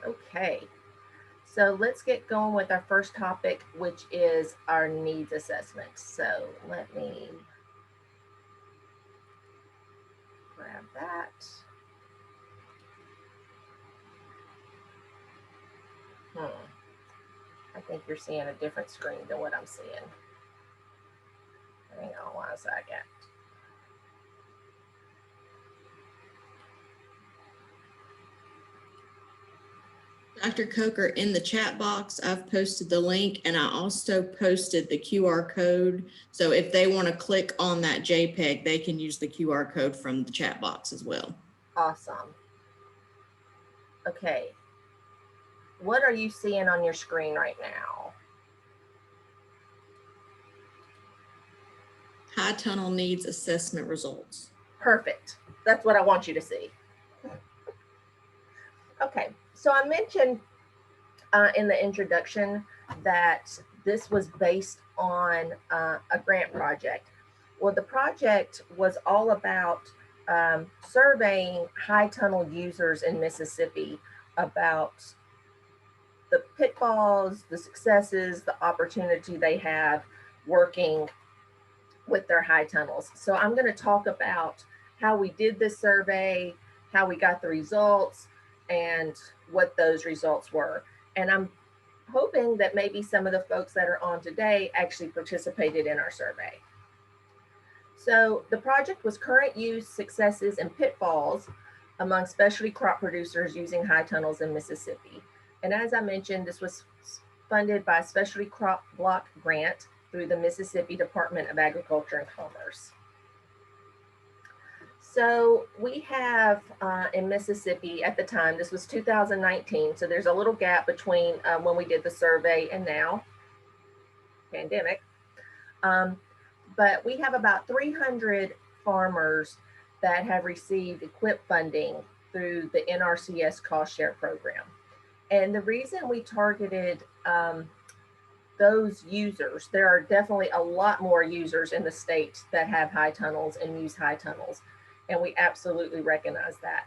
Okay, so let's get going with our first topic, which is our needs assessment. So let me grab that. I think you're seeing a different screen than what I'm seeing. Hang on 1 second. Dr. Coker, in the chat box, I've posted the link and I also posted the QR code. So if they want to click on that JPEG, they can use the QR code from the chat box as well. Awesome. Okay. What are you seeing on your screen right now? High tunnel needs assessment results. Perfect. That's what I want you to see. Okay, so I mentioned in the introduction that this was based on a grant project. Well, the project was all about surveying high tunnel users in Mississippi about the pitfalls, the successes, the opportunity they have working with their high tunnels. So I'm going to talk about how we did this survey, how we got the results, and what those results were. And I'm hoping that maybe some of the folks that are on today actually participated in our survey. So the project was current use, successes, and pitfalls among specialty crop producers using high tunnels in Mississippi. And as I mentioned, this was funded by a specialty crop block grant through the Mississippi Department of Agriculture and Commerce. So we have in Mississippi at the time, this was 2019, so there's a little gap between when we did the survey and now, pandemic. But we have about 300 farmers that have received EQIP funding through the NRCS cost share program. And the reason we targeted those users, there are definitely a lot more users in the state that have high tunnels and use high tunnels, and we absolutely recognize that.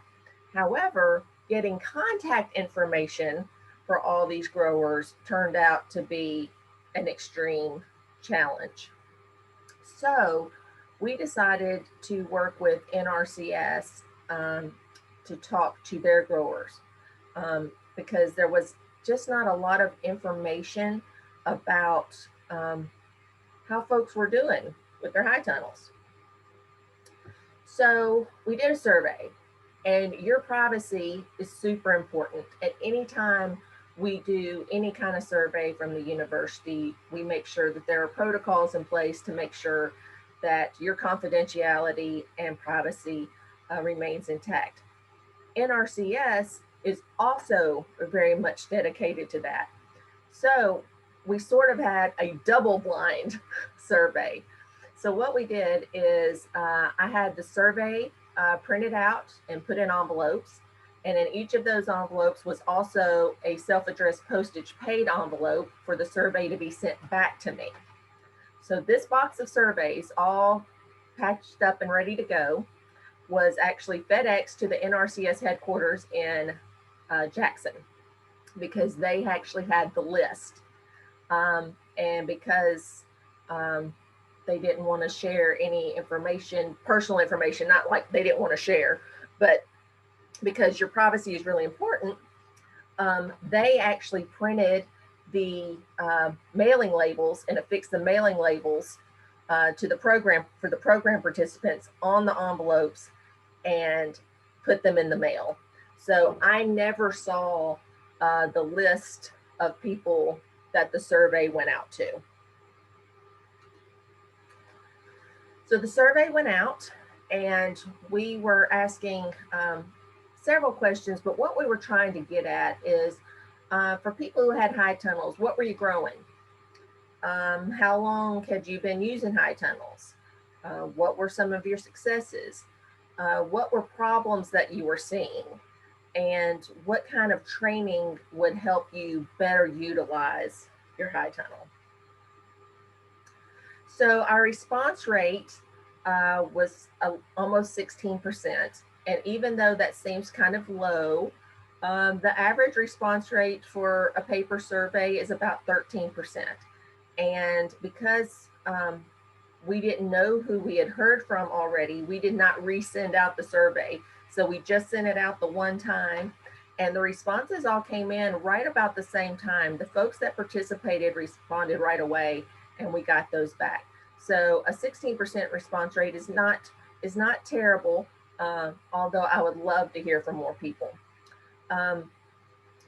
However, getting contact information for all these growers turned out to be an extreme challenge. So we decided to work with NRCS to talk to their growers because there was just not a lot of information about how folks were doing with their high tunnels. So we did a survey, and your privacy is super important. At any time we do any kind of survey from the university, we make sure that there are protocols in place to make sure that your confidentiality and privacy remains intact. NRCS is also very much dedicated to that. So we sort of had a double blind survey. So what we did is I had the survey printed out and put in envelopes. And in each of those envelopes was also a self-addressed postage paid envelope for the survey to be sent back to me. So this box of surveys, all patched up and ready to go, was actually FedEx to the NRCS headquarters in Jackson, because they actually had the list. And because they didn't want to share any information, personal information, not like they didn't want to share, but because your privacy is really important, they actually printed the mailing labels and affixed the mailing labels to the program for the program participants on the envelopes and put them in the mail. So I never saw the list of people that the survey went out to. So the survey went out and we were asking several questions, but what we were trying to get at is for people who had high tunnels, what were you growing? How long had you been using high tunnels? What were some of your successes? What were problems that you were seeing? And what kind of training would help you better utilize your high tunnel? So our response rate was almost 16%. And even though that seems kind of low, The average response rate for a paper survey is about 13%. And because we didn't know who we had heard from already, we did not resend out the survey. So we just sent it out the one time, and the responses all came in right about the same time. The folks that participated responded right away, and we got those back. So a 16% response rate is not terrible, although I would love to hear from more people.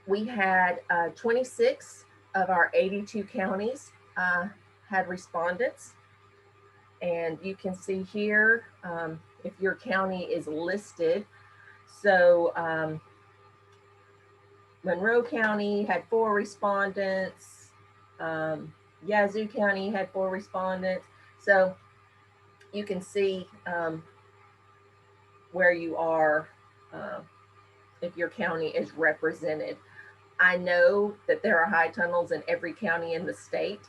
We had 26 of our 82 counties had respondents. And you can see here if your county is listed. So Monroe County had 4 respondents. Yazoo County had 4 respondents. So you can see where you are if your county is represented. I know that there are high tunnels in every county in the state,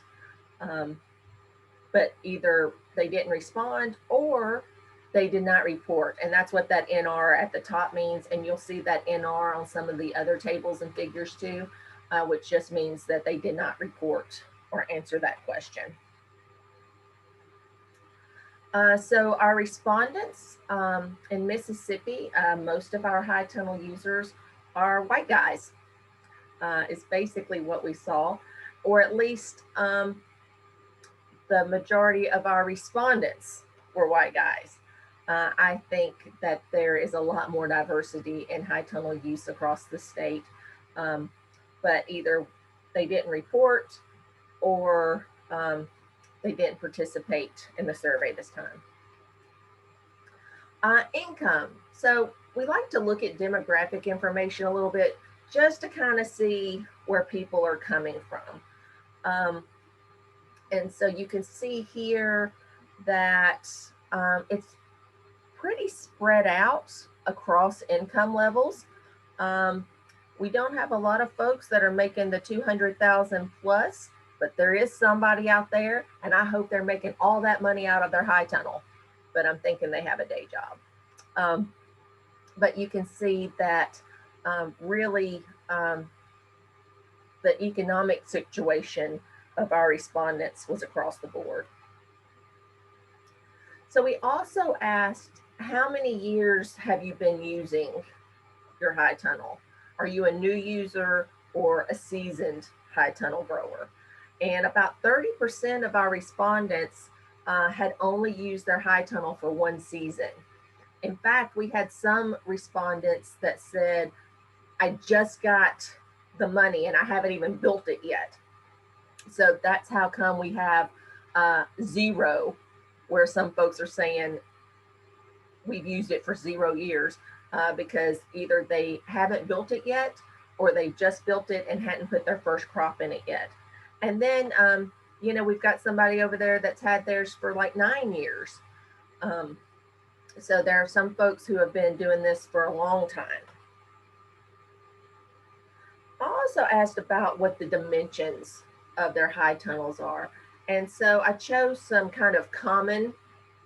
but either they didn't respond or they did not report. And that's what that NR at the top means. And you'll see that NR on some of the other tables and figures too, which just means that they did not report or answer that question. So our respondents in Mississippi, most of our high tunnel users are white guys, is basically what we saw, or at least the majority of our respondents were white guys. I think that there is a lot more diversity in high tunnel use across the state, but either they didn't report or they didn't participate in the survey this time. Income. So we like to look at demographic information a little bit just to kind of see where people are coming from. And so you can see here that it's pretty spread out across income levels. We don't have a lot of folks that are making the 200,000 plus, but there is somebody out there, and I hope they're making all that money out of their high tunnel, but I'm thinking they have a day job. But you can see that really the economic situation of our respondents was across the board. So we also asked, how many years have you been using your high tunnel? Are you a new user or a seasoned high tunnel grower? And about 30% of our respondents had only used their high tunnel for 1 season. In fact, we had some respondents that said, I just got the money and I haven't even built it yet. So that's how come we have 0, where some folks are saying we've used it for 0 years because either they haven't built it yet or they just built it and hadn't put their first crop in it yet. And then, you know, we've got somebody over there that's had theirs for like 9 years. So there are some folks who have been doing this for a long time. I also asked about what the dimensions of their high tunnels are. And so I chose some kind of common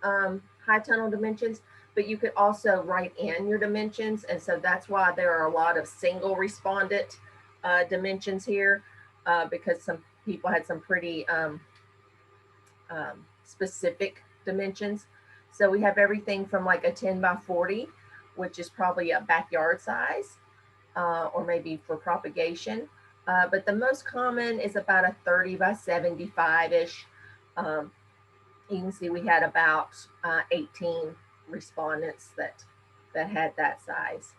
high tunnel dimensions, but you could also write in your dimensions. And so that's why there are a lot of single respondent dimensions here, because some people had some pretty specific dimensions. So we have everything from like a 10 by 40, which is probably a backyard size, or maybe for propagation. But the most common is about a 30 by 75-ish. You can see we had about 18 respondents that had that size.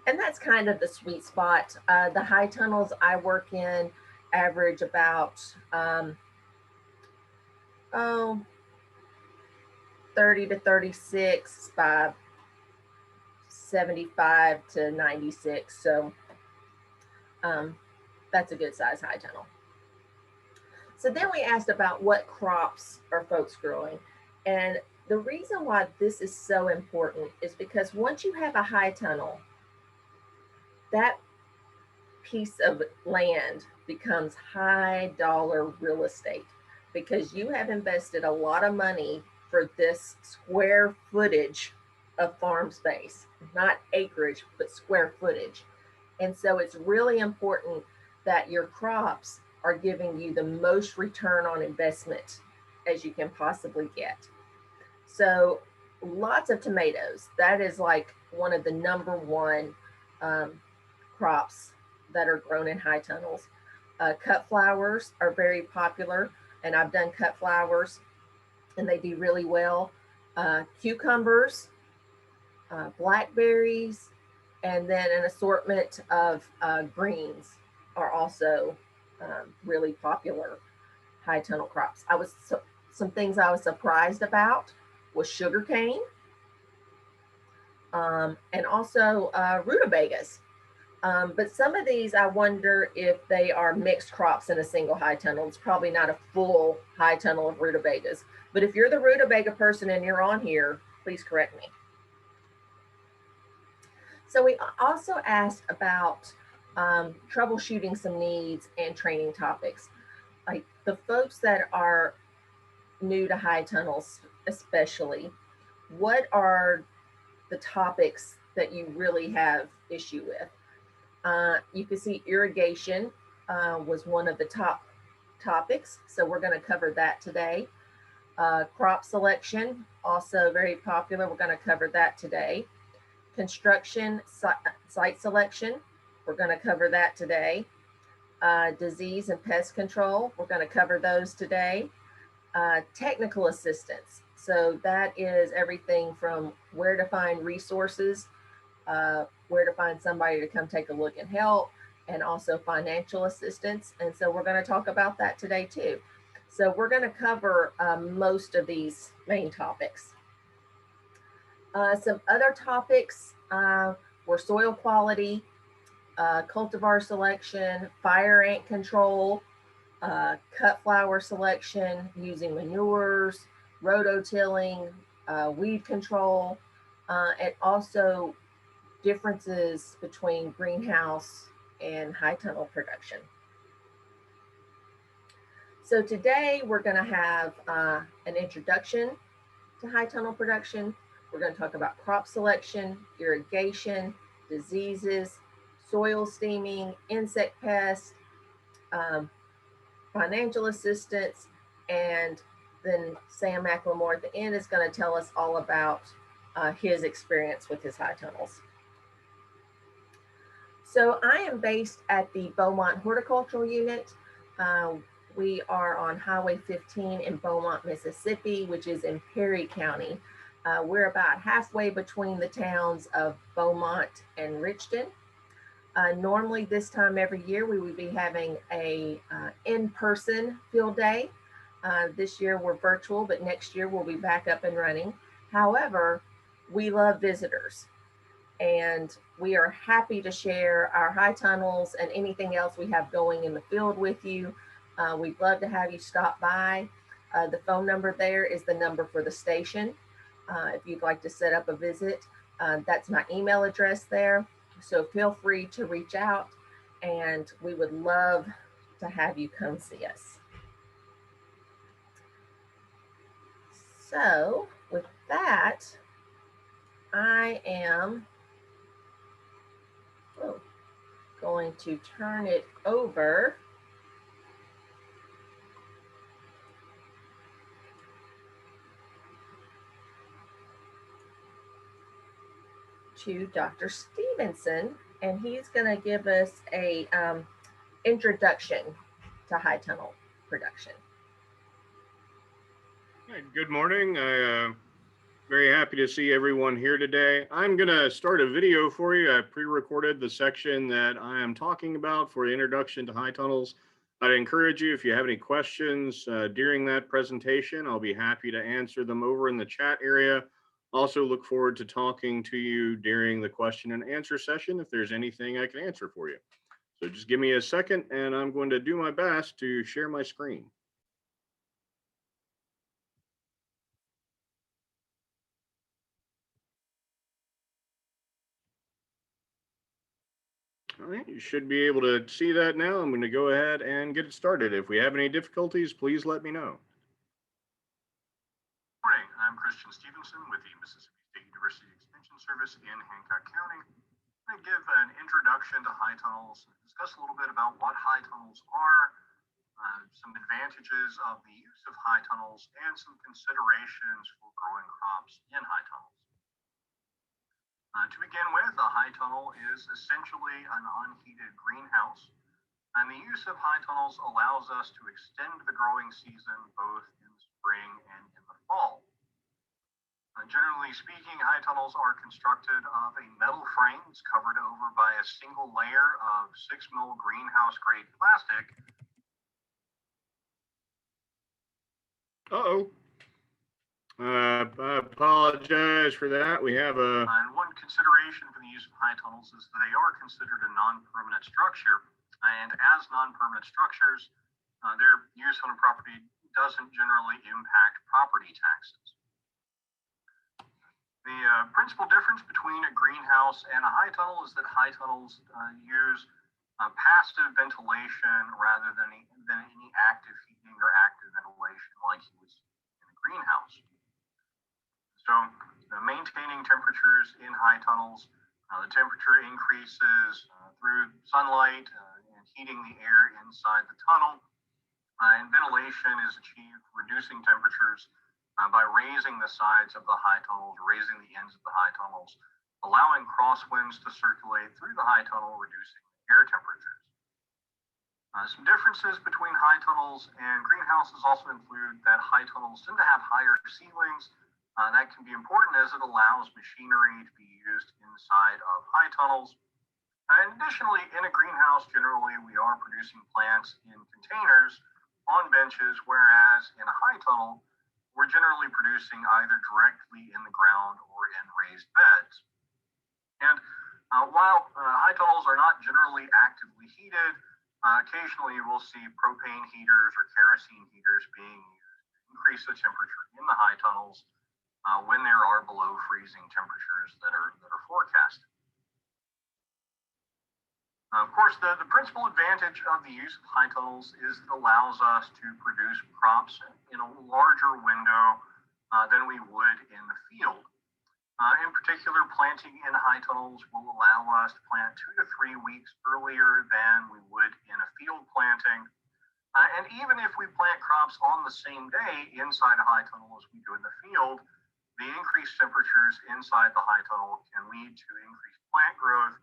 And that's kind of the sweet spot. The high tunnels I work in average about 30 to 36 by 75 to 96. So that's a good size high tunnel. So then we asked about what crops are folks growing. And the reason why this is so important is because once you have a high tunnel, that piece of land becomes high dollar real estate because you have invested a lot of money for this square footage of farm space, not acreage, but square footage. And so it's really important that your crops are giving you the most return on investment as you can possibly get. So lots of tomatoes. That is like one of the number one um, crops that are grown in high tunnels. Cut flowers are very popular, and I've done cut flowers, and they do really well. Cucumbers, blackberries, and then an assortment of greens are also really popular high tunnel crops. Some things I was surprised about was sugarcane, and also rutabagas. But some of these, I wonder if they are mixed crops in a single high tunnel. It's probably not a full high tunnel of rutabagas. But if you're the rutabaga person and you're on here, please correct me. So we also asked about troubleshooting some needs and training topics. Like the folks that are new to high tunnels, especially, what are the topics that you really have issue with? You can see irrigation was one of the top topics, so we're going to cover that today. Crop selection, also very popular. We're going to cover that today. Construction site selection, we're going to cover that today. Disease and pest control, we're going to cover those today. Technical assistance, so that is everything from where to find resources, where to find somebody to come take a look and help, and also financial assistance. And so we're going to talk about that today too. So we're going to cover most of these main topics. Some other topics were soil quality, cultivar selection, fire ant control, cut flower selection, using manures, rototilling, weed control, and also differences between greenhouse and high tunnel production. So today we're going to have an introduction to high tunnel production. We're going to talk about crop selection, irrigation, diseases, soil steaming, insect pests, financial assistance, and then Sam McLemore at the end is going to tell us all about his experience with his high tunnels. So I am based at the Beaumont Horticultural Unit. We are on Highway 15 in Beaumont, Mississippi, which is in Perry County. We're about halfway between the towns of Beaumont and Richton. Normally this time every year, we would be having a in-person field day. This year we're virtual, but next year we'll be back up and running. However, we love visitors, and we are happy to share our high tunnels and anything else we have going in the field with you. We'd love to have you stop by. The phone number there is the number for the station. If you'd like to set up a visit, that's my email address there. So feel free to reach out, and we would love to have you come see us. So with that, I am going to turn it over to Dr. Stevenson, and he's going to give us a introduction to high tunnel production. Good morning. I'm very happy to see everyone here today. I'm going to start a video for you. I pre-recorded the section that I am talking about for the introduction to high tunnels. I'd encourage you, if you have any questions during that presentation, I'll be happy to answer them over in the chat area. Also look forward to talking to you during the question and answer session if there's anything I can answer for you. So just give me a second and I'm going to do my best to share my screen. All right, you should be able to see that now. I'm going to go ahead and get it started. If we have any difficulties, please let me know. Morning, I'm Christian Stevenson with the Mississippi State University Extension Service in Hancock County. I'm going to give an introduction to high tunnels, discuss a little bit about what high tunnels are, some advantages of the use of high tunnels, and some considerations for growing crops in high tunnels. To begin with, a high tunnel is essentially an unheated greenhouse, and the use of high tunnels allows us to extend the growing season both in the spring and in the fall. Generally speaking, high tunnels are constructed of a metal frame that's covered over by a single layer of 6 mil greenhouse grade plastic. I apologize for that. We have a... And one consideration for the use of high tunnels is that they are considered a non-permanent structure. And as non-permanent structures, their use on a property doesn't generally impact property taxes. The principal difference between a greenhouse and a high tunnel is that high tunnels use passive ventilation rather than any active heating or active ventilation like you would see in a greenhouse. So maintaining temperatures in high tunnels, the temperature increases through sunlight and heating the air inside the tunnel, and ventilation is achieved reducing temperatures by raising the sides of the high tunnels, raising the ends of the high tunnels, allowing crosswinds to circulate through the high tunnel, reducing air temperatures. Some differences between high tunnels and greenhouses also include that high tunnels tend to have higher ceilings. That can be important as it allows machinery to be used inside of high tunnels. And additionally, in a greenhouse, generally we are producing plants in containers on benches, whereas in a high tunnel, we're generally producing either directly in the ground or in raised beds. And while high tunnels are not generally actively heated, occasionally you will see propane heaters or kerosene heaters being used to increase the temperature in the high tunnels when there are below freezing temperatures that are forecasted. Of course, the principal advantage of the use of high tunnels is it allows us to produce crops in a larger window than we would in the field. In particular, planting in high tunnels will allow us to plant 2 to 3 weeks earlier than we would in a field planting. And even if we plant crops on the same day inside a high tunnel as we do in the field, the increased temperatures inside the high tunnel can lead to increased plant growth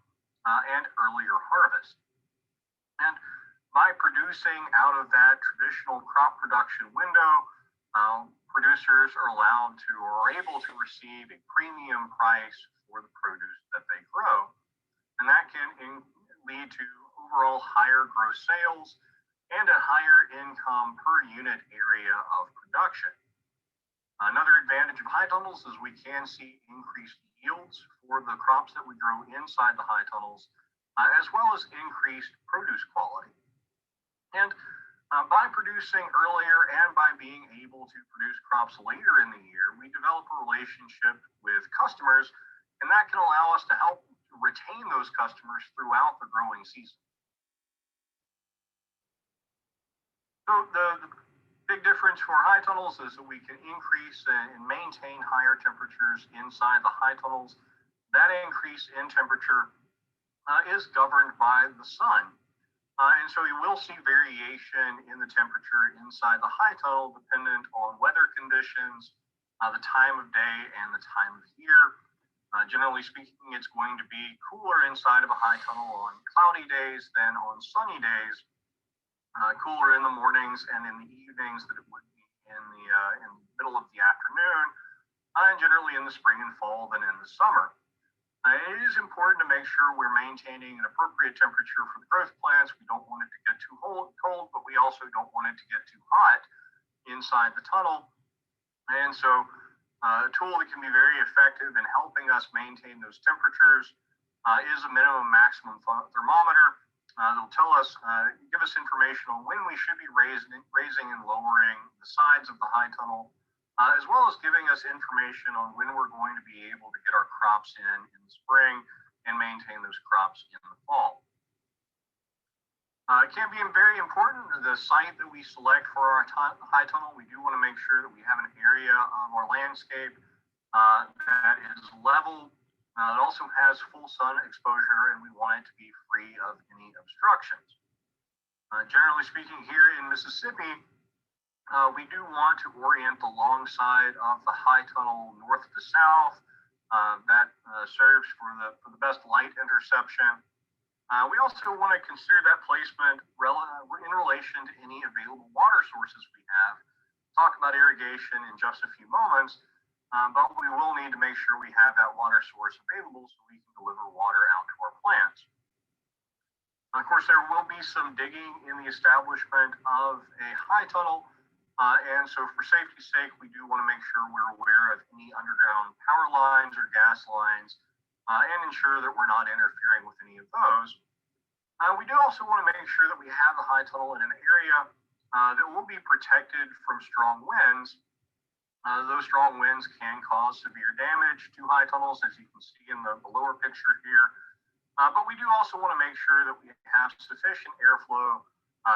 and earlier harvest. And by producing out of that traditional crop production window, producers are allowed to or are able to receive a premium price for the produce that they grow. And that can lead to overall higher gross sales and a higher income per unit area of production. Another advantage of high tunnels is we can see increased yields for the crops that we grow inside the high tunnels, as well as increased produce quality. And by producing earlier and by being able to produce crops later in the year, we develop a relationship with customers, and that can allow us to help retain those customers throughout the growing season. So the big difference for high tunnels is that we can increase and maintain higher temperatures inside the high tunnels. That increase in temperature is governed by the sun. And so you will see variation in the temperature inside the high tunnel dependent on weather conditions, the time of day, and the time of year. Generally speaking, it's going to be cooler inside of a high tunnel on cloudy days than on sunny days. Cooler in the mornings and in the evenings than it would be in the middle of the afternoon, and generally in the spring and fall than in the summer. It is important to make sure we're maintaining an appropriate temperature for the growth plants. We don't want it to get too cold, but we also don't want it to get too hot inside the tunnel. And so a tool that can be very effective in helping us maintain those temperatures is a minimum maximum thermometer. They'll tell us, give us information on when we should be raising and lowering the sides of the high tunnel, as well as giving us information on when we're going to be able to get our crops in the spring and maintain those crops in the fall. It can be very important, the site that we select for our high tunnel. We do want to make sure that we have an area of our landscape that is level It also has full sun exposure, and we want it to be free of any obstructions. Generally speaking, here in Mississippi, we do want to orient the long side of the high tunnel north to south. That serves for the best light interception. We also want to consider that placement in relation to any available water sources we have. Talk about irrigation in just a few moments, but we will need to make sure we have that water source available so we can deliver water out to our plants. Of course, there will be some digging in the establishment of a high tunnel, and so for safety's sake, we do want to make sure we're aware of any underground power lines or gas lines, and ensure that we're not interfering with any of those. We do also want to make sure that we have the high tunnel in an area that will be protected from strong winds. Those strong winds can cause severe damage to high tunnels, as you can see in the lower picture here. But we do also want to make sure that we have sufficient airflow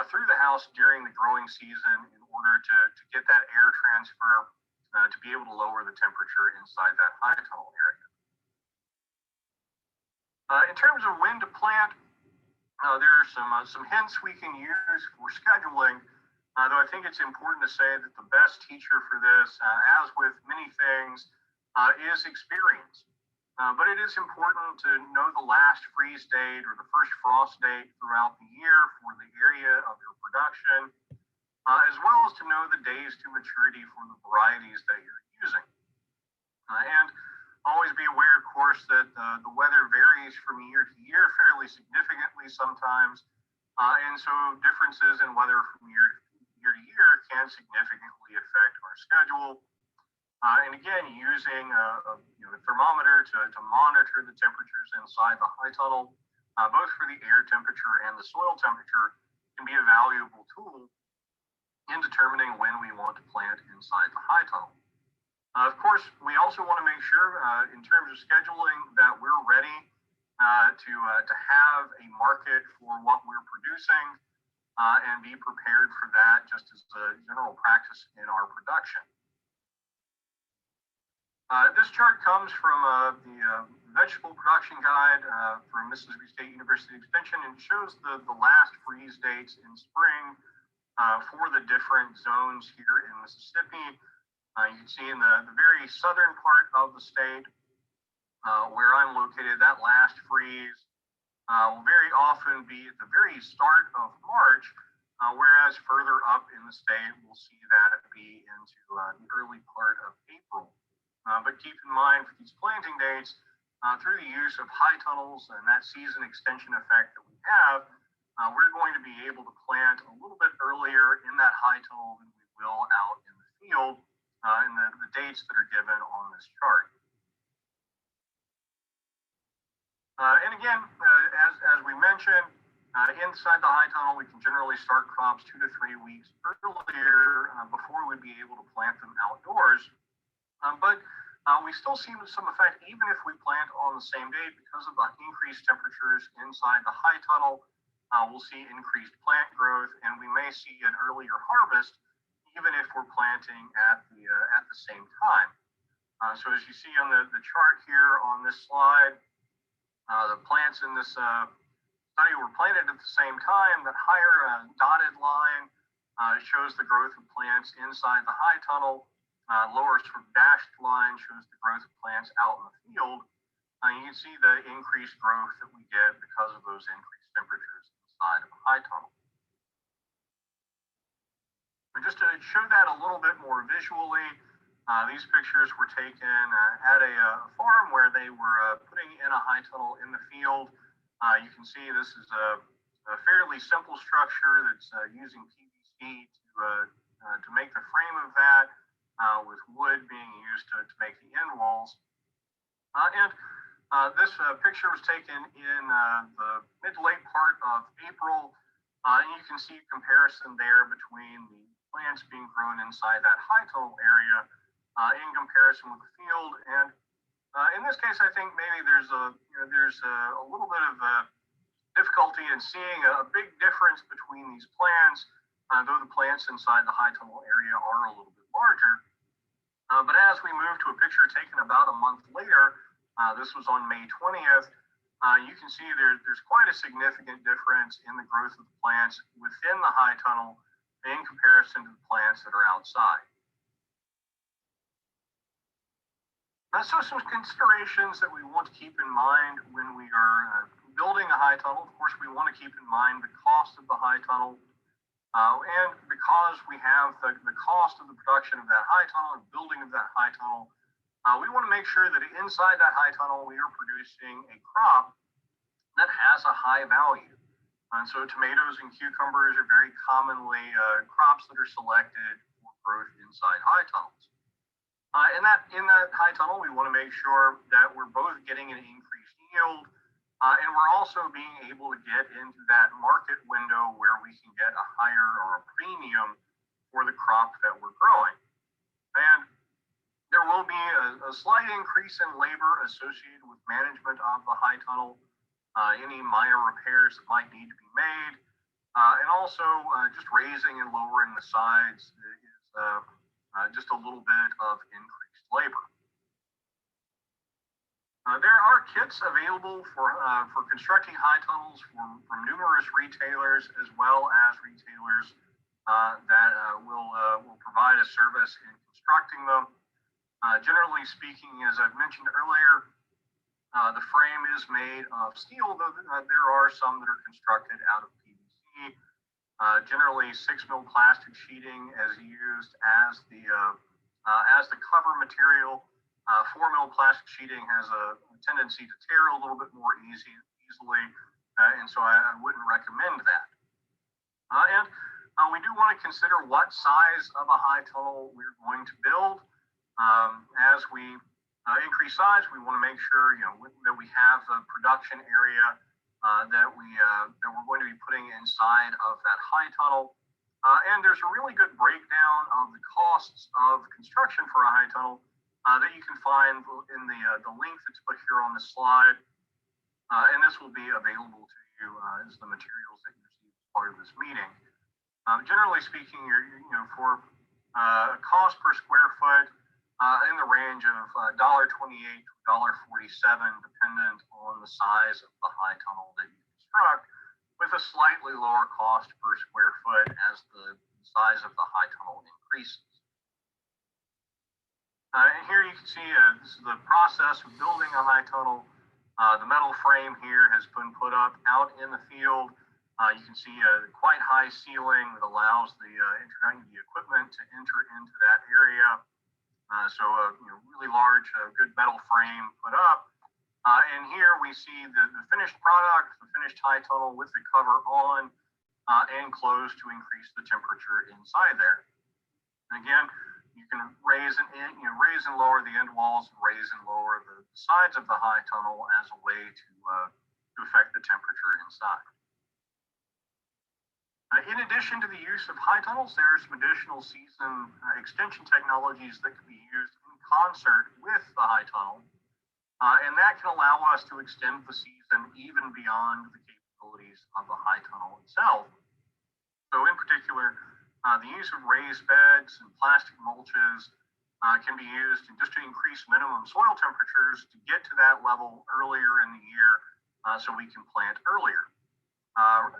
through the house during the growing season in order to get that air transfer to be able to lower the temperature inside that high tunnel area. In terms of when to plant, there are some hints we can use for scheduling, though I think it's important to say that the best teacher for this, as with many things, is experience. But it is important to know the last freeze date or the first frost date throughout the year for the area of your production, as well as to know the days to maturity for the varieties that you're using. And always be aware, of course, that the weather varies from year to year fairly significantly sometimes, and so differences in weather from year to year can significantly affect our schedule. And again, using a thermometer to monitor the temperatures inside the high tunnel, both for the air temperature and the soil temperature, can be a valuable tool in determining when we want to plant inside the high tunnel. Of course, we also want to make sure, in terms of scheduling, that we're ready to have a market for what we're producing and be prepared for that, just as a general practice in our production. This chart comes from the Vegetable Production Guide from Mississippi State University Extension, and shows the last freeze dates in spring for the different zones here in Mississippi. You can see in the very southern part of the state, where I'm located, that last freeze will very often be at the very start of March, whereas further up in the state, we'll see that be into the early part of April. But keep in mind, for these planting dates, through the use of high tunnels and that season extension effect that we have, we're going to be able to plant a little bit earlier in that high tunnel than we will out in the field in the dates that are given on this chart. And again, as we mentioned, inside the high tunnel, we can generally start crops 2 to 3 weeks earlier before we'd be able to plant them outdoors. But we still see some effect even if we plant on the same day, because of the increased temperatures inside the high tunnel. We'll see increased plant growth, and we may see an earlier harvest even if we're planting at the same time. So as you see on the chart here on this slide, the plants in this study were planted at the same time. That higher dotted line shows the growth of plants inside the high tunnel. Lower sort of dashed line shows the growth of plants out in the field. You can see the increased growth that we get because of those increased temperatures inside of the high tunnel. But just to show that a little bit more visually, these pictures were taken at a farm where they were putting in a high tunnel in the field. You can see this is a fairly simple structure that's using PVC to make the frame of that, with wood being used to make the end walls. This picture was taken in the mid to late part of April, and you can see a comparison there between the plants being grown inside that high tunnel area in comparison with the field. And in this case, I think maybe there's a little bit of difficulty in seeing a big difference between these plants, though the plants inside the high tunnel area are a little bit larger. But as we move to a picture taken about a month later, This was on May 20th. You can see there's quite a significant difference in the growth of the plants within the high tunnel in comparison to the plants that are outside. So some considerations that we want to keep in mind when we are building a high tunnel. Of course, we want to keep in mind the cost of the high tunnel. And because we have the cost of the production of that high tunnel and building of that high tunnel, we want to make sure that inside that high tunnel, we are producing a crop that has a high value. And so tomatoes and cucumbers are very commonly crops that are selected for growth inside high tunnels. In that high tunnel, we want to make sure that we're both getting an increased yield, and we're also being able to get into that market window where we can get a higher or a premium for the crop that we're growing. And there will be a slight increase in labor associated with management of the high tunnel, any minor repairs that might need to be made, and also just raising and lowering the sides is just a little bit of increased labor. There are kits available for constructing high tunnels from numerous retailers, as well as retailers that will provide a service in constructing them. Generally speaking, as I've mentioned earlier, the frame is made of steel, though there are some that are constructed out of PVC. Generally, 6 mil plastic sheeting is used as the cover material. 4 mil plastic sheeting has a tendency to tear a little bit more easily, and so I wouldn't recommend that. And we do want to consider what size of a high tunnel we're going to build. As we increase size, we want to make sure that we have the production area that we're going to be putting inside of that high tunnel. And there's a really good breakdown of the costs of construction for a high tunnel that you can find in the link that's put here on the slide. And this will be available to you as the materials that you receive as part of this meeting. Generally speaking, for a cost per square foot in the range of $1.28 to $1.47, dependent on the size of the high tunnel that you construct, with a slightly lower cost per square foot as the size of the high tunnel increases. And here you can see this is the process of building a high tunnel. The metal frame here has been put up out in the field. You can see a quite high ceiling that allows the equipment to enter into that area. So a really large, good metal frame put up. And here we see the finished product, the finished high tunnel with the cover on and closed to increase the temperature inside there. And again, you can raise and lower the end walls, and raise and lower the sides of the high tunnel as a way to affect the temperature inside. In addition to the use of high tunnels, there are some additional season extension technologies that can be used in concert with the high tunnel, and that can allow us to extend the season even beyond the capabilities of the high tunnel itself. So in particular, the use of raised beds and plastic mulches can be used just to increase minimum soil temperatures to get to that level earlier in the year so we can plant earlier.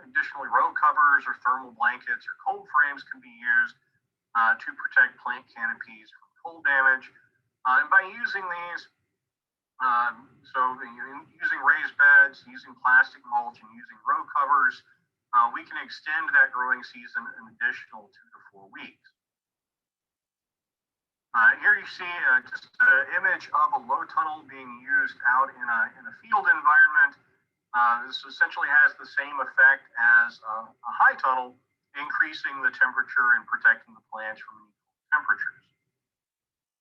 Additionally, row covers or thermal blankets or cold frames can be used to protect plant canopies from cold damage. And by using these, using raised beds, using plastic mulch, and using row covers, we can extend that growing season an additional 2 to 4 weeks. Here you see just an image of a low tunnel being used out in a field environment. This essentially has the same effect as a high tunnel, increasing the temperature and protecting the plants from cold temperatures.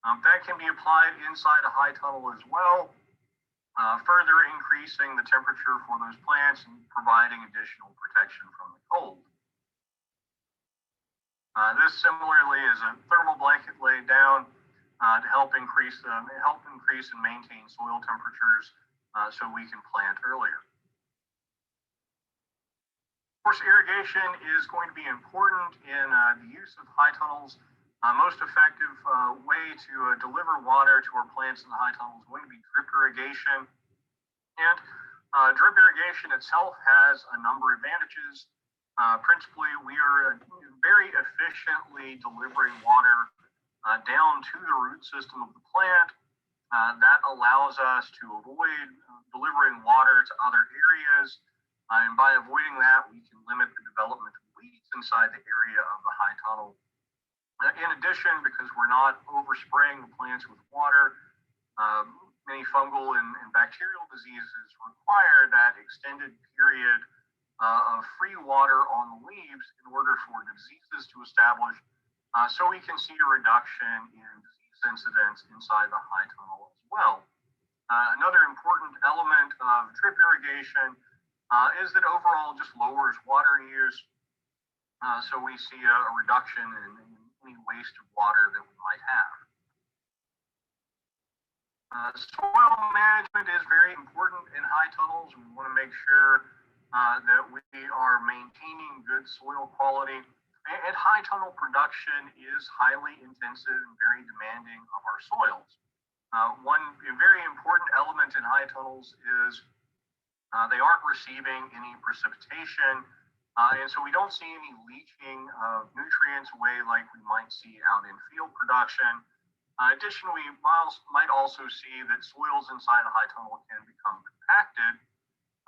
That can be applied inside a high tunnel as well, further increasing the temperature for those plants and providing additional protection from the cold. This similarly is a thermal blanket laid down to help increase and maintain soil temperatures so we can plant earlier. Of course, irrigation is going to be important in the use of high tunnels. Most effective way to deliver water to our plants in the high tunnel is going to be drip irrigation. And drip irrigation itself has a number of advantages. Principally, we are very efficiently delivering water down to the root system of the plant. That allows us to avoid delivering water to other areas. And by avoiding that, we can limit the development of weeds inside the area of the high tunnel. In addition, because we're not overspraying the plants with water, many fungal and bacterial diseases require that extended period of free water on the leaves in order for diseases to establish, so we can see a reduction in disease incidence inside the high tunnel as well. Another important element of drip irrigation is that overall just lowers water use, so we see a reduction in any waste of water that we might have. Soil management is very important in high tunnels. We want to make sure that we are maintaining good soil quality. And high tunnel production is highly intensive and very demanding of our soils. One very important element in high tunnels is they aren't receiving any precipitation. And so we don't see any leaching of nutrients away like we might see out in field production. Additionally, we might also see that soils inside a high tunnel can become compacted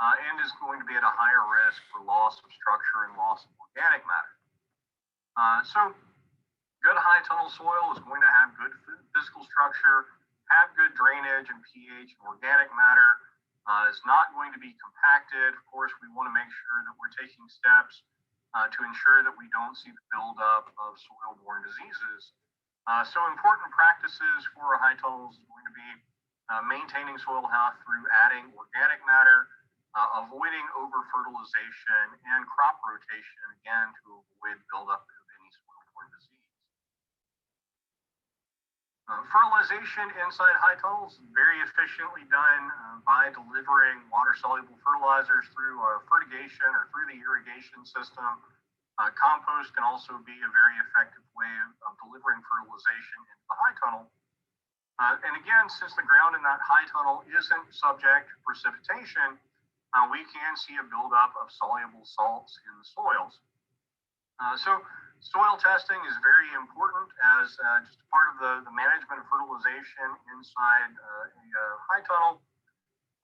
and is going to be at a higher risk for loss of structure and loss of organic matter. So good high tunnel soil is going to have good physical structure, have good drainage and pH and organic matter. It's not going to be compacted. Of course, we want to make sure that we're taking steps to ensure that we don't see the buildup of soil-borne diseases. So important practices for high tunnels is going to be maintaining soil health through adding organic matter, avoiding over-fertilization, and crop rotation, again, to avoid buildup of any soil-borne disease. Fertilization inside high tunnels is very efficiently done by delivering water-soluble fertilizers through fertigation or through the irrigation system. Compost can also be a very effective way of delivering fertilization into the high tunnel. And again, since the ground in that high tunnel isn't subject to precipitation, we can see a buildup of soluble salts in the soils. So soil testing is very important as just part of the management of fertilization inside a high tunnel.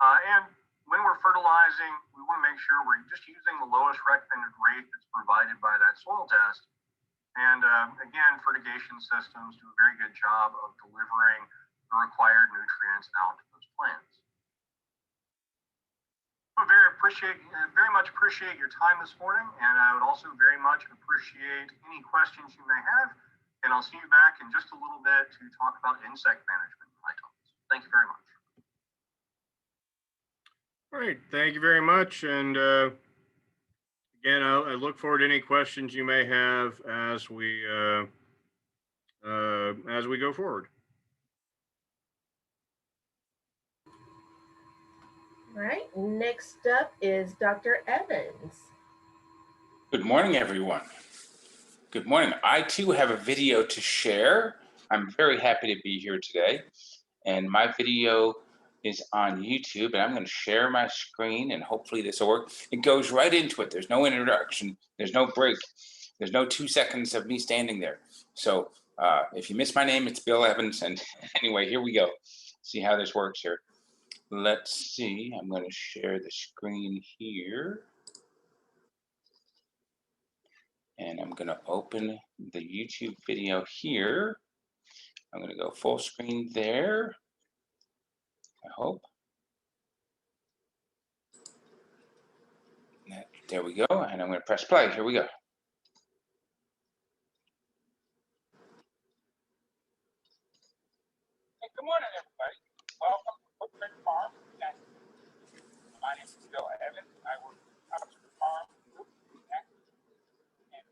And when we're fertilizing, we want to make sure we're just using the lowest recommended rate that's provided by that soil test. And again, fertigation systems do a very good job of delivering the required nutrients out to those plants. I very much appreciate your time this morning, and I would also very much appreciate any questions you may have. And I'll see you back in just a little bit to talk about insect management in high tunnels. Thank you very much. All right, thank you very much. And again, I look forward to any questions you may have as we go forward. All right, next up is Dr. Evans. Good morning, everyone. Good morning. I too have a video to share. I'm very happy to be here today. And my video is on YouTube, and I'm going to share my screen, and hopefully this will work. It goes right into it. There's no introduction. There's no break. There's no 2 seconds of me standing there. So if you miss my name, it's Bill Evans. And anyway, here we go. See how this works here. Let's see. I'm going to share the screen here. And I'm going to open the YouTube video here. I'm going to go full screen there. I hope. There we go. And I'm going to press play. Here we go. Hey, good morning, everybody. Welcome to Footprint Farm. My name is Bill Evans. I work at the farm group, and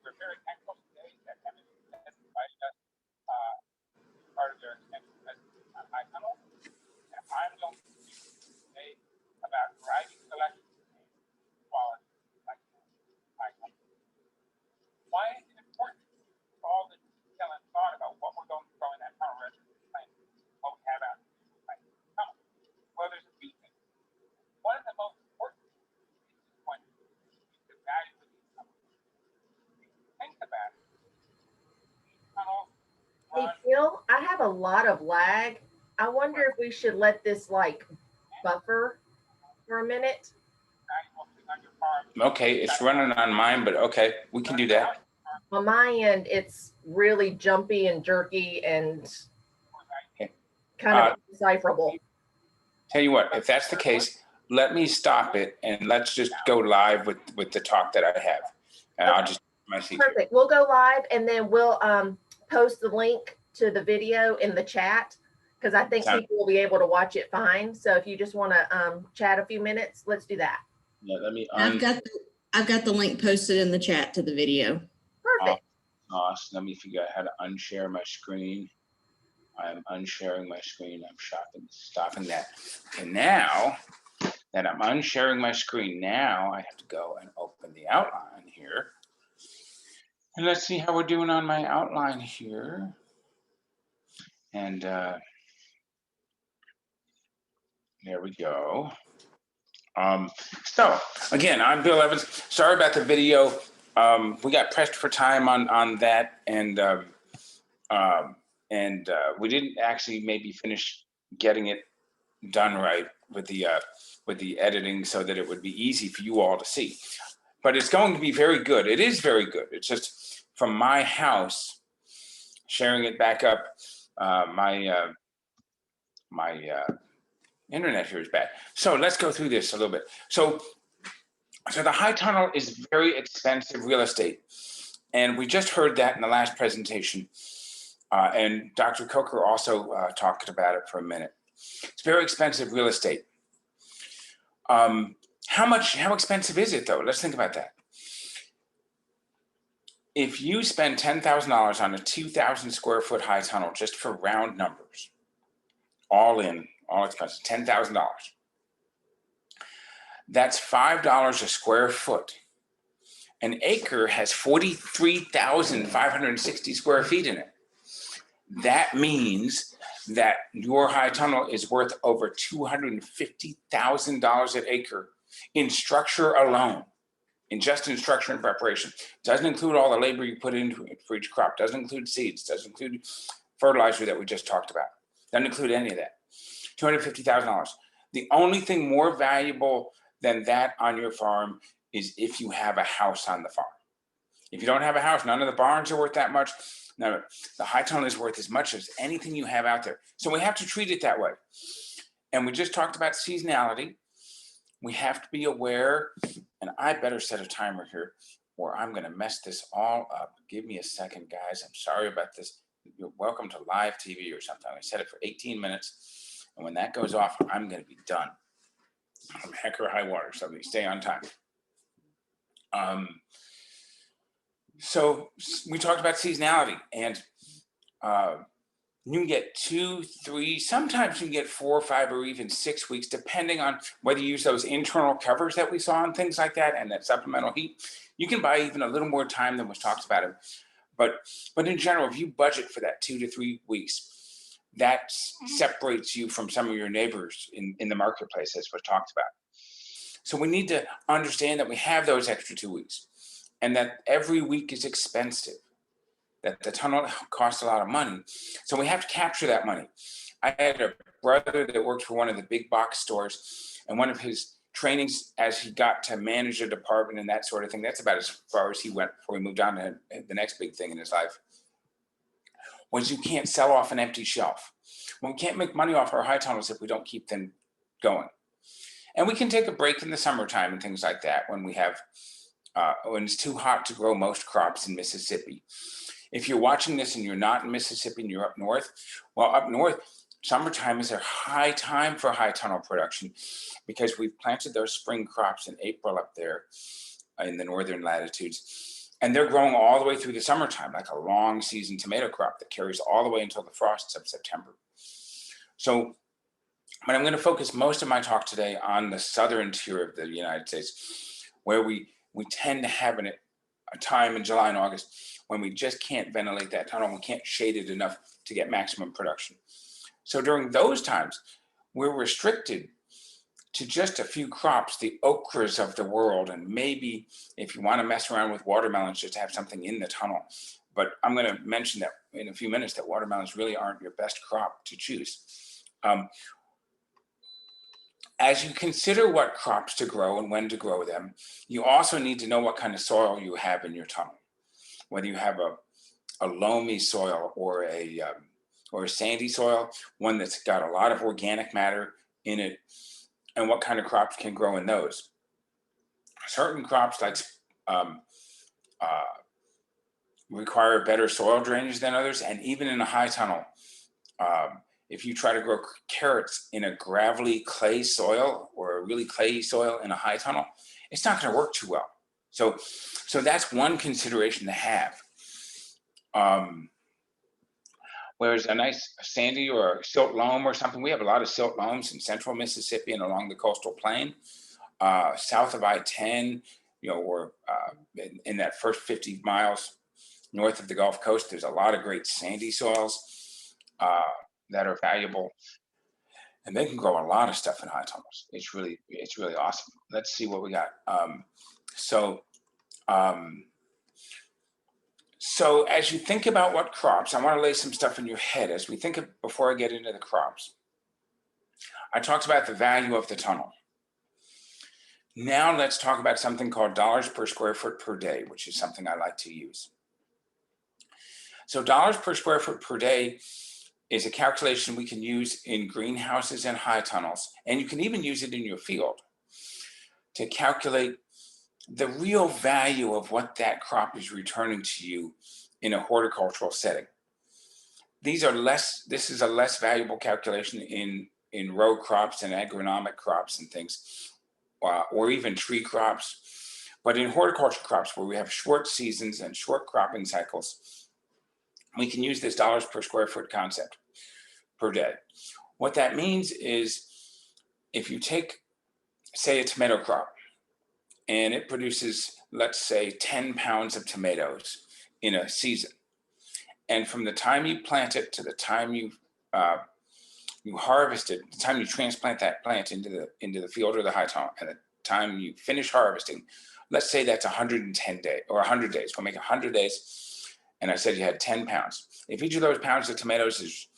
we're very thankful today that Evans has invited us part of their extensive presence on High Tunnel. And I'm going to speak today about variety selection and quality like High Tunnel. Why is it important for all the detail and thought about a lot of lag. I wonder if we should let this like buffer for a minute. Okay, it's running on mine, but okay, we can do that. On my end, it's really jumpy and jerky and Okay. kind of indecipherable. Tell you what, if that's the case, let me stop it and let's just go live with the talk that I have. And I'll just message you. Perfect. We'll go live and then we'll post the link to the video in the chat because I think people will be able to watch it fine. So if you just want to chat a few minutes, let's do that. Yeah, let me I've got the link posted in the chat to the video. Perfect. awesome. Let me figure out how to unshare my screen. I'm unsharing my screen. I'm stopping that. And now that I'm unsharing my screen, now I have to go and open the outline here. And let's see how we're doing on my outline here. And there we go. So again, I'm Bill Evans. Sorry about the video. We got pressed for time on that, and we didn't actually maybe finish getting it done right with the editing so that it would be easy for you all to see. But it's going to be very good. It is very good. It's just from my house, sharing it back up. My internet here is bad. So let's go through this a little bit. So the high tunnel is very expensive real estate. And we just heard that in the last presentation. And Dr. Coker also talked about it for a minute. It's very expensive real estate. How expensive is it though? Let's think about that. If you spend $10,000 on a 2,000 square foot high tunnel, just for round numbers, all in, all expenses, $10,000. That's $5 a square foot. An acre has 43,560 square feet in it. That means that your high tunnel is worth over $250,000 an acre in structure alone, in structure and preparation. Doesn't include all the labor you put into it for each crop, doesn't include seeds, doesn't include fertilizer that we just talked about, doesn't include any of that. $250,000. The only thing more valuable than that on your farm is if you have a house on the farm. If you don't have a house, none of the barns are worth that much. No, the high tunnel is worth as much as anything you have out there. So we have to treat it that way. And we just talked about seasonality. We have to be aware, and I better set a timer here or I'm gonna mess this all up. Give me a second, guys. I'm sorry about this. You're welcome to live TV or something. I set it for 18 minutes. And when that goes off, I'm going to be done. I'm heck or high water, so stay on time. So we talked about seasonality, and you can get 2, 3, sometimes you can get 4, 5, or even 6 weeks, depending on whether you use those internal covers that we saw and things like that, and that supplemental heat. You can buy even a little more time than was talked about it. But in general, if you budget for that 2 to 3 weeks, that separates you from some of your neighbors in the marketplace, as was talked about. So we need to understand that we have those extra 2 weeks and that every week is expensive, that the tunnel costs a lot of money. So we have to capture that money. I had a brother that worked for one of the big box stores, and one of his trainings as he got to manage a department and that sort of thing, that's about as far as he went before he moved on to the next big thing in his life, was you can't sell off an empty shelf. Well, we can't make money off our high tunnels if we don't keep them going. And we can take a break in the summertime and things like that when we have, when it's too hot to grow most crops in Mississippi. If you're watching this and you're not in Mississippi and you're up north, well, up north, summertime is a high time for high tunnel production because we've planted those spring crops in April up there in the northern latitudes. And they're growing all the way through the summertime, like a long season tomato crop that carries all the way until the frosts of September. So, but I'm going to focus most of my talk today on the southern tier of the United States, where we tend to have a time in July and August when we just can't ventilate that tunnel. We can't shade it enough to get maximum production. So during those times, we're restricted to just a few crops, the okras of the world, and maybe if you want to mess around with watermelons, just have something in the tunnel. but I'm going to mention that in a few minutes that watermelons really aren't your best crop to choose. As you consider what crops to grow and when to grow them, you also need to know what kind of soil you have in your tunnel. Whether you have a loamy soil or a sandy soil, one that's got a lot of organic matter in it, and what kind of crops can grow in those. Certain crops like require better soil drainage than others, and even in a high tunnel, if you try to grow carrots in a gravelly clay soil or a really clayey soil in a high tunnel, it's not going to work too well. So that's one consideration to have. Whereas a nice sandy or silt loam or something, we have a lot of silt loams in central Mississippi and along the coastal plain, south of I-10, or in that first 50 miles north of the Gulf Coast, there's a lot of great sandy soils that are valuable, and they can grow a lot of stuff in high tunnels. It's really awesome. Let's see what we got. So as you think about what crops, I want to lay some stuff in your head as we think of, before I get into the crops. I talked about the value of the tunnel. Now let's talk about something called dollars per square foot per day, which is something I like to use. So dollars per square foot per day is a calculation we can use in greenhouses and high tunnels, and you can even use it in your field to calculate the real value of what that crop is returning to you in a horticultural setting. This is a less valuable calculation in row crops and agronomic crops and things, or even tree crops. But in horticulture crops, where we have short seasons and short cropping cycles, we can use this dollars per square foot concept per day. What that means is if you take, say, a tomato crop, and it produces, let's say, 10 pounds of tomatoes in a season. And from the time you plant it to the time you harvest it, the time you transplant that plant into the field or the high tunnel, and the time you finish harvesting, let's say that's 110 days or 100 days. We'll make 100 days. And I said you had 10 pounds. If each of those pounds of tomatoes is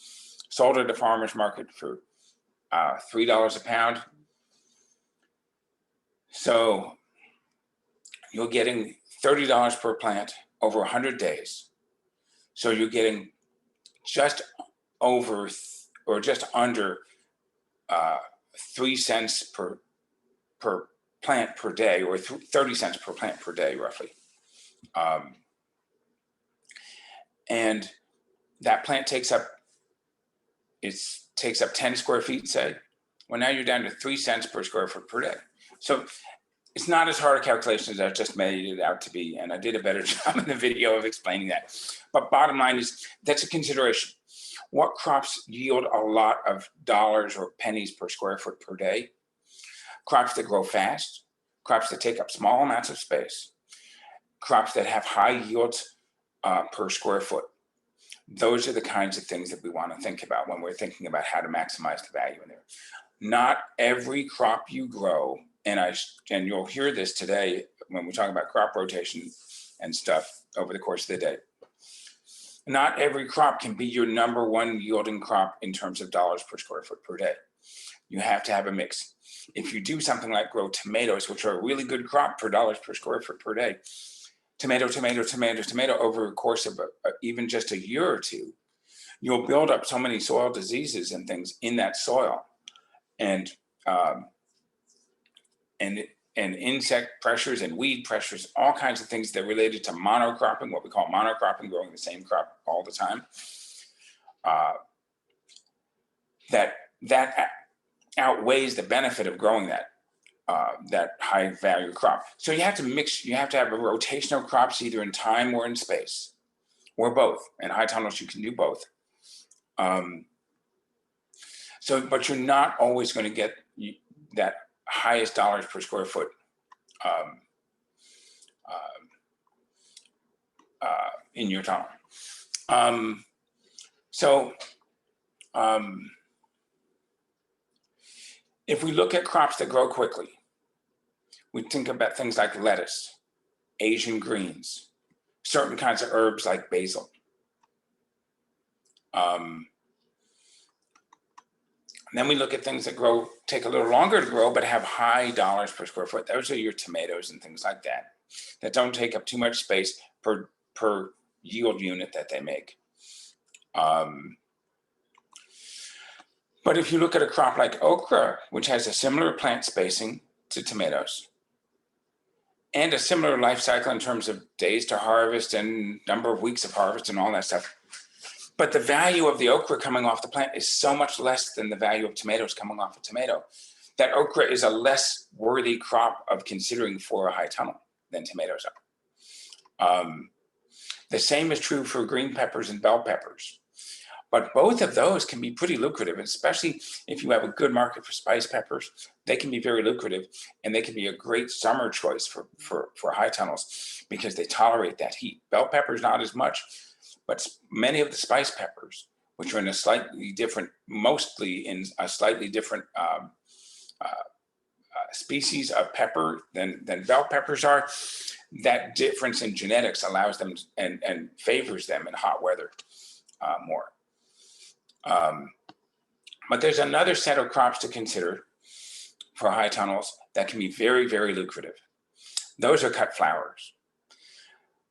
sold at the farmer's market for $3 a pound, so you're getting $30 per plant over 100 days. So you're getting just over or just under 3 cents per plant per day, or 30 cents per plant per day, roughly. And that plant takes up 10 square feet, say. Well, now you're down to 3 cents per square foot per day. So it's not as hard a calculation as I just made it out to be, and I did a better job in the video of explaining that. But bottom line is, that's a consideration. What crops yield a lot of dollars or pennies per square foot per day? Crops that grow fast, crops that take up small amounts of space, crops that have high yields per square foot. Those are the kinds of things that we want to think about when we're thinking about how to maximize the value in there. Not every crop you grow, and you'll hear this today when we talk about crop rotation and stuff over the course of the day. Not every crop can be your number one yielding crop in terms of dollars per square foot per day. You have to have a mix. If you do something like grow tomatoes, which are a really good crop for dollars per square foot per day, tomato over the course of even just a year or two, you'll build up so many soil diseases and things in that soil, and insect pressures and weed pressures, all kinds of things that are related to monocropping, what we call monocropping, growing the same crop all the time, that outweighs the benefit of growing that high value crop. So you have to mix, you have to have a rotation of crops either in time or in space, or both. In high tunnels, you can do both. But you're not always going to get that highest dollars per square foot in your tunnel. If we look at crops that grow quickly, we think about things like lettuce, Asian greens, certain kinds of herbs like basil. Then we look at things that take a little longer to grow, but have high dollars per square foot. Those are your tomatoes and things like that, that don't take up too much space per yield unit that they make. But if you look at a crop like okra, which has a similar plant spacing to tomatoes and a similar life cycle in terms of days to harvest and number of weeks of harvest and all that stuff, but the value of the okra coming off the plant is so much less than the value of tomatoes coming off a tomato, that okra is a less worthy crop of considering for a high tunnel than tomatoes are. The same is true for green peppers and bell peppers. But both of those can be pretty lucrative, especially if you have a good market for spice peppers. They can be very lucrative, and they can be a great summer choice for high tunnels because they tolerate that heat. Bell peppers, not as much, but many of the spice peppers, which are in a slightly different, mostly in a slightly different species of pepper than bell peppers are, that difference in genetics allows them and favors them in hot weather more. But there's another set of crops to consider for high tunnels that can be very, very lucrative. Those are cut flowers.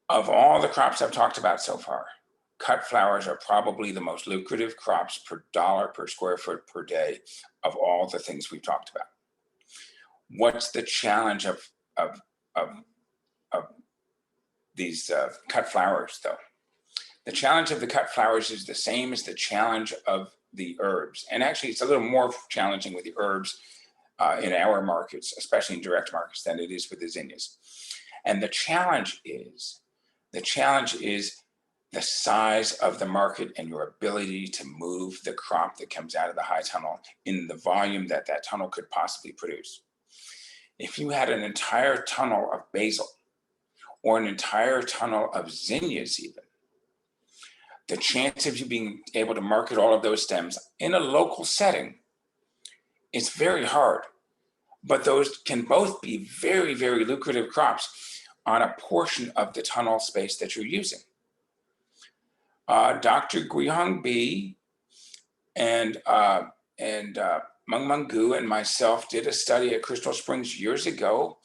Of all the crops I've talked about so far, cut flowers are probably the most lucrative crops per dollar per square foot per day of all the things we've talked about. What's the challenge of these cut flowers, though? The challenge of the cut flowers is the same as the challenge of the herbs. And actually, it's a little more challenging with the herbs in our markets, especially in direct markets, than it is with the zinnias. And the challenge is the size of the market and your ability to move the crop that comes out of the high tunnel in the volume that that tunnel could possibly produce. If you had an entire tunnel of basil or an entire tunnel of zinnias even, the chance of you being able to market all of those stems in a local setting, it's very hard. But those can both be very, very lucrative crops on a portion of the tunnel space that you're using. Dr. Guihong Bi and Meng Gu and myself did a study at Crystal Springs years ago.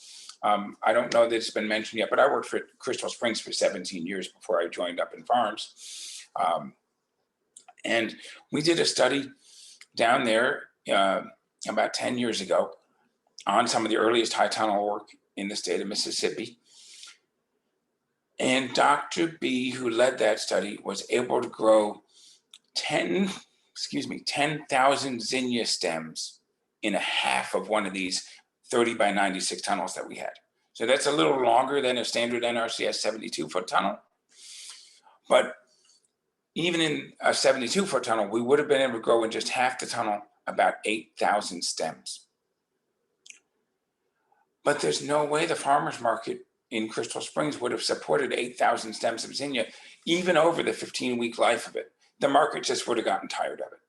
I don't know that it's been mentioned yet, but I worked for Crystal Springs for 17 years before I joined Up in Farms. And we did a study down there about 10 years ago on some of the earliest high tunnel work in the state of Mississippi. And Dr. B, who led that study, was able to grow 10,000 zinnia stems in a half of one of these 30 by 96 tunnels that we had. So that's a little longer than a standard NRCS 72-foot tunnel. But even in a 72-foot tunnel, we would have been able to grow in just half the tunnel about 8,000 stems. But there's no way the farmer's market in Crystal Springs would have supported 8,000 stems of zinnia, even over the 15-week life of it. The market just would have gotten tired of it.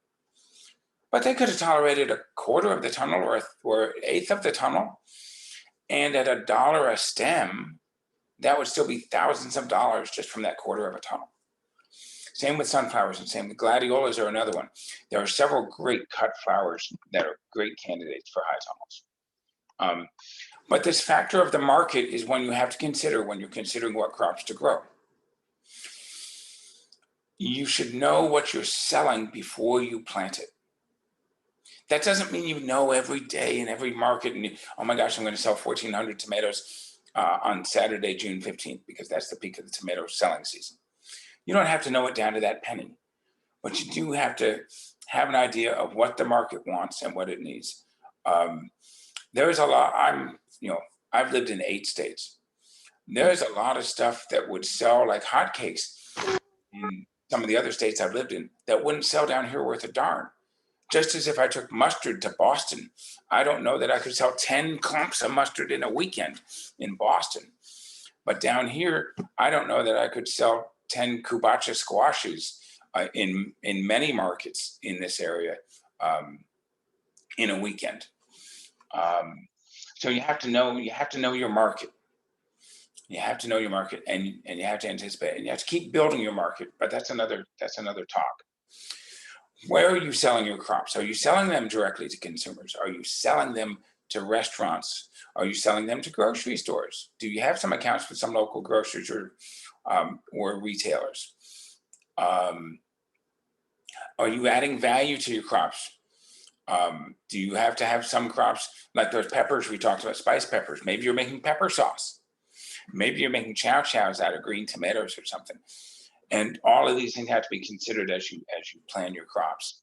But they could have tolerated a quarter of the tunnel or an eighth of the tunnel. And at $1 a stem, that would still be thousands of dollars just from that quarter of a tunnel. Same with sunflowers and same with gladiolas are another one. There are several great cut flowers that are great candidates for high tunnels. But this factor of the market is one you have to consider when you're considering what crops to grow. You should know what you're selling before you plant it. That doesn't mean you know every day in every market and oh my gosh, I'm going to sell 1,400 tomatoes on Saturday, June 15th, because that's the peak of the tomato selling season. You don't have to know it down to that penny, but you do have to have an idea of what the market wants and what it needs. There's a lot, I've lived in 8 states. There's a lot of stuff that would sell like hotcakes in some of the other states I've lived in that wouldn't sell down here worth a darn. Just as if I took mustard to Boston, I don't know that I could sell 10 clumps of mustard in a weekend in Boston. But down here, I don't know that I could sell 10 kubacha squashes in many markets in this area in a weekend. So you have to know your market. You have to know your market, and you have to anticipate, and you have to keep building your market. But that's another talk. Where are you selling your crops? Are you selling them directly to consumers? Are you selling them to restaurants? Are you selling them to grocery stores? Do you have some accounts with some local grocers or retailers? Are you adding value to your crops? Do you have to have some crops like those peppers we talked about, spice peppers? Maybe you're making pepper sauce. Maybe you're making chow chows out of green tomatoes or something. And all of these things have to be considered as you plan your crops.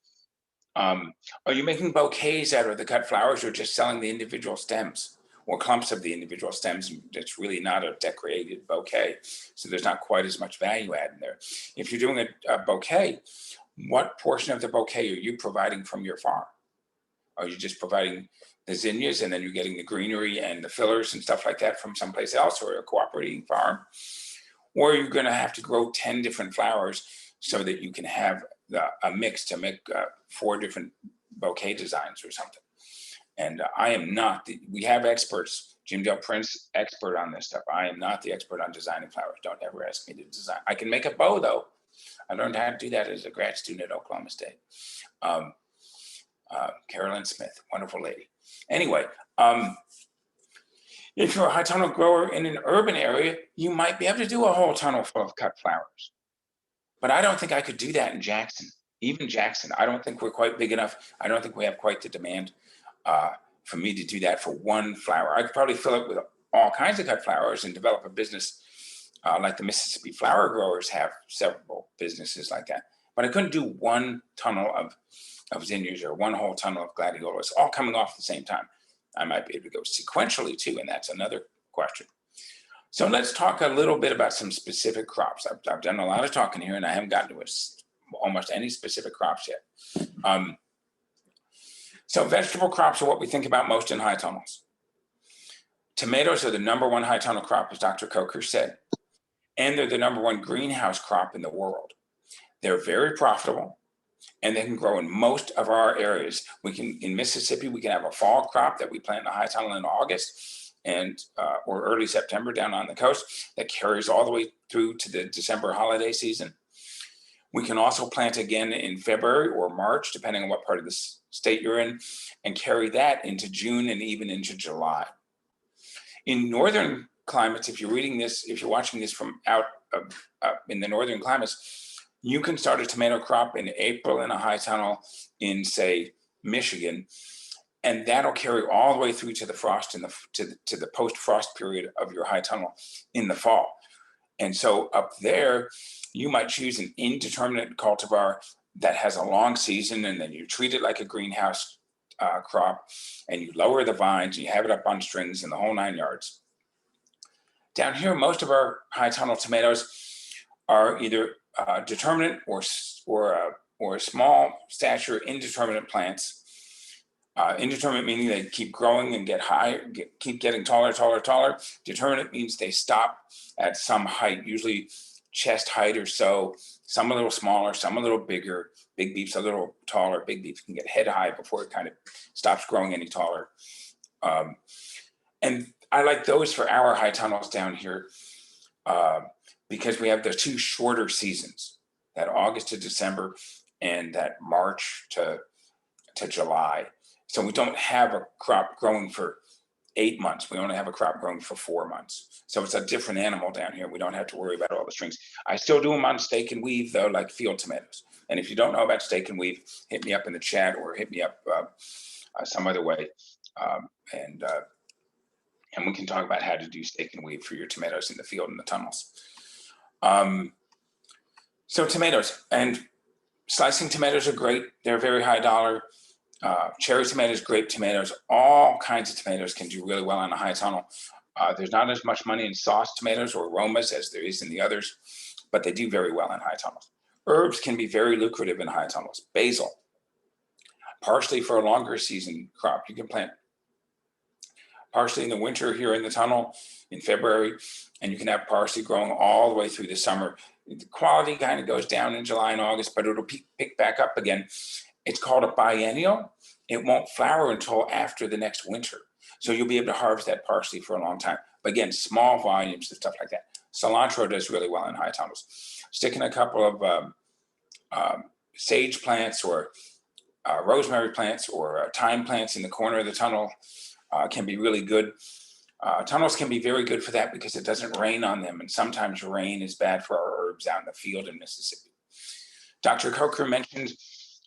Are you making bouquets out of the cut flowers, or just selling the individual stems or clumps of the individual stems? It's really not a decorated bouquet, so there's not quite as much value add in there. If you're doing a bouquet, what portion of the bouquet are you providing from your farm? Are you just providing the zinnias and then you're getting the greenery and the fillers and stuff like that from someplace else, or a cooperating farm? Or are you going to have to grow 10 different flowers so that you can have a mix to make 4 different bouquet designs or something? And I am not we have experts. Jim Del Prince, expert on this stuff. I am not the expert on designing flowers. Don't ever ask me to design. I can make a bow though. I learned how to do that as a grad student at Oklahoma State. Carolyn Smith, wonderful lady. Anyway, if you're a high tunnel grower in an urban area, you might be able to do a whole tunnel full of cut flowers. But I don't think I could do that in Jackson. Even Jackson, I don't think we're quite big enough. I don't think we have quite the demand for me to do that for one flower. I could probably fill it with all kinds of cut flowers and develop a business like the Mississippi flower growers have several businesses like that. But I couldn't do one tunnel of zinnias or one whole tunnel of gladiolas all coming off at the same time. I might be able to go sequentially too, and that's another question. So let's talk a little bit about some specific crops. I've done a lot of talking here, and I haven't gotten to almost any specific crops yet. So vegetable crops are what we think about most in high tunnels. Tomatoes are the #1 high tunnel crop, as Dr. Coker said, and they're the #1 greenhouse crop in the world. They're very profitable, and they can grow in most of our areas. In Mississippi, we can have a fall crop that we plant in a high tunnel in August and or early September down on the coast that carries all the way through to the December holiday season. We can also plant again in February or March, depending on what part of the state you're in, and carry that into June and even into July. In northern climates, if you're reading this, if you're watching this from out in the northern climates, you can start a tomato crop in April in a high tunnel in, say, Michigan, and that'll carry all the way through to the frost in to the post-frost period of your high tunnel in the fall. And so up there, you might choose an indeterminate cultivar that has a long season, and then you treat it like a greenhouse crop, and you lower the vines, and you have it up on strings and the whole 9 yards. Down here, most of our high tunnel tomatoes are either determinate or small stature indeterminate plants. Indeterminate meaning they keep growing and get high, keep getting taller. Determinate means they stop at some height, usually chest height or so, some a little smaller, some a little bigger. Big beef's a little taller. Big beef can get head high before it kind of stops growing any taller. And I like those for our high tunnels down here because we have the 2 shorter seasons, that August to December and that March to July. So we don't have a crop growing for 8 months. We only have a crop growing for 4 months. So it's a different animal down here. We don't have to worry about all the strings. I still do them on stake and weave though, like field tomatoes. And if you don't know about stake and weave, hit me up in the chat or hit me up some other way. And we can talk about how to do stake and weave for your tomatoes in the field and the tunnels. So tomatoes, and slicing tomatoes are great. They're very high dollar. Cherry tomatoes, grape tomatoes, all kinds of tomatoes can do really well on a high tunnel. There's not as much money in sauce tomatoes or aromas as there is in the others, but they do very well in high tunnels. Herbs can be very lucrative in high tunnels. Basil, parsley for a longer season crop. You can plant parsley in the winter here in the tunnel in February, and you can have parsley growing all the way through the summer. The quality kind of goes down in July and August, but it'll pick back up again. It's called a biennial. It won't flower until after the next winter. So you'll be able to harvest that parsley for a long time. But again, small volumes and stuff like that. Cilantro does really well in high tunnels. Sticking a couple of sage plants or rosemary plants or thyme plants in the corner of the tunnel can be really good. Tunnels can be very good for that because it doesn't rain on them, and sometimes rain is bad for our herbs out in the field in Mississippi. Dr. Coker mentioned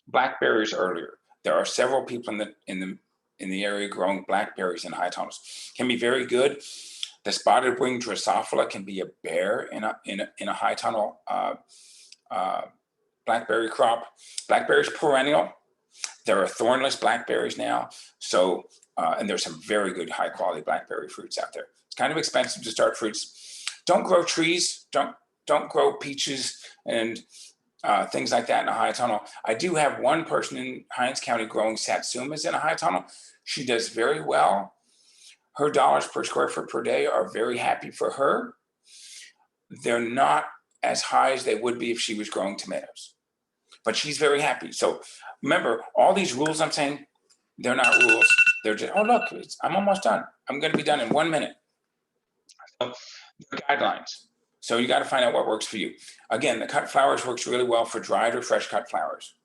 blackberries earlier. There are several people in the area growing blackberries in high tunnels. Can be very good. The spotted wing Drosophila can be a bear in a high tunnel blackberry crop. Blackberries perennial. There are thornless blackberries now. So, and there's some very good high quality blackberry fruits out there. It's kind of expensive to start fruits. Don't grow trees. Don't grow peaches and things like that in a high tunnel. I do have one person in Hinds County growing satsumas in a high tunnel. She does very well. Her dollars per square foot per day are very happy for her. They're not as high as they would be if she was growing tomatoes, but she's very happy. So remember, all these rules I'm saying, they're not rules. They're just, oh, look, I'm almost done. I'm going to be done in 1 minute. So they're guidelines. So you got to find out what works for you. Again, the cut flowers works really well for dried or fresh cut flowers.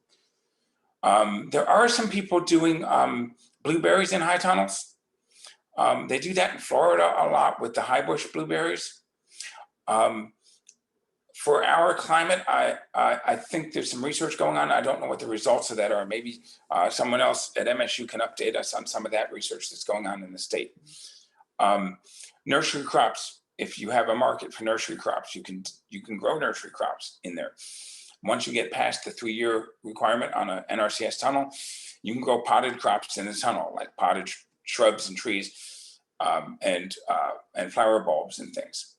There are some people doing blueberries in high tunnels. They do that in Florida a lot with the high bush blueberries. For our climate, I think there's some research going on. I don't know what the results of that are. Maybe someone else at MSU can update us on some of that research that's going on in the state. Nursery crops. If you have a market for nursery crops, you can grow nursery crops in there. Once you get past the 3-year requirement on an NRCS tunnel, you can grow potted crops in the tunnel, like potted shrubs and trees and flower bulbs and things.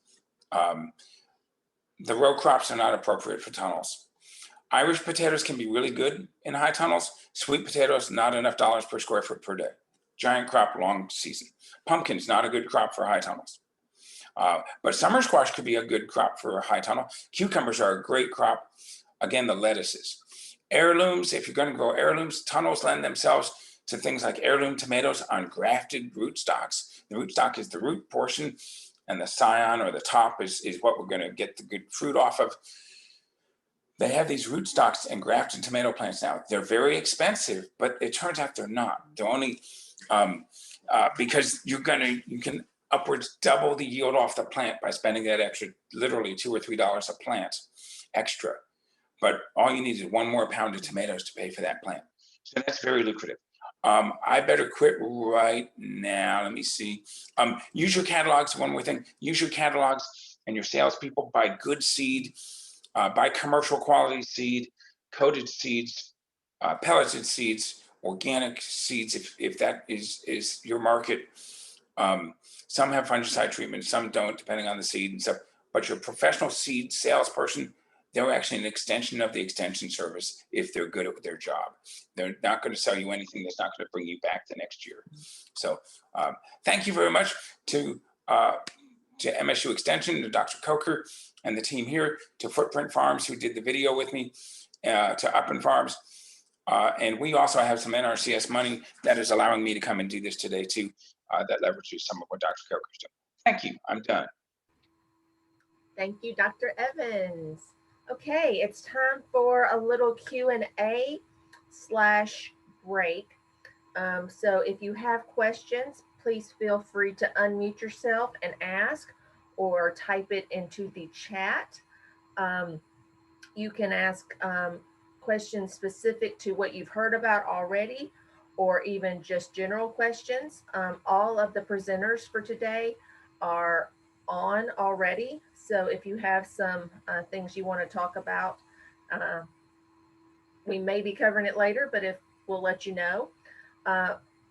The row crops are not appropriate for tunnels. Irish potatoes can be really good in high tunnels. Sweet potatoes, not enough dollars per square foot per day. Giant crop, long season. Pumpkins, not a good crop for high tunnels. But summer squash could be a good crop for a high tunnel. Cucumbers are a great crop. Again, the lettuces. Heirlooms, if you're going to grow heirlooms, tunnels lend themselves to things like heirloom tomatoes on grafted rootstocks. The rootstock is the root portion, and the scion or the top is what we're going to get the good fruit off of. They have these rootstocks and grafted tomato plants now. They're very expensive, but it turns out they're not. They're only because you can upwards double the yield off the plant by spending that extra, literally $2 or $3 a plant extra. But all you need is 1 more pound of tomatoes to pay for that plant. So that's very lucrative. I better quit right now. Let me see. Use your catalogs. One more thing. Use your catalogs and your salespeople. Buy good seed. Buy commercial quality seed, coated seeds, pelleted seeds, organic seeds. If that is your market. Some have fungicide treatment, some don't, depending on the seed and stuff. But your professional seed salesperson, they're actually an extension of the extension service if they're good at their job. They're not going to sell you anything that's not going to bring you back the next year. So thank you very much to MSU Extension, to Dr. Coker and the team here, to Footprint Farms who did the video with me, to Upland Farms. And we also have some NRCS money that is allowing me to come and do this today too, that leverages some of what Dr. Coker's doing. Thank you, I'm done. Thank you, Dr. Evans. Okay, it's time for a little Q&A / break. So if you have questions, please feel free to unmute yourself and ask, or type it into the chat. You can ask questions specific to what you've heard about already, or even just general questions. All of the presenters for today are on already. So if you have some things you want to talk about, we may be covering it later, but we'll let you know.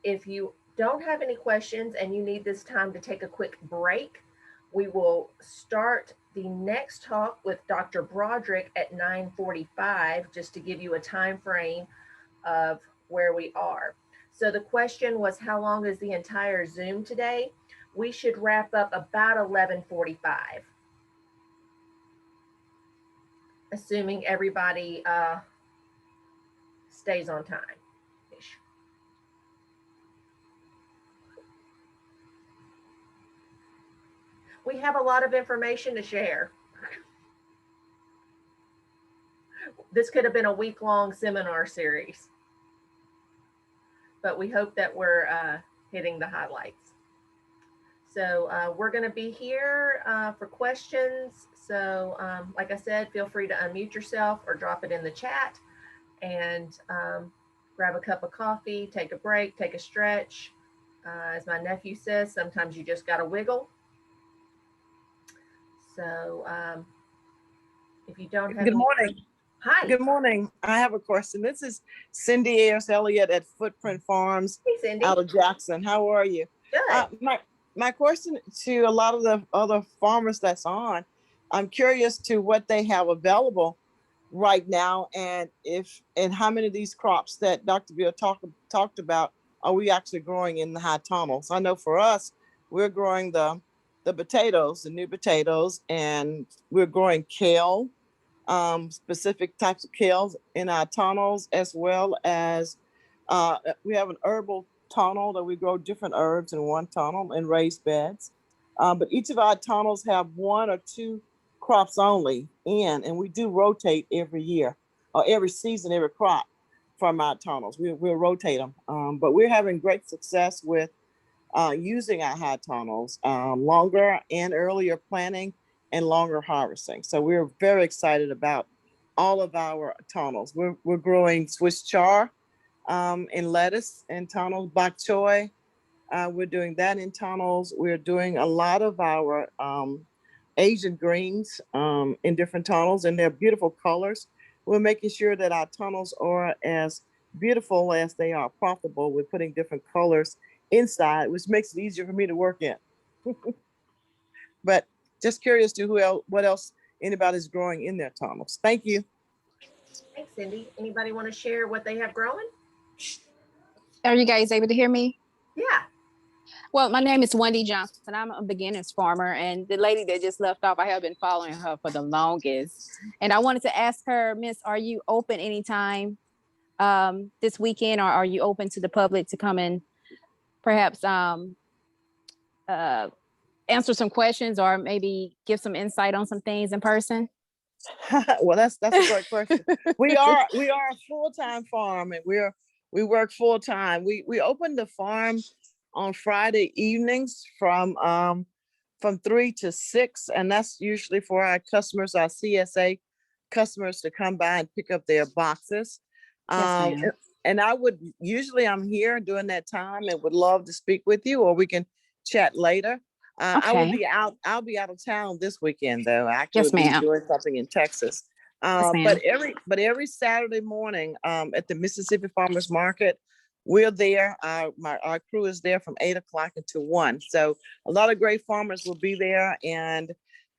If you don't have any questions and you need this time to take a quick break, we will start the next talk with Dr. Broderick at 9:45, just to give you a time frame of where we are. So the question was, how long is the entire Zoom today? We should wrap up about 11:45, assuming everybody stays on time. We have a lot of information to share. This could have been a week-long seminar series, but we hope that we're hitting the highlights. So we're going to be here for questions. So like I said, feel free to unmute yourself or drop it in the chat, and grab a cup of coffee, take a break, take a stretch. As my nephew says, sometimes you just got to wiggle. So if you don't have Good morning. Hi. Good morning. I have a question. This is Cindy Ayers Elliott at Footprint Farms Hey, Cindy. out of Jackson. How are you? Good. My question to a lot of the other farmers that's on, I'm curious to what they have available right now, and how many of these crops that Dr. Bill talked about are we actually growing in the high tunnels? I know for us, we're growing the potatoes, the new potatoes, and we're growing kale, specific types of kales in our tunnels, as well as we have an herbal tunnel that we grow different herbs in one tunnel in raised beds. But each of our tunnels have one or two crops only in, and we do rotate every year or every season, every crop from our tunnels. We'll rotate them, but we're having great success with using our high tunnels, longer and earlier planting and longer harvesting. So we're very excited about all of our tunnels. We're growing Swiss chard in lettuce in tunnels, bok choy. We're doing that in tunnels. We're doing a lot of our Asian greens in different tunnels, and they're beautiful colors. We're making sure that our tunnels are as beautiful as they are profitable. We're putting different colors inside, which makes it easier for me to work in. But just curious to what else anybody's growing in their tunnels. Thank you. Thanks, Cindy. Anybody want to share what they have growing? Are you guys able to hear me? Yeah. Well, my name is Wendy Johnson. I'm a beginners farmer, and the lady that just left off, I have been following her for the longest. And I wanted to ask her, Miss, are you open anytime this weekend, or are you open to the public to come and perhaps answer some questions or maybe give some insight on some things in person? Well, that's a great question. We are a full-time farm, and we work full-time. We opened the farm on Friday evenings from 3 to 6, and that's usually for our customers, our CSA customers, to come by and pick up their boxes. Yes, ma'am. And I'm here during that time and would love to speak with you, or we can chat later. Okay. I'll be out of town this weekend though. I actually Yes, will be ma'am. doing something in Texas. Yes, ma'am. But every Saturday morning at the Mississippi Farmers Market, we're there. Our crew is there from 8 o'clock until 1. So a lot of great farmers will be there and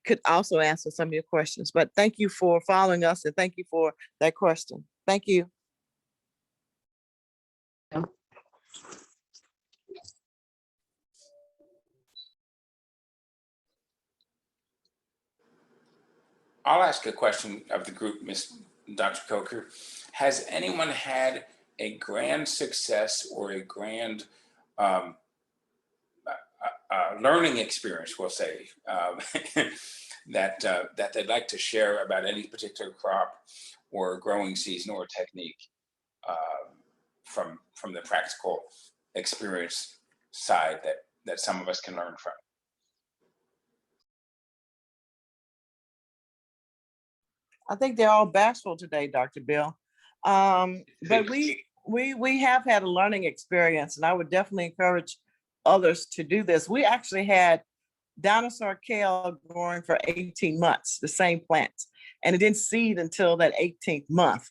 could also answer some of your questions. But thank you for following us, and thank you for that question. Thank you. I'll ask a question of the group, Ms. Dr. Coker. Has anyone had a grand success or a grand learning experience, we'll say, that they'd like to share about any particular crop or growing season or technique from the practical experience side that some of us can learn from? I think they're all bashful today, Dr. Bill. But we have had a learning experience, and I would definitely encourage others to do this. We actually had dinosaur kale growing for 18 months, the same plants, and it didn't seed until that 18th month.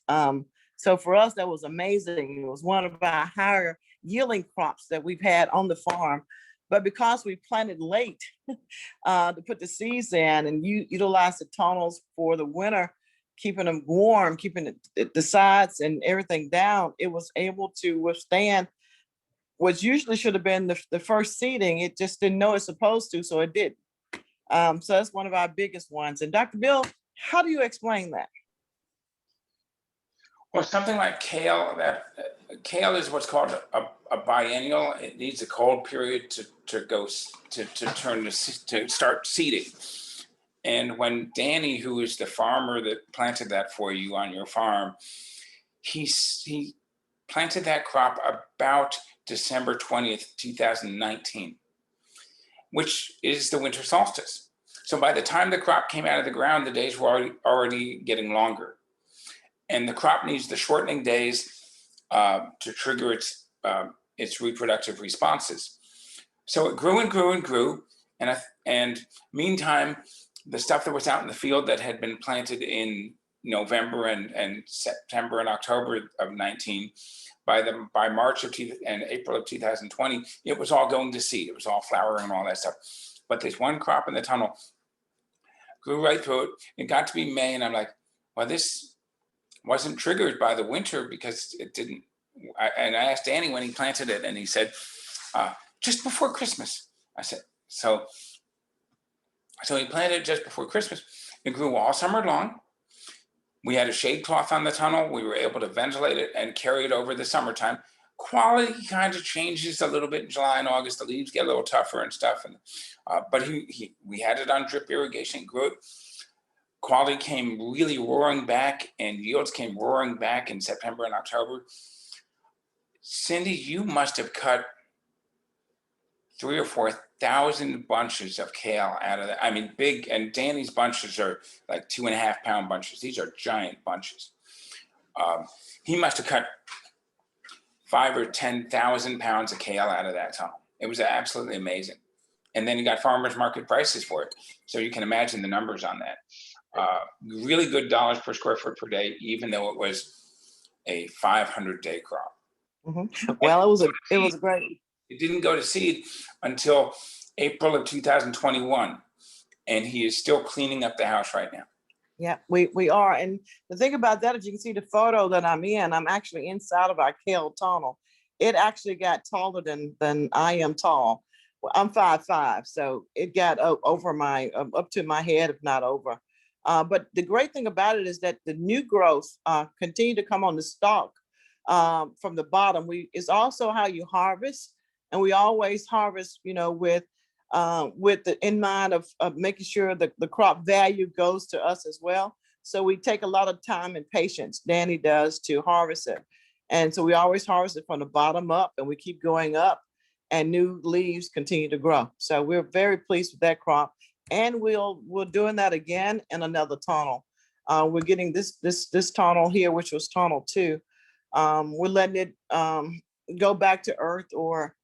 So for us, that was amazing. It was one of our higher yielding crops that we've had on the farm. But because we planted late to put the seeds in and utilize the tunnels for the winter, keeping them warm, keeping the sides and everything down, it was able to withstand what usually should have been the first seeding. It just didn't know it's supposed to, so it did. So that's one of our biggest ones. And Dr. Bill, how do you explain that? Well, something like kale, kale is what's called a biennial. It needs a cold period to start seeding. And when Danny, who is the farmer that planted that for you on your farm, he planted that crop about December 20th, 2019, which is the winter solstice. So by the time the crop came out of the ground, the days were already getting longer. And the crop needs the shortening days to trigger its reproductive responses. So it grew and grew and grew. And meantime, the stuff that was out in the field that had been planted in November and September and October of 19, by March and April of 2020, it was all going to seed. It was all flowering and all that stuff. But this one crop in the tunnel grew right through it. It got to be May, and I'm like, well, this wasn't triggered by the winter because it didn't. And I asked Danny when he planted it, and he said, just before Christmas. I said, so he planted it just before Christmas. It grew all summer long. We had a shade cloth on the tunnel. We were able to ventilate it and carry it over the summertime. Quality kind of changes a little bit in July and August. The leaves get a little tougher and stuff. And but we had it on drip irrigation, grew it. Quality came really roaring back, and yields came roaring back in September and October. Cindy, you must have cut 3,000 or 4,000 bunches of kale out of that. I mean, big, and Danny's bunches are like 2.5 pound bunches. These are giant bunches. He must have cut 5,000 or 10,000 pounds of kale out of that tunnel. It was absolutely amazing. And then he got farmers market prices for it. So you can imagine the numbers on that. Really good dollars per square foot per day, even though it was a 500-day crop. Mm-hmm. Well, it was great. It didn't go to seed until April of 2021, and he is still cleaning up the house right now. Yeah, we are. And the thing about that is you can see the photo that I'm in. I'm actually inside of our kale tunnel. It actually got taller than I am tall. Well, I'm 5'5", so it got over my up to my head, if not over. But the great thing about it is that the new growth continue to come on the stalk from the bottom. It's also how you harvest, and we always harvest, with the in mind of making sure that the crop value goes to us as well. So we take a lot of time and patience, Danny does, to harvest it. And so we always harvest it from the bottom up, and we keep going up, and new leaves continue to grow. So we're very pleased with that crop. And we're doing that again in another tunnel. We're getting this tunnel here, which was tunnel 2. We're letting it go back to earth, or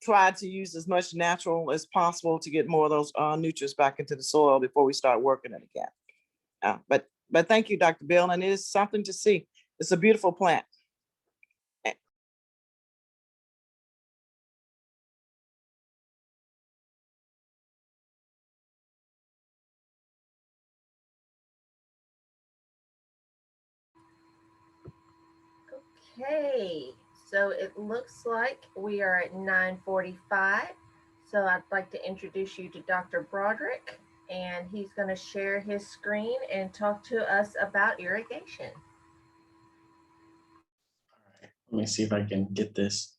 try to use as much natural as possible to get more of those nutrients back into the soil before we start working it again. But thank you, Dr. Bill, and it is something to see. It's a beautiful plant. Okay, so it looks like we are at 9:45. So I'd like to introduce you to Dr. Broderick, and he's going to share his screen and talk to us about irrigation. All right, let me see if I can get this.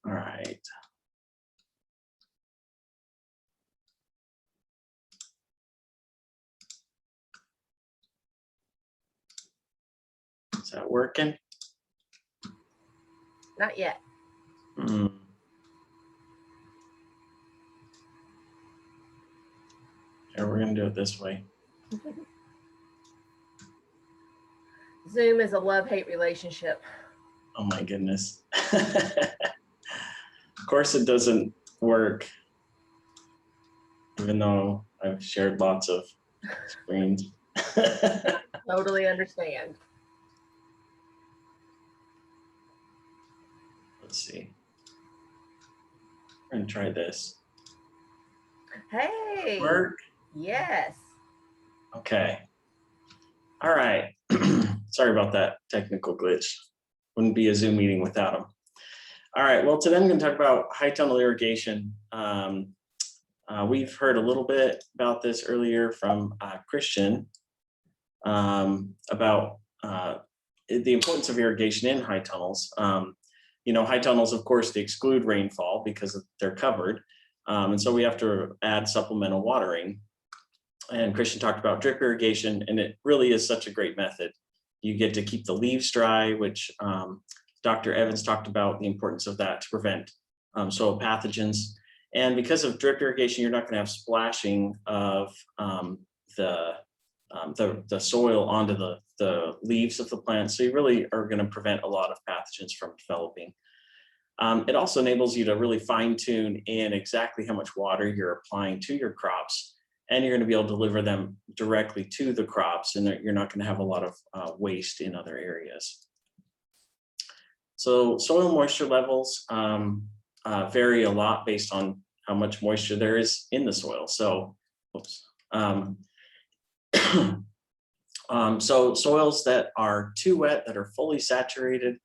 All right. Is that working? Not yet. Yeah, we're gonna do it this way. Zoom is a love-hate relationship. Oh my goodness. Of course it doesn't work, even though I've shared lots of screens. Totally understand. Let's see. We're gonna try this. Hey. Work? Yes. Okay. All right. Sorry about that technical glitch. Wouldn't be a Zoom meeting without them. All right, well, today I'm going to talk about high tunnel irrigation. We've heard a little bit about this earlier from Christian about the importance of irrigation in high tunnels. You know, high tunnels, of course, they exclude rainfall because they're covered. And so we have to add supplemental watering. And Christian talked about drip irrigation, and it really is such a great method. You get to keep the leaves dry, which Dr. Evans talked about the importance of that to prevent soil pathogens. And because of drip irrigation, you're not going to have splashing of the soil onto the leaves of the plant. So you really are going to prevent a lot of pathogens from developing. It also enables you to really fine tune in exactly how much water you're applying to your crops, and you're going to be able to deliver them directly to the crops, and you're not going to have a lot of waste in other areas. So soil moisture levels vary a lot based on how much moisture there is in the soil. So, so soils that are too wet, that are fully saturated,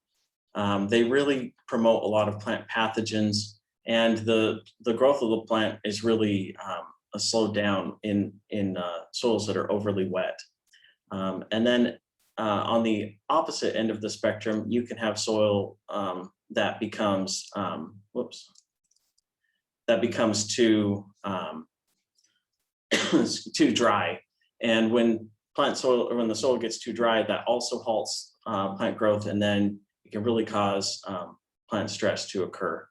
they really promote a lot of plant pathogens, and the growth of the plant is really slowed down in soils that are overly wet. And then on the opposite end of the spectrum, you can have soil that becomes too too dry. And when the soil gets too dry, that also halts plant growth, and then it can really cause plant stress to occur.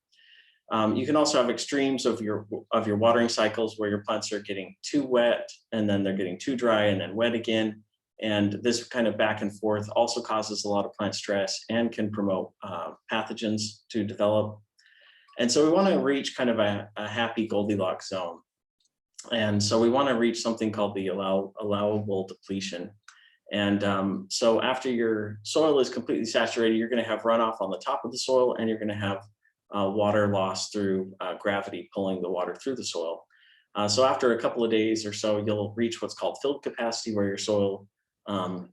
You can also have extremes of your watering cycles where your plants are getting too wet, and then they're getting too dry and then wet again. And this kind of back and forth also causes a lot of plant stress and can promote pathogens to develop. And so we want to reach kind of a happy Goldilocks zone. And so we want to reach something called the allowable depletion. And so after your soil is completely saturated, you're going to have runoff on the top of the soil, and you're going to have water loss through gravity pulling the water through the soil. So after a couple of days or so, you'll reach what's called filled capacity, where your soil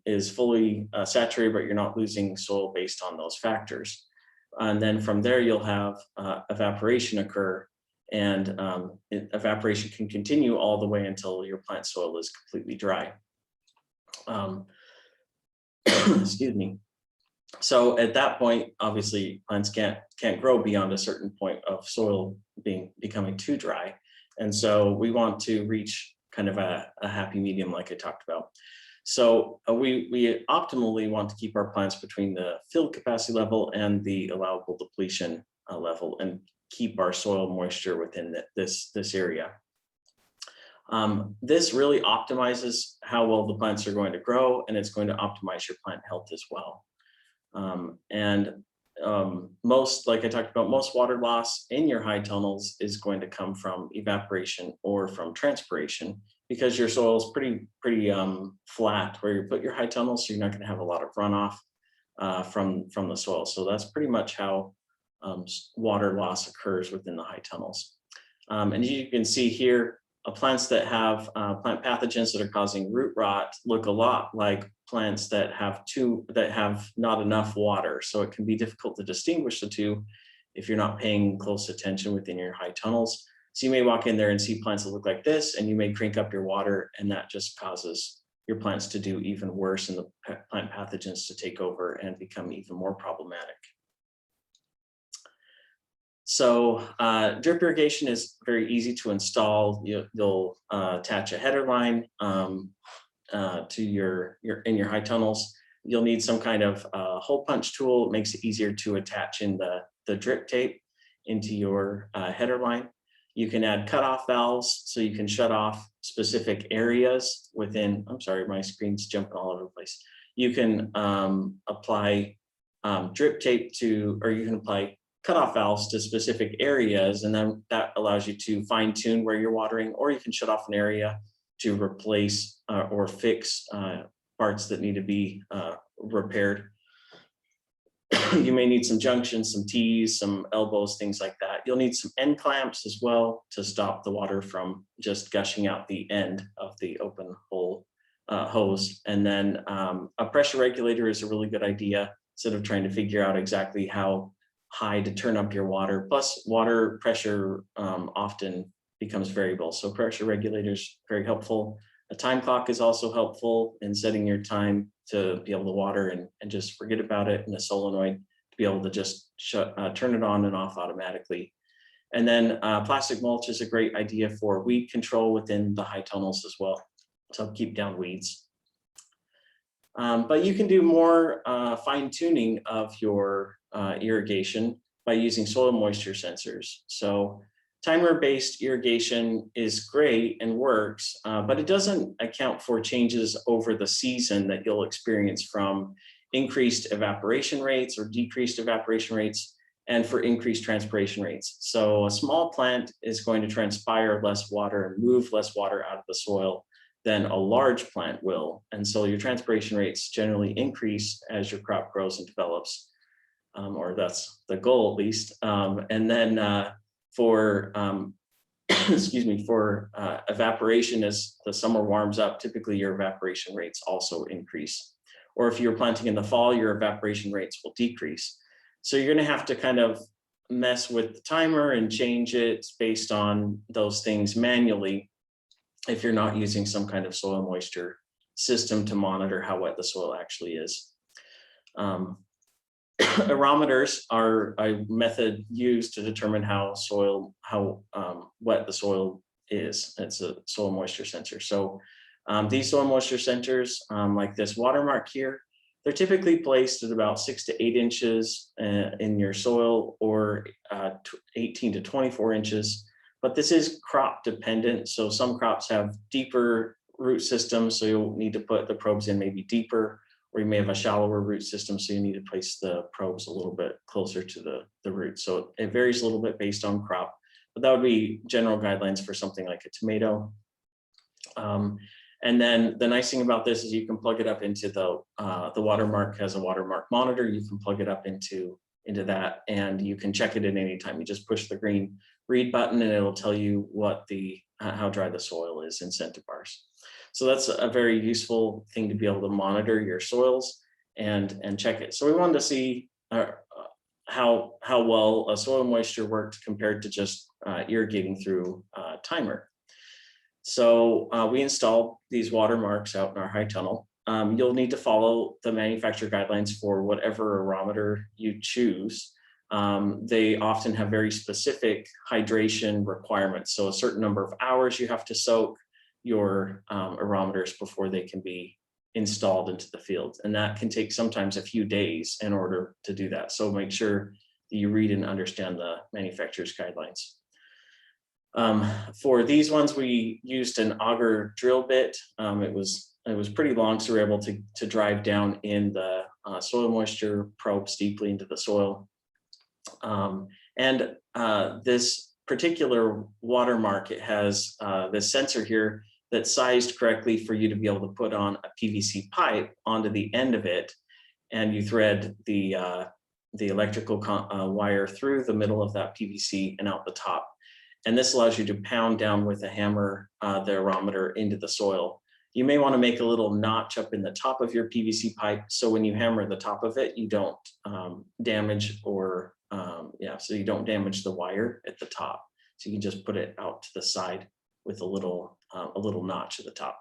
is fully saturated, but you're not losing soil based on those factors. And then from there, you'll have evaporation occur, and evaporation can continue all the way until your plant soil is completely dry. Excuse me. So at that point, obviously, plants can't grow beyond a certain point of soil becoming too dry. And so we want to reach kind of a happy medium, like I talked about. So we optimally want to keep our plants between the filled capacity level and the allowable depletion level, and keep our soil moisture within this area. This really optimizes how well the plants are going to grow, and it's going to optimize your plant health as well. Most, like I talked about, most water loss in your high tunnels is going to come from evaporation or from transpiration, because your soil is pretty flat where you put your high tunnels, so you're not going to have a lot of runoff from the soil. So that's pretty much how water loss occurs within the high tunnels. And you can see here, plants that have plant pathogens that are causing root rot look a lot like plants that have not enough water. So it can be difficult to distinguish the two if you're not paying close attention within your high tunnels. So you may walk in there and see plants that look like this, and you may crank up your water, and that just causes your plants to do even worse, and the plant pathogens to take over and become even more problematic. So drip irrigation is very easy to install. You'll attach a header line to in your high tunnels. You'll need some kind of hole punch tool. It makes it easier to attach in the drip tape into your header line. You can add cutoff valves, so you can shut off specific areas within. I'm sorry, my screen's jumping all over the place. You can apply drip tape or you can apply cutoff valves to specific areas, and then that allows you to fine tune where you're watering, or you can shut off an area to replace or fix parts that need to be repaired. You may need some junctions, some T's, some elbows, things like that. You'll need some end clamps as well to stop the water from just gushing out the end of the open hole hose. And then a pressure regulator is a really good idea, instead of trying to figure out exactly how high to turn up your water. Plus water pressure often becomes variable. So pressure regulators, very helpful. A time clock is also helpful in setting your time to be able to water and just forget about it, and a solenoid to be able to just turn it on and off automatically. And then plastic mulch is a great idea for weed control within the high tunnels as well, to help keep down weeds. But you can do more fine tuning of your irrigation by using soil moisture sensors. So timer-based irrigation is great and works, but it doesn't account for changes over the season that you'll experience from increased evaporation rates or decreased evaporation rates, and for increased transpiration rates. So a small plant is going to transpire less water and move less water out of the soil than a large plant will. And so your transpiration rates generally increase as your crop grows and develops, or that's the goal at least. And then for excuse me, for evaporation, as the summer warms up, typically your evaporation rates also increase. Or if you're planting in the fall, your evaporation rates will decrease. So you're gonna have to kind of mess with the timer and change it based on those things manually if you're not using some kind of soil moisture system to monitor how wet the soil actually is. Aerometers are a method used to determine how wet the soil is. It's a soil moisture sensor. So these soil moisture sensors, like this watermark here, they're typically placed at about 6 to 8 inches in your soil, or 18 to 24 inches. But this is crop dependent. So some crops have deeper root systems, so you'll need to put the probes in maybe deeper, or you may have a shallower root system, so you need to place the probes a little bit closer to the root. So it varies a little bit based on crop, but that would be general guidelines for something like a tomato. And then the nice thing about this is you can plug it up into the watermark has a watermark monitor. You can plug it up into that, and you can check it at any time. You just push the green read button and it'll tell you what how dry the soil is in centibars. So that's a very useful thing to be able to monitor your soils and check it. So we wanted to see how well a soil moisture worked compared to just irrigating through a timer. So we installed these watermarks out in our high tunnel. You'll need to follow the manufacturer guidelines for whatever aerometer you choose. They often have very specific hydration requirements. So a certain number of hours you have to soak your aerometers before they can be installed into the field. And that can take sometimes a few days in order to do that. So make sure that you read and understand the manufacturer's guidelines. For these ones, we used an auger drill bit. It was pretty long, so we were able to drive down in the soil moisture probes deeply into the soil. This particular watermark, it has this sensor here that's sized correctly for you to be able to put on a PVC pipe onto the end of it, and you thread the electrical wire through the middle of that PVC and out the top. And this allows you to pound down with a hammer the aerometer into the soil. You may want to make a little notch up in the top of your PVC pipe, so when you hammer the top of it, you don't damage or so you don't damage the wire at the top. So you can just put it out to the side with a little notch at the top.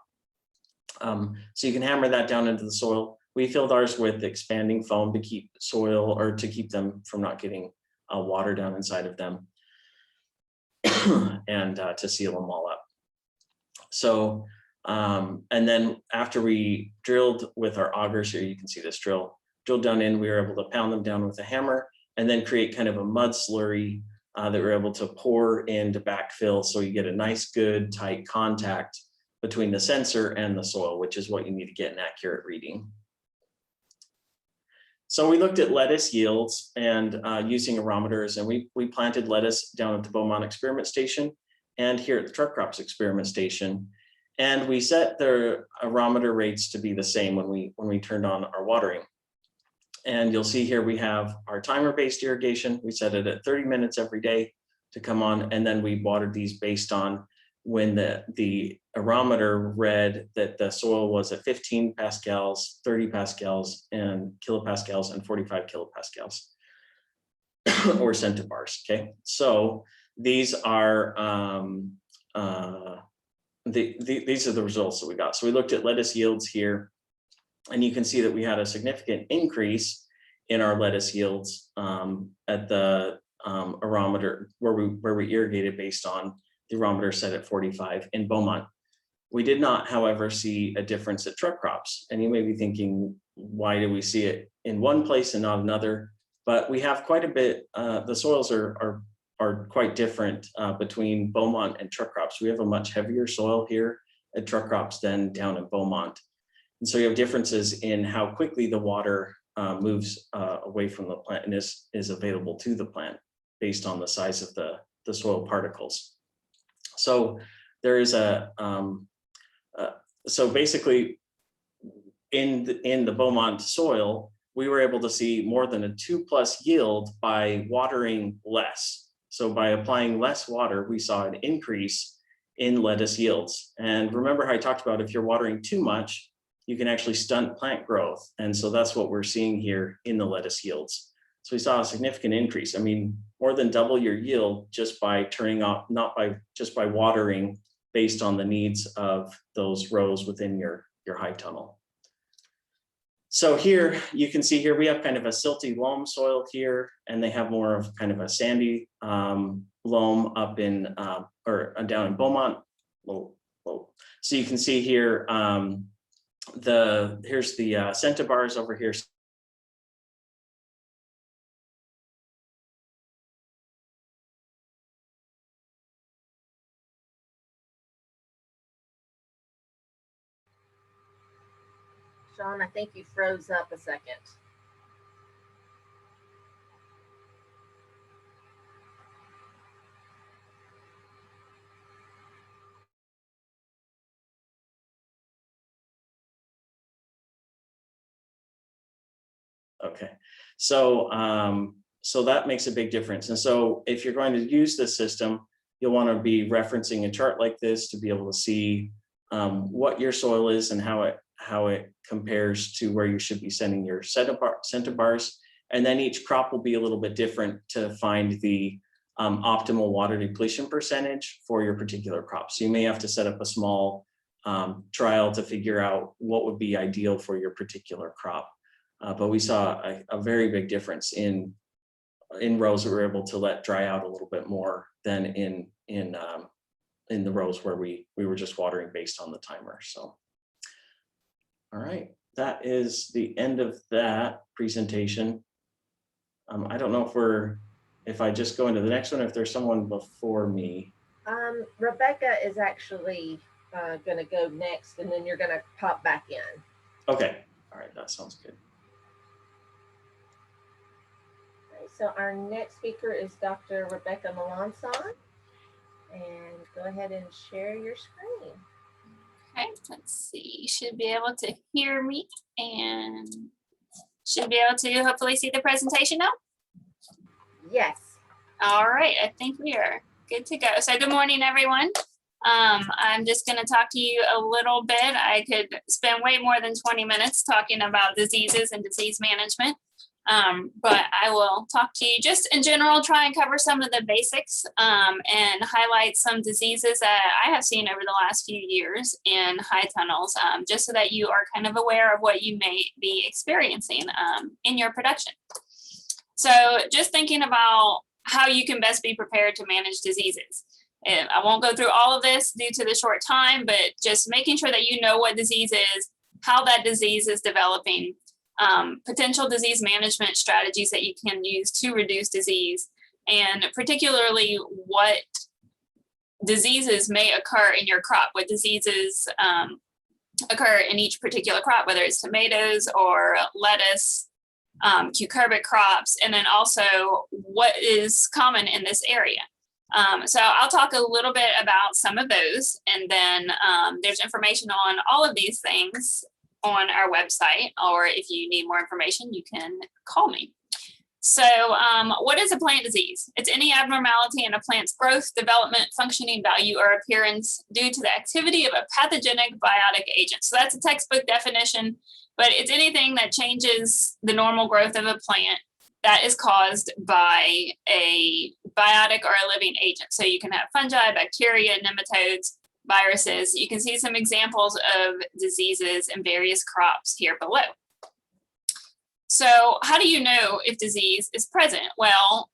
So you can hammer that down into the soil. We filled ours with expanding foam to keep soil, or to keep them from not getting water down inside of them, and to seal them all up. So, and then after we drilled with our augers here, you can see this drilled down in, we were able to pound them down with a hammer and then create kind of a mud slurry that we're able to pour in to backfill, so you get a nice, good, tight contact between the sensor and the soil, which is what you need to get an accurate reading. So we looked at lettuce yields and using aerometers, and we planted lettuce down at the Beaumont Experiment Station and here at the Truck Crops Experiment Station. And we set the aerometer rates to be the same when we turned on our watering. And you'll see here we have our timer-based irrigation. We set it at 30 minutes every day to come on, and then we watered these based on when the aerometer read that the soil was at 15 pascals, 30 pascals, and kilopascals, and 45 kilopascals. or centibars. Okay, so these are these are the results that we got. So we looked at lettuce yields here, and you can see that we had a significant increase in our lettuce yields at the aerometer where we irrigated based on the aerometer set at 45 in Beaumont. We did not, however, see a difference at truck crops. And you may be thinking, why do we see it in one place and not another? But we have quite a bit, the soils are quite different between Beaumont and truck crops. We have a much heavier soil here at truck crops than down in Beaumont. And so you have differences in how quickly the water moves away from the plant and is available to the plant based on the size of the soil particles. So there is so basically in the Beaumont soil, we were able to see more than a 2+ yield by watering less. So by applying less water, we saw an increase in lettuce yields. And remember how I talked about if you're watering too much, you can actually stunt plant growth. And so that's what we're seeing here in the lettuce yields. So we saw a significant increase. I mean, more than double your yield just by turning off, just by watering based on the needs of those rows within your high tunnel. So here you can see here we have kind of a silty loam soil here, and they have more of kind of a sandy loam up in or down in Beaumont. So you can see here here's the centibars over here. Sean, I think you froze up a second. Okay, so so that makes a big difference. And so if you're going to use this system, you'll want to be referencing a chart like this to be able to see what your soil is and how it compares to where you should be sending your centibars. And then each crop will be a little bit different to find the optimal water depletion percentage for your particular crop. So you may have to set up a small trial to figure out what would be ideal for your particular crop. But we saw a very big difference in rows that we were able to let dry out a little bit more than in the rows where we were just watering based on the timer. So, all right, that is the end of that presentation. I don't know if I just go into the next one, if there's someone before me. Rebecca is actually going to go next, and then you're going to pop back in. Okay, all right, that sounds good. So our next speaker is Dr. Rebecca Melanson, and go ahead and share your screen. Okay, let's see. You should be able to hear me and should be able to hopefully see the presentation now. Yes. All right, I think we are good to go. So good morning, everyone. I'm just going to talk to you a little bit. I could spend way more than 20 minutes talking about diseases and disease management. But I will talk to you just in general, try and cover some of the basics and highlight some diseases that I have seen over the last few years in high tunnels, just so that you are kind of aware of what you may be experiencing in your production. So just thinking about how you can best be prepared to manage diseases. And I won't go through all of this due to the short time, but just making sure that you know what disease is, how that disease is developing, potential disease management strategies that you can use to reduce disease, and particularly what diseases may occur in your crop, what diseases occur in each particular crop, whether it's tomatoes or lettuce, cucurbit crops, and then also what is common in this area. So I'll talk a little bit about some of those, and then there's information on all of these things on our website, or if you need more information, you can call me. So what is a plant disease? It's any abnormality in a plant's growth, development, functioning, value, or appearance due to the activity of a pathogenic biotic agent. So that's a textbook definition, but it's anything that changes the normal growth of a plant that is caused by a biotic or a living agent. So you can have fungi, bacteria, nematodes, viruses. You can see some examples of diseases in various crops here below. So how do you know if disease is present? Well,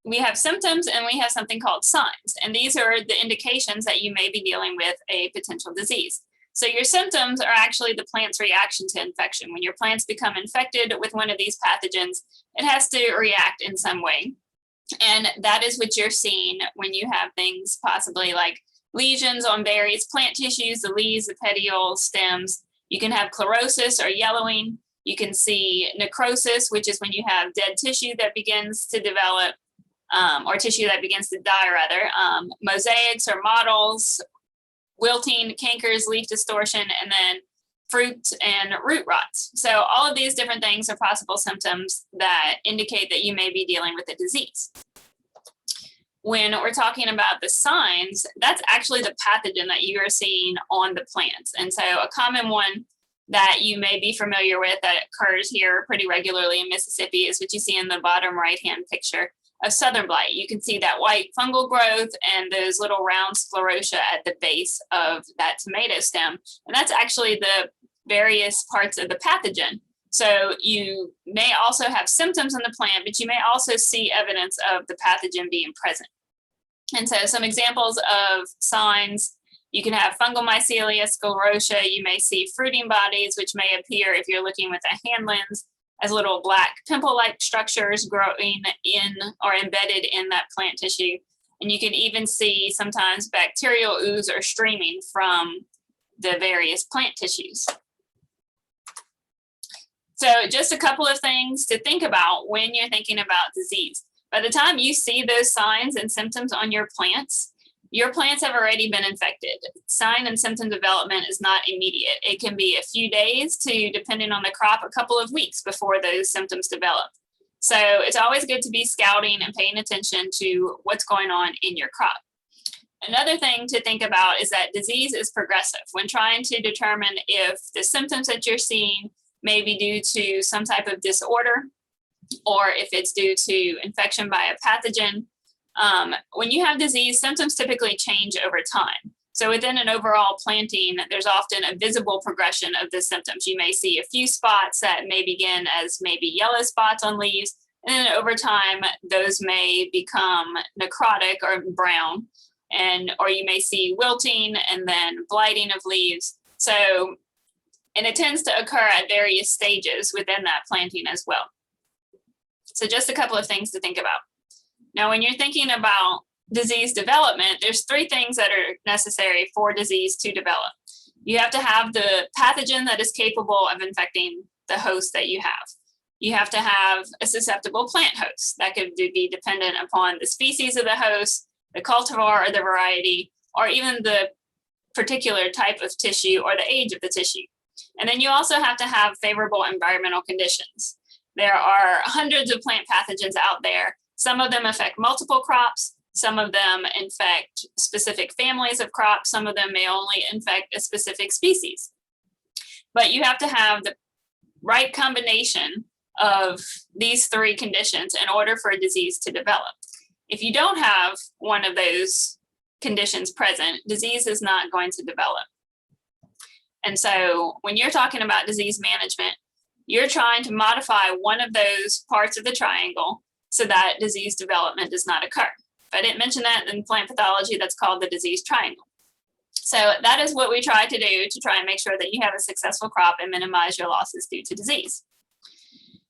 we have symptoms and we have something called signs. And these are the indications that you may be dealing with a potential disease. So your symptoms are actually the plant's reaction to infection. When your plants become infected with one of these pathogens, it has to react in some way. And that is what you're seeing when you have things possibly like lesions on various plant tissues, the leaves, the petioles, stems. You can have chlorosis or yellowing. You can see necrosis, which is when you have dead tissue that begins to develop, or tissue that begins to die rather. Mosaics or mottles, wilting, cankers, leaf distortion, and then fruit and root rots. So all of these different things are possible symptoms that indicate that you may be dealing with a disease. When we're talking about the signs, that's actually the pathogen that you are seeing on the plants. And so a common one that you may be familiar with that occurs here pretty regularly in Mississippi is what you see in the bottom right-hand picture of southern blight. You can see that white fungal growth and those little round sclerotia at the base of that tomato stem. And that's actually the various parts of the pathogen. So you may also have symptoms in the plant, but you may also see evidence of the pathogen being present. And so some examples of signs, you can have fungal mycelia, sclerotia. You may see fruiting bodies, which may appear if you're looking with a hand lens as little black pimple-like structures growing in or embedded in that plant tissue. And you can even see sometimes bacterial ooze or streaming from the various plant tissues. So just a couple of things to think about when you're thinking about disease. By the time you see those signs and symptoms on your plants have already been infected. Sign and symptom development is not immediate. It can be a few days to, depending on the crop, a couple of weeks before those symptoms develop. So it's always good to be scouting and paying attention to what's going on in your crop. Another thing to think about is that disease is progressive. When trying to determine if the symptoms that you're seeing may be due to some type of disorder, or if it's due to infection by a pathogen. When you have disease, symptoms typically change over time. So within an overall planting, there's often a visible progression of the symptoms. You may see a few spots that may begin as maybe yellow spots on leaves, and then over time, those may become necrotic or brown, or you may see wilting and then blighting of leaves. So, and it tends to occur at various stages within that planting as well. So just a couple of things to think about. Now, when you're thinking about disease development, there's three things that are necessary for disease to develop. You have to have the pathogen that is capable of infecting the host that you have. You have to have a susceptible plant host that could be dependent upon the species of the host, the cultivar or the variety, or even the particular type of tissue or the age of the tissue. And then you also have to have favorable environmental conditions. There are hundreds of plant pathogens out there. Some of them affect multiple crops. Some of them infect specific families of crops. Some of them may only infect a specific species. But you have to have the right combination of these three conditions in order for a disease to develop. If you don't have one of those conditions present, disease is not going to develop. And so when you're talking about disease management, you're trying to modify one of those parts of the triangle so that disease development does not occur. If I didn't mention that in plant pathology, that's called the disease triangle. So that is what we try to do to try and make sure that you have a successful crop and minimize your losses due to disease.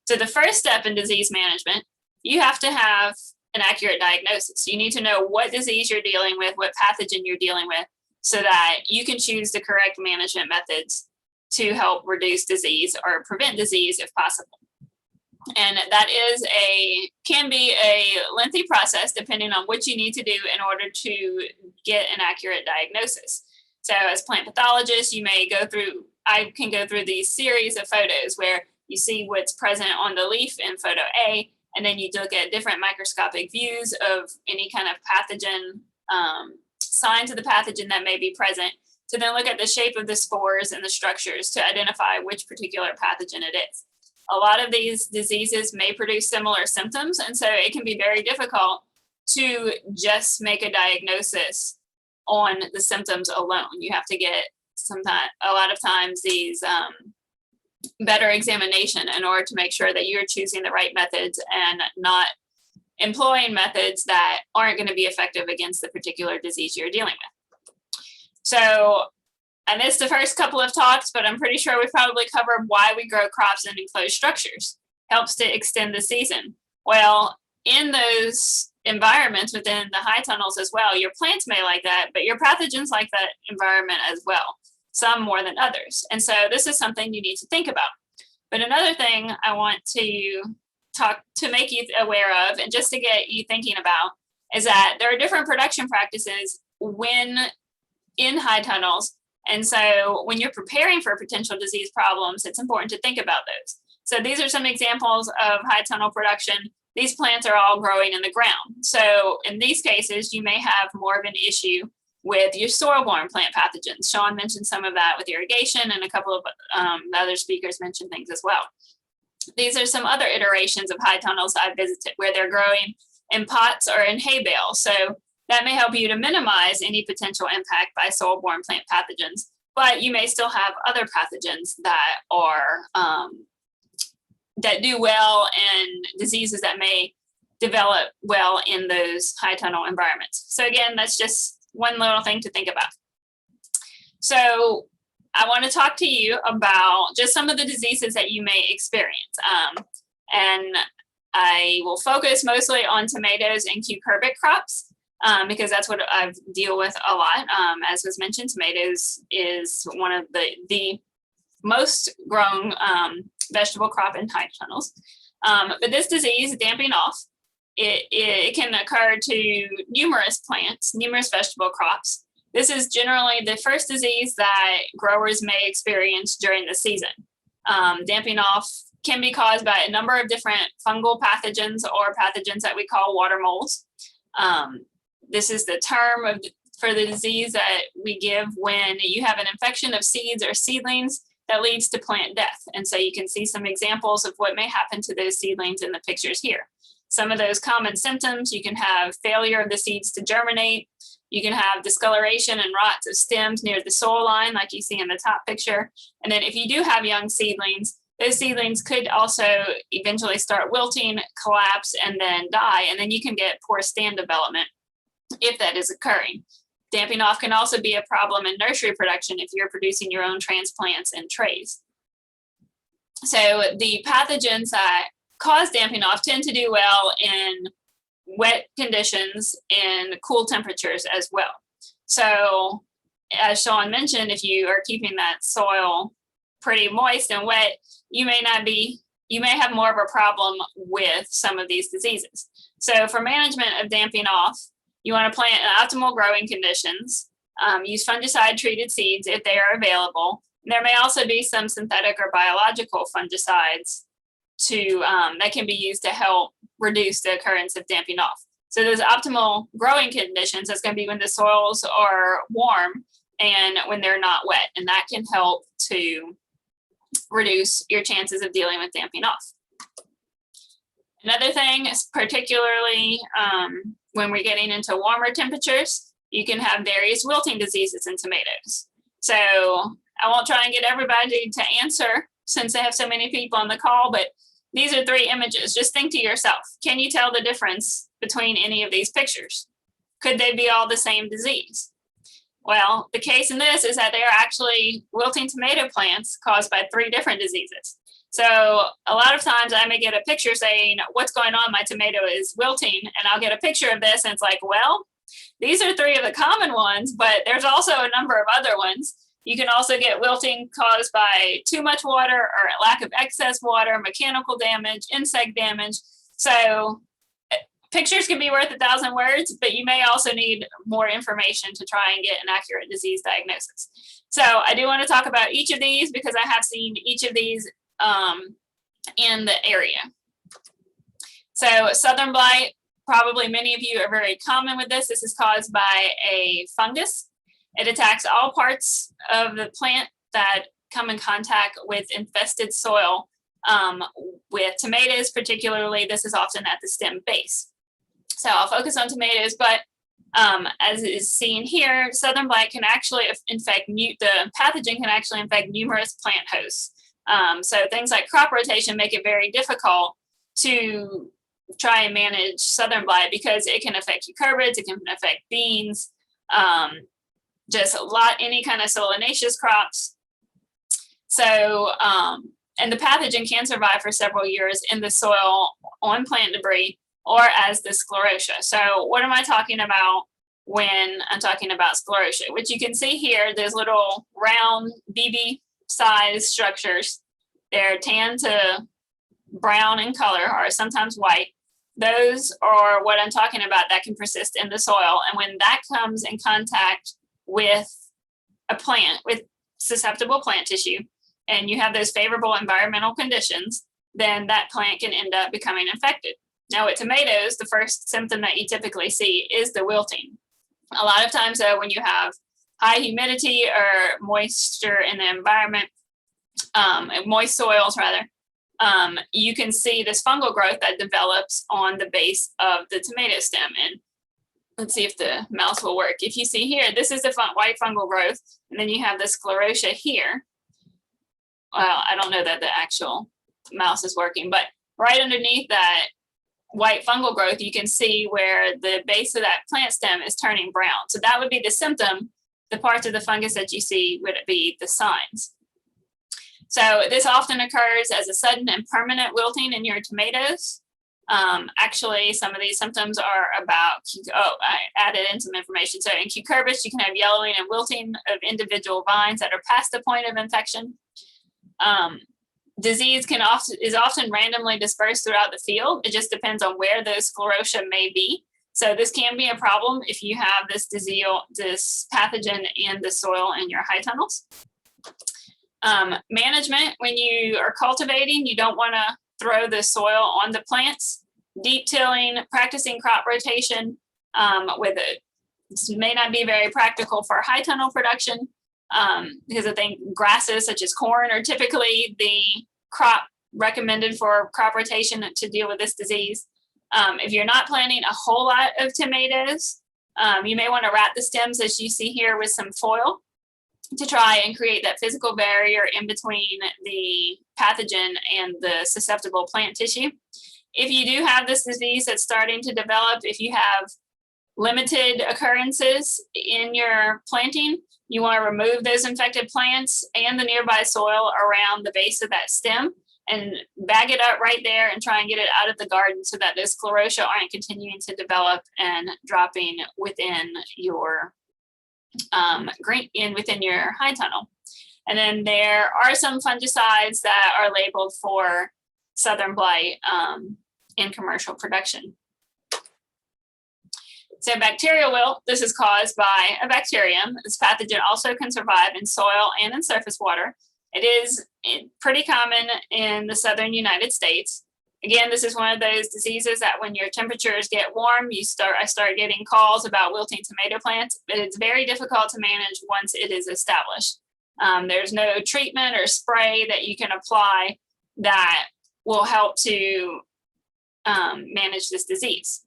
So the first step in disease management, you have to have an accurate diagnosis. You need to know what disease you're dealing with, what pathogen you're dealing with, so that you can choose the correct management methods to help reduce disease or prevent disease if possible. And that can be a lengthy process depending on what you need to do in order to get an accurate diagnosis. So as plant pathologists, I can go through these series of photos where you see what's present on the leaf in photo A, and then you look at different microscopic views of any kind of pathogen, signs of the pathogen that may be present, to then look at the shape of the spores and the structures to identify which particular pathogen it is. a lot of these diseases may produce similar symptoms, and so it can be very difficult to just make a diagnosis on the symptoms alone. You have to get a lot of times these better examination in order to make sure that you're choosing the right methods and not employing methods that aren't going to be effective against the particular disease you're dealing with. So I missed the first couple of talks, but I'm pretty sure we probably covered why we grow crops in enclosed structures. Helps to extend the season. Well, in those environments within the high tunnels as well, your plants may like that, but your pathogens like that environment as well, some more than others. And so this is something you need to think about. But another thing I want to make you aware of, and just to get you thinking about, is that there are different production practices when in high tunnels. And so when you're preparing for potential disease problems, it's important to think about those. So these are some examples of high tunnel production. These plants are all growing in the ground. So in these cases, you may have more of an issue with your soil-borne plant pathogens. Sean mentioned some of that with irrigation, and a couple of the other speakers mentioned things as well. These are some other iterations of high tunnels I've visited where they're growing in pots or in hay bales. So that may help you to minimize any potential impact by soil-borne plant pathogens, but you may still have other pathogens that are that do well and diseases that may develop well in those high tunnel environments. So again, that's just one little thing to think about. So I want to talk to you about just some of the diseases that you may experience. And I will focus mostly on tomatoes and cucurbit crops because that's what I deal with a lot. As was mentioned, tomatoes is one of the most grown vegetable crop in high tunnels. But this disease, damping off, it can occur to numerous plants, numerous vegetable crops. This is generally the first disease that growers may experience during the season. Damping off can be caused by a number of different fungal pathogens or pathogens that we call water moles. This is the term for the disease that we give when you have an infection of seeds or seedlings that leads to plant death. And so you can see some examples of what may happen to those seedlings in the pictures here. Some of those common symptoms, you can have failure of the seeds to germinate. You can have discoloration and rots of stems near the soil line, like you see in the top picture. And then if you do have young seedlings, those seedlings could also eventually start wilting, collapse, and then die. And then you can get poor stand development if that is occurring. Damping off can also be a problem in nursery production if you're producing your own transplants in trays. So the pathogens that cause damping off tend to do well in wet conditions and cool temperatures as well. So as Sean mentioned, if you are keeping that soil pretty moist and wet, you may have more of a problem with some of these diseases. So for management of damping off, you want to plant in optimal growing conditions, use fungicide treated seeds if they are available. There may also be some synthetic or biological fungicides that can be used to help reduce the occurrence of damping off. So those optimal growing conditions, that's going to be when the soils are warm and when they're not wet, and that can help to reduce your chances of dealing with damping off. Another thing is particularly when we're getting into warmer temperatures, you can have various wilting diseases in tomatoes. So I won't try and get everybody to answer since I have so many people on the call, but these are 3 images. Just think to yourself, can you tell the difference between any of these pictures? Could they be all the same disease? Well, the case in this is that they are actually wilting tomato plants caused by 3 different diseases. So a lot of times I may get a picture saying, what's going on? My tomato is wilting. And I'll get a picture of this and it's like, well, these are 3 of the common ones, but there's also a number of other ones. You can also get wilting caused by too much water or lack of excess water, mechanical damage, insect damage. So pictures can be worth 1,000 words, but you may also need more information to try and get an accurate disease diagnosis. So I do want to talk about each of these because I have seen each of these in the area. So southern blight, probably many of you are very common with this. This is caused by a fungus. It attacks all parts of the plant that come in contact with infested soil With tomatoes particularly, this is often at the stem base. So I'll focus on tomatoes, but as is seen here, southern blight can actually infect, the pathogen can actually infect numerous plant hosts. So things like crop rotation make it very difficult to try and manage southern blight because it can affect cucurbits, it can affect beans, just any kind of solanaceous crops. So, and the pathogen can survive for several years in the soil, on plant debris, or as the sclerotia. So what am I talking about when I'm talking about sclerotia? Which you can see here, there's little round BB size structures. They're tan to brown in color, or sometimes white. Those are what I'm talking about that can persist in the soil. And when that comes in contact with a plant, with susceptible plant tissue, and you have those favorable environmental conditions, then that plant can end up becoming infected. Now with tomatoes, the first symptom that you typically see is the wilting. A lot of times though, when you have high humidity or moisture in the environment, moist soils rather, you can see this fungal growth that develops on the base of the tomato stem. And let's see if the mouse will work. If you see here, this is the white fungal growth, and then you have the sclerotia here. Well, I don't know that the actual mouse is working, but right underneath that white fungal growth, you can see where the base of that plant stem is turning brown. So that would be the symptom. The parts of the fungus that you see would be the signs. So this often occurs as a sudden and permanent wilting in your tomatoes. Actually, some of these symptoms are about, I added in some information. So in cucurbits, you can have yellowing and wilting of individual vines that are past the point of infection. Disease is often randomly dispersed throughout the field. It just depends on where those sclerotia may be. So this can be a problem if you have this disease, this pathogen in the soil in your high tunnels. Management, when you are cultivating, you don't want to throw the soil on the plants. Deep tilling, practicing crop rotation this may not be very practical for high tunnel production because I think grasses such as corn are typically the crop recommended for crop rotation to deal with this disease. If you're not planting a whole lot of tomatoes, you may want to wrap the stems as you see here with some foil to try and create that physical barrier in between the pathogen and the susceptible plant tissue. If you do have this disease that's starting to develop, if you have limited occurrences in your planting, you want to remove those infected plants and the nearby soil around the base of that stem and bag it up right there and try and get it out of the garden so that those sclerotia aren't continuing to develop and dropping within your within your high tunnel. And then there are some fungicides that are labeled for southern blight in commercial production. So bacterial wilt, this is caused by a bacterium. This pathogen also can survive in soil and in surface water. It is pretty common in the southern United States. Again, this is one of those diseases that when your temperatures get warm, I start getting calls about wilting tomato plants, but it's very difficult to manage once it is established. There's no treatment or spray that you can apply that will help to manage this disease.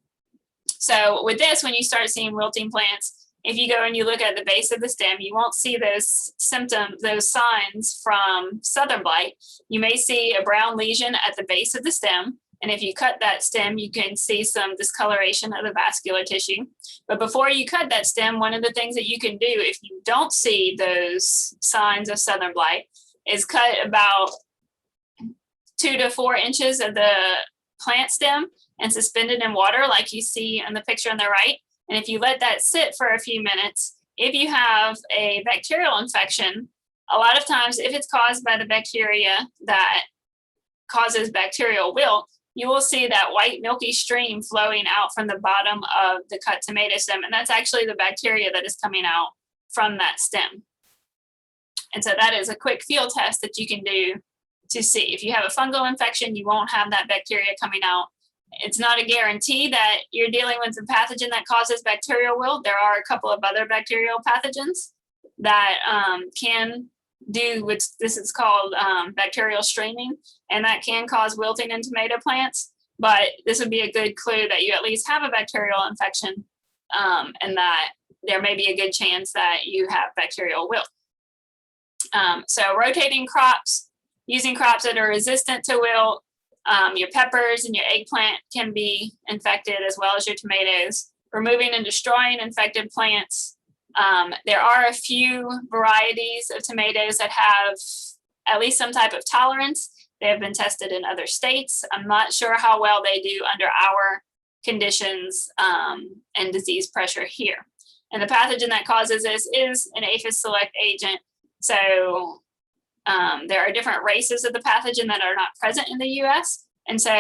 So with this, when you start seeing wilting plants, if you go and you look at the base of the stem, you won't see those symptoms, those signs from southern blight. You may see a brown lesion at the base of the stem. And if you cut that stem, you can see some discoloration of the vascular tissue. But before you cut that stem, one of the things that you can do if you don't see those signs of southern blight is cut about 2 to 4 inches of the plant stem and suspend it in water like you see in the picture on the right. And if you let that sit for a few minutes, if you have a bacterial infection, a lot of times if it's caused by the bacteria that causes bacterial wilt, you will see that white milky stream flowing out from the bottom of the cut tomato stem. And that's actually the bacteria that is coming out from that stem. And so that is a quick field test that you can do to see. If you have a fungal infection, you won't have that bacteria coming out. It's not a guarantee that you're dealing with a pathogen that causes bacterial wilt. There are a couple of other bacterial pathogens that can do what this is called bacterial streaming, and that can cause wilting in tomato plants. But this would be a good clue that you at least have a bacterial infection, and that there may be a good chance that you have bacterial wilt. So rotating crops, using crops that are resistant to wilt, your peppers and your eggplant can be infected as well as your tomatoes. Removing and destroying infected plants. There are a few varieties of tomatoes that have at least some type of tolerance. They have been tested in other states. I'm not sure how well they do under our conditions and disease pressure here. And the pathogen that causes this is an Aphis select agent. So there are different races of the pathogen that are not present in the US. And so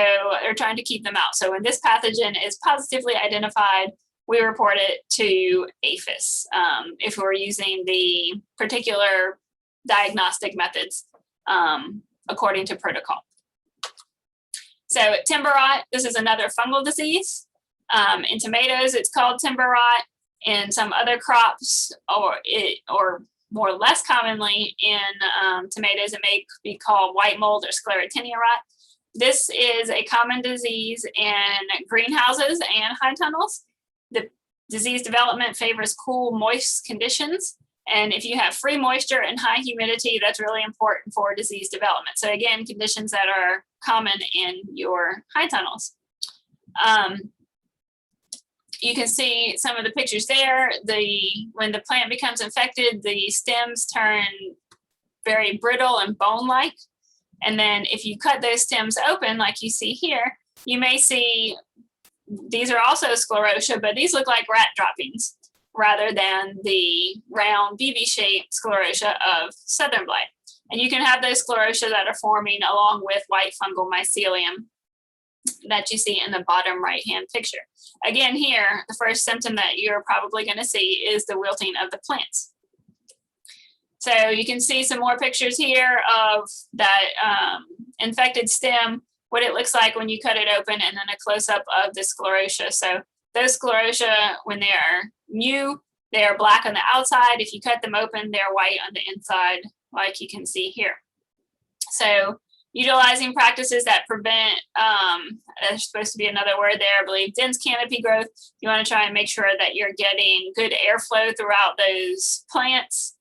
they're trying to keep them out. So when this pathogen is positively identified, we report it to Aphis if we're using the particular diagnostic methods according to protocol. So timber rot, this is another fungal disease. In tomatoes, it's called timber rot. In some other crops, or more or less commonly in tomatoes, it may be called white mold or sclerotinia rot. This is a common disease in greenhouses and high tunnels. The disease development favors cool, moist conditions. And if you have free moisture and high humidity, that's really important for disease development. So again, conditions that are common in your high tunnels. You can see some of the pictures there. When the plant becomes infected, the stems turn very brittle and bone-like. And then if you cut those stems open, like you see here, you may see, these are also sclerotia, but these look like rat droppings rather than the round BB-shaped sclerotia of southern blight. And you can have those sclerotia that are forming along with white fungal mycelium that you see in the bottom right-hand picture. Again, here, the first symptom that you're probably going to see is the wilting of the plants. So you can see some more pictures here of that infected stem, what it looks like when you cut it open, and then a close-up of the sclerotia. So those sclerotia, when they are new, they are black on the outside. If you cut them open, they're white on the inside, like you can see here. So utilizing practices that prevent, there's supposed to be another word there, I believe, dense canopy growth. You want to try and make sure that you're getting good airflow throughout those plants.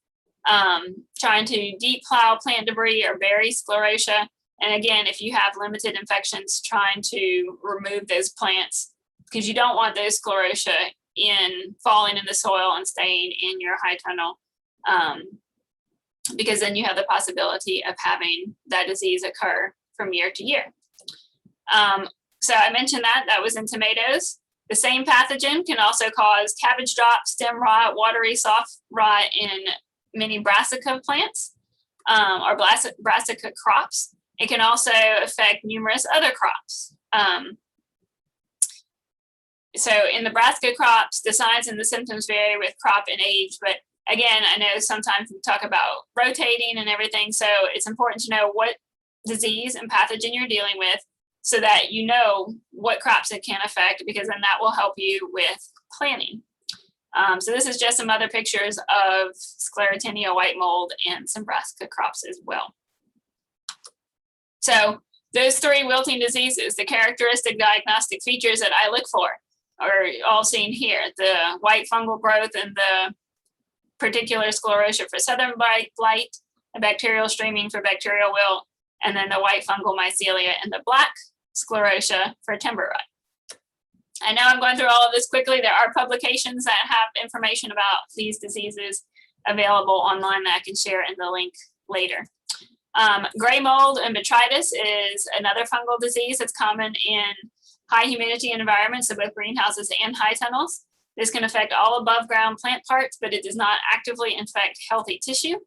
Trying to deep plow plant debris or bury sclerotia. And again, if you have limited infections, trying to remove those plants because you don't want those sclerotia falling in the soil and staying in your high tunnel. Because then you have the possibility of having that disease occur from year to year. So I mentioned that was in tomatoes. The same pathogen can also cause cabbage drop, stem rot, watery soft rot in many brassica plants or brassica crops. It can also affect numerous other crops. So in the brassica crops, the signs and the symptoms vary with crop and age, but again, I know sometimes we talk about rotating and everything, so it's important to know what disease and pathogen you're dealing with so that you know what crops it can affect, because then that will help you with planning. So this is just some other pictures of sclerotinia, white mold, and some brassica crops as well. So those three wilting diseases, the characteristic diagnostic features that I look for are all seen here. The white fungal growth and the particular sclerotia for southern blight, the bacterial streaming for bacterial wilt, and then the white fungal mycelia and the black sclerotia for timber rot. I know I'm going through all of this quickly. There are publications that have information about these diseases available online that I can share in the link later. Gray mold and botrytis is another fungal disease that's common in high humidity environments, so both greenhouses and high tunnels. This can affect all above ground plant parts, but it does not actively infect healthy tissue.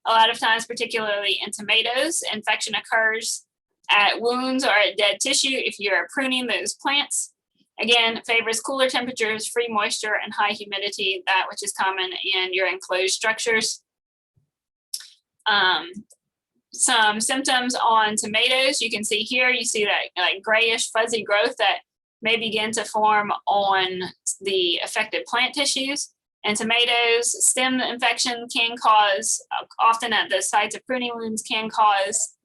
A lot of times, particularly in tomatoes, infection occurs at wounds or at dead tissue if you're pruning those plants. Again, favors cooler temperatures, free moisture, and high humidity, that which is common in your enclosed structures. Some symptoms on tomatoes, you can see here, you see that like grayish fuzzy growth that may begin to form on the affected plant tissues. And tomatoes, stem infection can cause, often at the sites of pruning wounds, can cause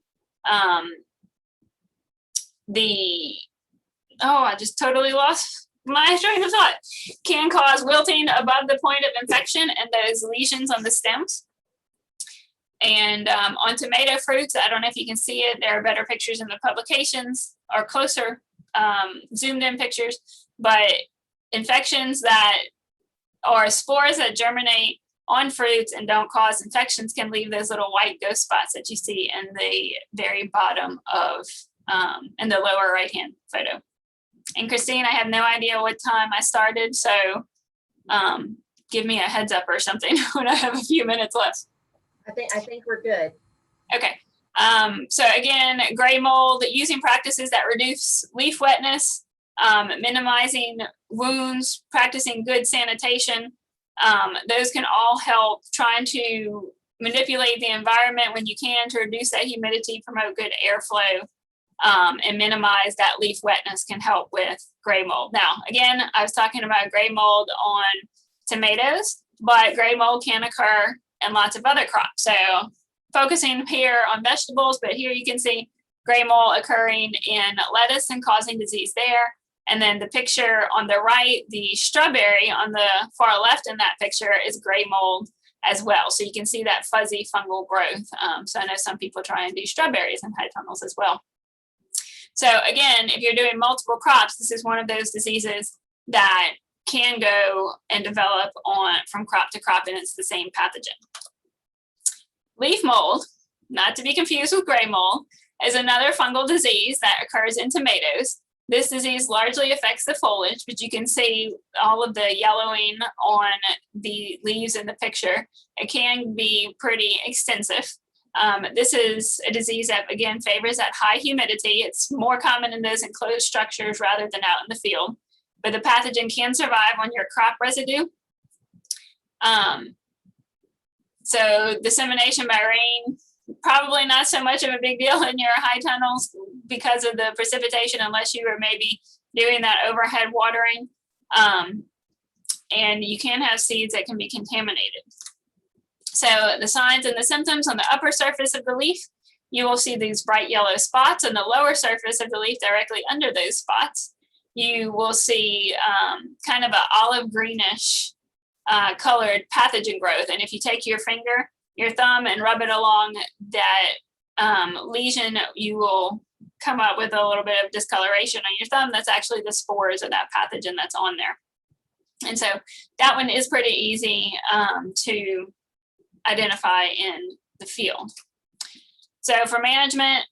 I just totally lost my train of thought. Can cause wilting above the point of infection and those lesions on the stems. And on tomato fruits, I don't know if you can see it, there are better pictures in the publications or closer zoomed in pictures, but infections that are spores that germinate on fruits and don't cause infections can leave those little white ghost spots that you see in the very bottom of, in the lower right-hand photo. And Christine, I have no idea what time I started, so give me a heads up or something when I have a few minutes left. I think we're good. Okay. So again, gray mold, using practices that reduce leaf wetness, minimizing wounds, practicing good sanitation. Those can all help trying to manipulate the environment when you can to reduce that humidity, promote good airflow, and minimize that leaf wetness can help with gray mold. Now, again, I was talking about gray mold on tomatoes, but gray mold can occur in lots of other crops. So focusing here on vegetables, but here you can see gray mold occurring in lettuce and causing disease there. And then the picture on the right, the strawberry on the far left in that picture is gray mold as well. So you can see that fuzzy fungal growth. So I know some people try and do strawberries in high tunnels as well. So again, if you're doing multiple crops, this is one of those diseases that can go and develop from crop to crop, and it's the same pathogen. Leaf mold, not to be confused with gray mold, is another fungal disease that occurs in tomatoes. This disease largely affects the foliage, but you can see all of the yellowing on the leaves in the picture. It can be pretty extensive. This is a disease that, again, favors that high humidity. It's more common in those enclosed structures rather than out in the field, but the pathogen can survive on your crop residue. So dissemination by rain, probably not so much of a big deal in your high tunnels because of the precipitation, unless you were maybe doing that overhead watering. And you can have seeds that can be contaminated. So the signs and the symptoms on the upper surface of the leaf, you will see these bright yellow spots. On the lower surface of the leaf, directly under those spots, you will see kind of an olive greenish colored pathogen growth. And if you take your finger, your thumb, and rub it along that lesion, you will come up with a little bit of discoloration on your thumb. That's actually the spores of that pathogen that's on there. And so that one is pretty easy to identify in the field. So for management,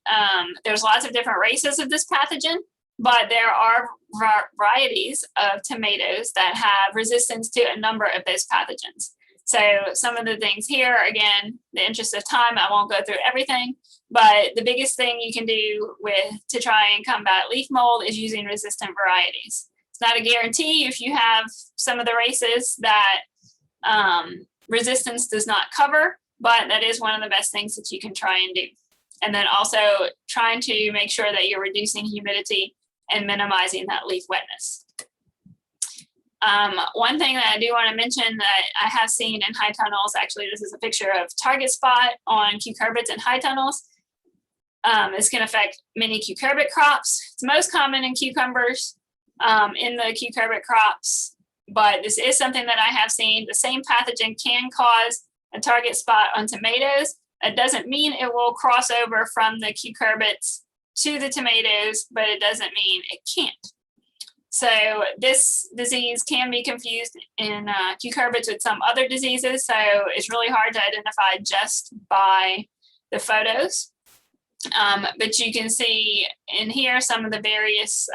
there's lots of different races of this pathogen, but there are varieties of tomatoes that have resistance to a number of those pathogens. So some of the things here, again, in the interest of time, I won't go through everything, but the biggest thing you can do to try and combat leaf mold is using resistant varieties. It's not a guarantee if you have some of the races that resistance does not cover, but that is one of the best things that you can try and do. And then also trying to make sure that you're reducing humidity and minimizing that leaf wetness. One thing that I do want to mention that I have seen in high tunnels, actually this is a picture of target spot on cucurbits in high tunnels. This can affect many cucurbit crops. It's most common in cucumbers in the cucurbit crops, but this is something that I have seen. The same pathogen can cause a target spot on tomatoes. That doesn't mean it will cross over from the cucurbits to the tomatoes, but it doesn't mean it can't. So this disease can be confused in cucurbits with some other diseases. So it's really hard to identify just by the photos. But you can see in here some of the various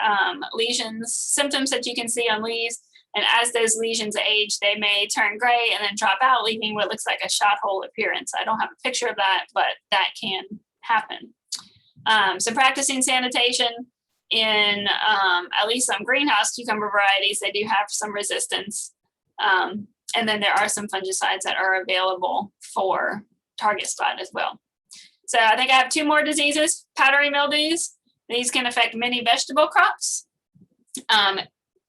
lesions, symptoms that you can see on leaves. And as those lesions age, they may turn gray and then drop out, leaving what looks like a shot hole appearance. I don't have a picture of that, but that can happen. So practicing sanitation in at least some greenhouse cucumber varieties, they do have some resistance. And then there are some fungicides that are available for target spot as well. So I think I have two more diseases, powdery mildews. These can affect many vegetable crops.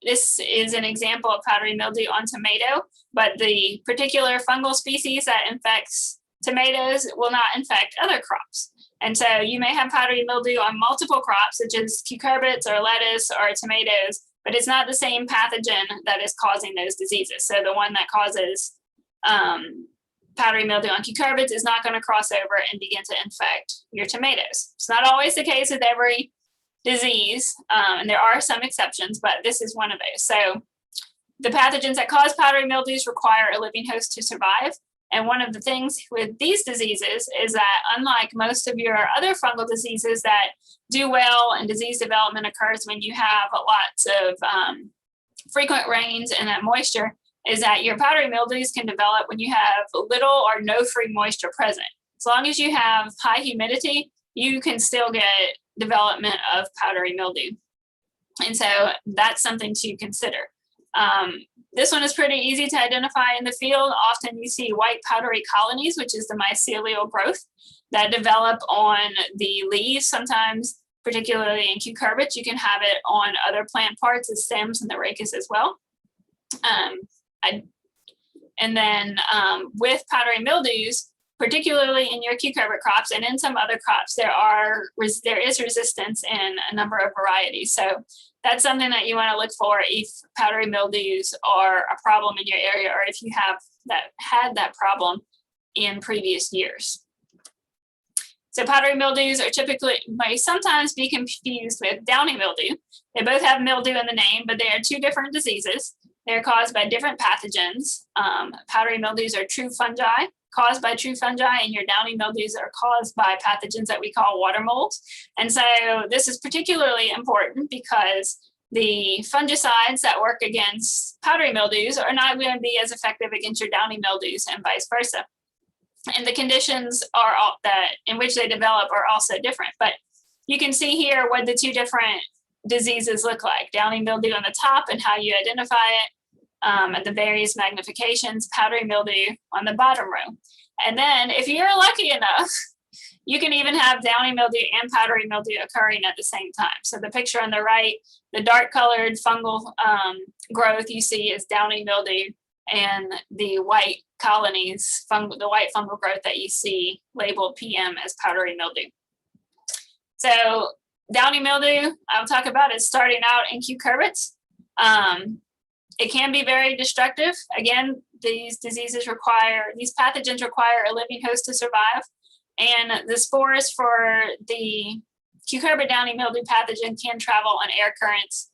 this is an example of powdery mildew on tomato, but the particular fungal species that infects tomatoes will not infect other crops. And so you may have powdery mildew on multiple crops, such as cucurbits or lettuce or tomatoes, but it's not the same pathogen that is causing those diseases. So the one that causes powdery mildew on cucurbits is not going to cross over and begin to infect your tomatoes. It's not always the case with every disease, and there are some exceptions, but this is one of those. So the pathogens that cause powdery mildews require a living host to survive. And one of the things with these diseases is that unlike most of your other fungal diseases that do well and disease development occurs when you have lots of frequent rains and that moisture, is that your powdery mildews can develop when you have little or no free moisture present. As long as you have high humidity, you can still get development of powdery mildew. And so that's something to consider. This one is pretty easy to identify in the field. Often you see white powdery colonies, which is the mycelial growth that develop on the leaves. Sometimes, particularly in cucurbits, you can have it on other plant parts, the stems and the rachis as well. With powdery mildews, particularly in your cucurbitt crops and in some other crops, there is resistance in a number of varieties. So that's something that you want to look for if powdery mildews are a problem in your area, or if you have had that problem in previous years. So powdery mildews may sometimes be confused with downy mildew. They both have mildew in the name, but they are two different diseases. They're caused by different pathogens. Powdery mildews are true fungi, caused by true fungi, and your downy mildews are caused by pathogens that we call water molds. And so this is particularly important because the fungicides that work against powdery mildews are not going to be as effective against your downy mildews and vice versa. And the conditions in which they develop are also different. But you can see here what the two different diseases look like. Downy mildew on the top and how you identify it. At the various magnifications, powdery mildew on the bottom row. And then if you're lucky enough, you can even have downy mildew and powdery mildew occurring at the same time. So the picture on the right, the dark colored fungal growth you see is downy mildew, and the white colonies, the white fungal growth that you see labeled PM as powdery mildew. So downy mildew, I'll talk about, is starting out in cucurbits. It can be very destructive. Again, these pathogens require a living host to survive. And the spores for the cucurbit downy mildew pathogen can travel on air currents.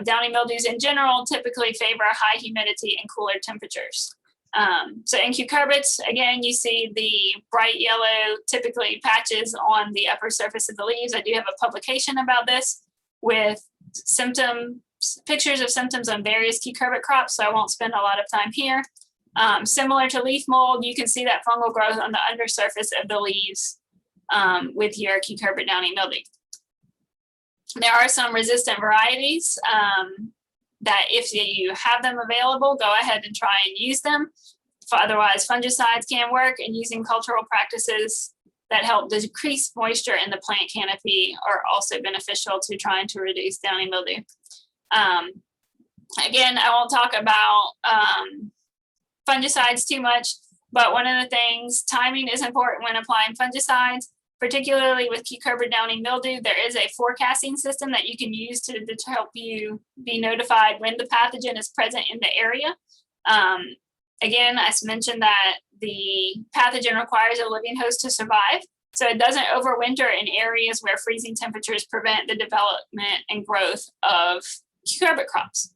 Downy mildews in general typically favor high humidity and cooler temperatures. So in cucurbits, again, you see the bright yellow, typically patches on the upper surface of the leaves. I do have a publication about this with pictures of symptoms on various cucurbit crops, so I won't spend a lot of time here. Similar to leaf mold, you can see that fungal growth on the undersurface of the leaves with your cucurbit downy mildew. There are some resistant varieties that if you have them available, go ahead and try and use them. Otherwise, fungicides can work, and using cultural practices that help decrease moisture in the plant canopy are also beneficial to trying to reduce downy mildew. Again, I won't talk about fungicides too much, but one of the things, timing is important when applying fungicides, particularly with cucurbit downy mildew. There is a forecasting system that you can use to help you be notified when the pathogen is present in the area. Again, I mentioned that the pathogen requires a living host to survive, so it doesn't overwinter in areas where freezing temperatures prevent the development and growth of cucurbit crops.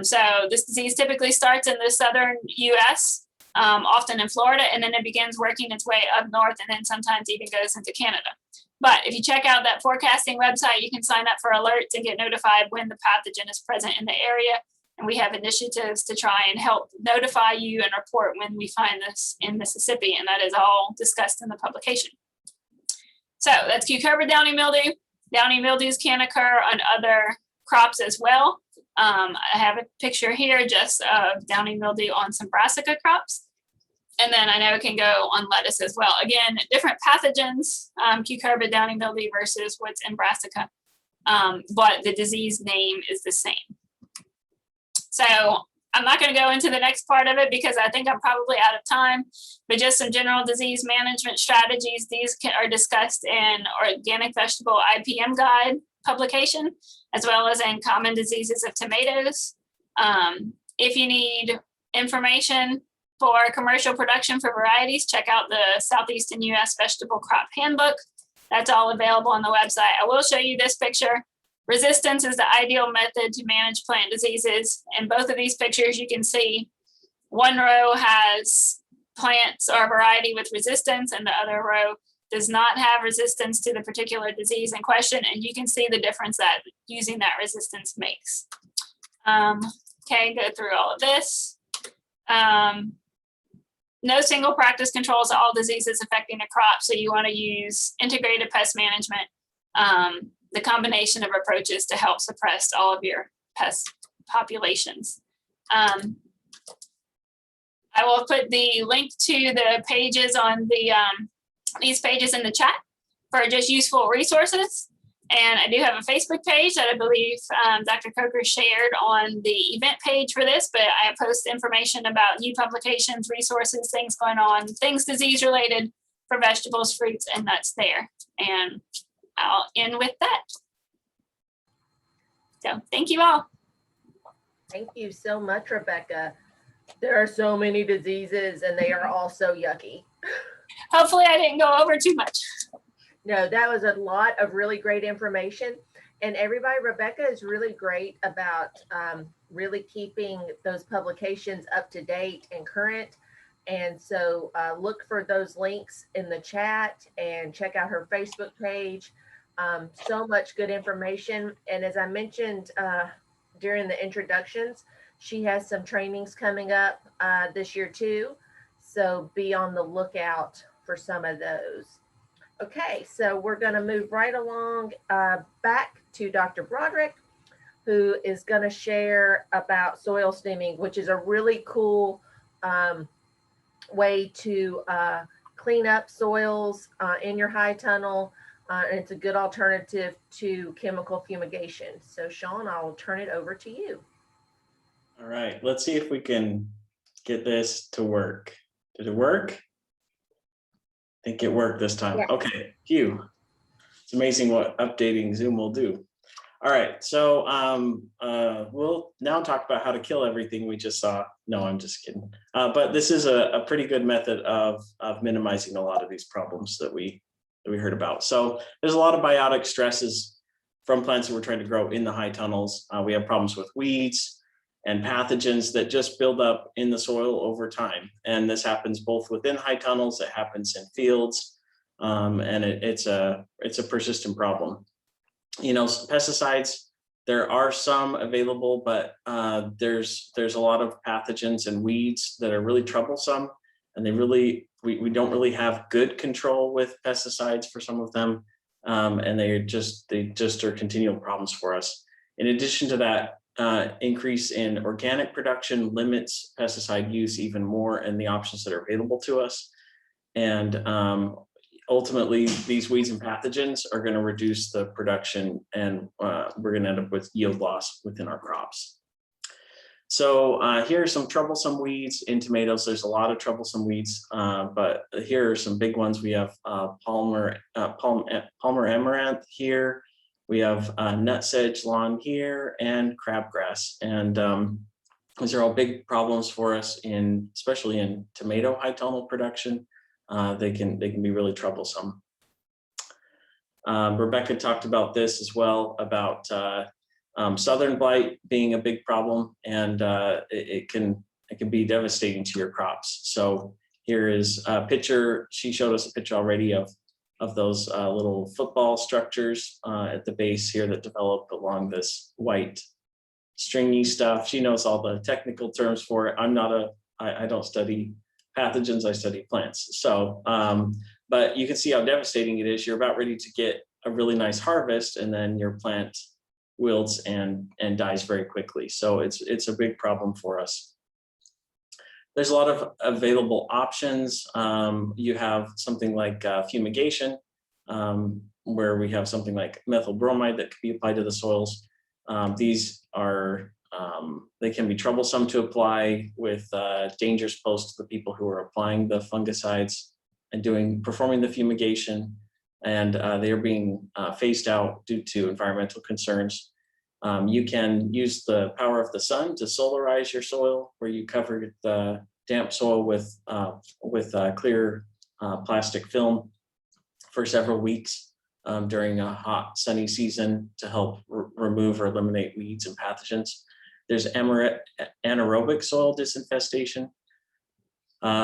So this disease typically starts in the southern US, often in Florida, and then it begins working its way up north, and then sometimes even goes into Canada. But if you check out that forecasting website, you can sign up for alerts and get notified when the pathogen is present in the area. And we have initiatives to try and help notify you and report when we find this in Mississippi, and that is all discussed in the publication. So that's cucurbit downy mildew. Downy mildews can occur on other crops as well. I have a picture here just of downy mildew on some brassica crops. And then I know it can go on lettuce as well. Again, different pathogens, cucurbit downy mildew versus what's in brassica. but the disease name is the same. So I'm not going to go into the next part of it because I think I'm probably out of time, but just some general disease management strategies. These are discussed in Organic Vegetable IPM Guide publication, as well as in Common Diseases of Tomatoes. If you need information for commercial production for varieties, check out the Southeastern U.S. Vegetable Crop Handbook. That's all available on the website. I will show you this picture. Resistance is the ideal method to manage plant diseases. In both of these pictures, you can see one row has plants or a variety with resistance, and the other row does not have resistance to the particular disease in question. And you can see the difference that using that resistance makes. Okay, go through all of this. No single practice controls all diseases affecting the crop, so you want to use integrated pest management, the combination of approaches to help suppress all of your pest populations. I will put the link to the pages on the these pages in the chat for just useful resources. And I do have a Facebook page that I believe Dr. Coker shared on the event page for this, but I post information about new publications, resources, things going on, things disease related for vegetables, fruits, and nuts there. And I'll end with that. So thank you all. Thank you so much, Rebecca. There are so many diseases and they are all so yucky. Hopefully I didn't go over too much. No, that was a lot of really great information. And everybody, Rebecca is really great about really keeping those publications up to date and current. And so look for those links in the chat and check out her Facebook page. So much good information. And as I mentioned during the introductions, she has some trainings coming up this year too. So be on the lookout for some of those. Okay, so we're going to move right along back to Dr. Broderick, who is going to share about soil stemming, which is a really cool way to clean up soils in your high tunnel. And it's a good alternative to chemical fumigation. So Sean, I'll turn it over to you. All right, let's see if we can get this to work. Did it work? I think it worked this time. Yeah. Okay, phew. It's amazing what updating Zoom will do. All right, so we'll now talk about how to kill everything we just saw. No, I'm just kidding. But this is a pretty good method of minimizing a lot of these problems that we heard about. So there's a lot of biotic stresses from plants that we're trying to grow in the high tunnels. We have problems with weeds and pathogens that just build up in the soil over time. And this happens both within high tunnels, it happens in fields, and it's a persistent problem. You know, pesticides, there are some available, but there's a lot of pathogens and weeds that are really troublesome, and they really, we don't really have good control with pesticides for some of them, and they just are continual problems for us. In addition to that, increase in organic production limits pesticide use even more and the options that are available to us. And ultimately, these weeds and pathogens are going to reduce the production, and we're going to end up with yield loss within our crops. So here are some troublesome weeds in tomatoes. There's a lot of troublesome weeds, but here are some big ones. We have Palmer amaranth here. We have nutsedge lawn here and crabgrass, and these are all big problems for us especially in tomato high tunnel production. They can be really troublesome. Rebecca talked about this as well, about southern blight being a big problem, and it can be devastating to your crops. So here is a picture. She showed us a picture already of those little football structures at the base here that develop along this white stringy stuff. She knows all the technical terms for it. I don't study pathogens, I study plants. So, but you can see how devastating it is. You're about ready to get a really nice harvest, and then your plant wilts and dies very quickly. So it's a big problem for us. There's a lot of available options. You have something like fumigation. where we have something like methyl bromide that can be applied to the soils. These are, they can be troublesome to apply with dangers posed to the people who are applying the fungicides and performing the fumigation, and they are being phased out due to environmental concerns. You can use the power of the sun to solarize your soil, where you cover the damp soil with clear plastic film for several weeks during a hot, sunny season to help remove or eliminate weeds and pathogens. There's anaerobic soil disinfestation.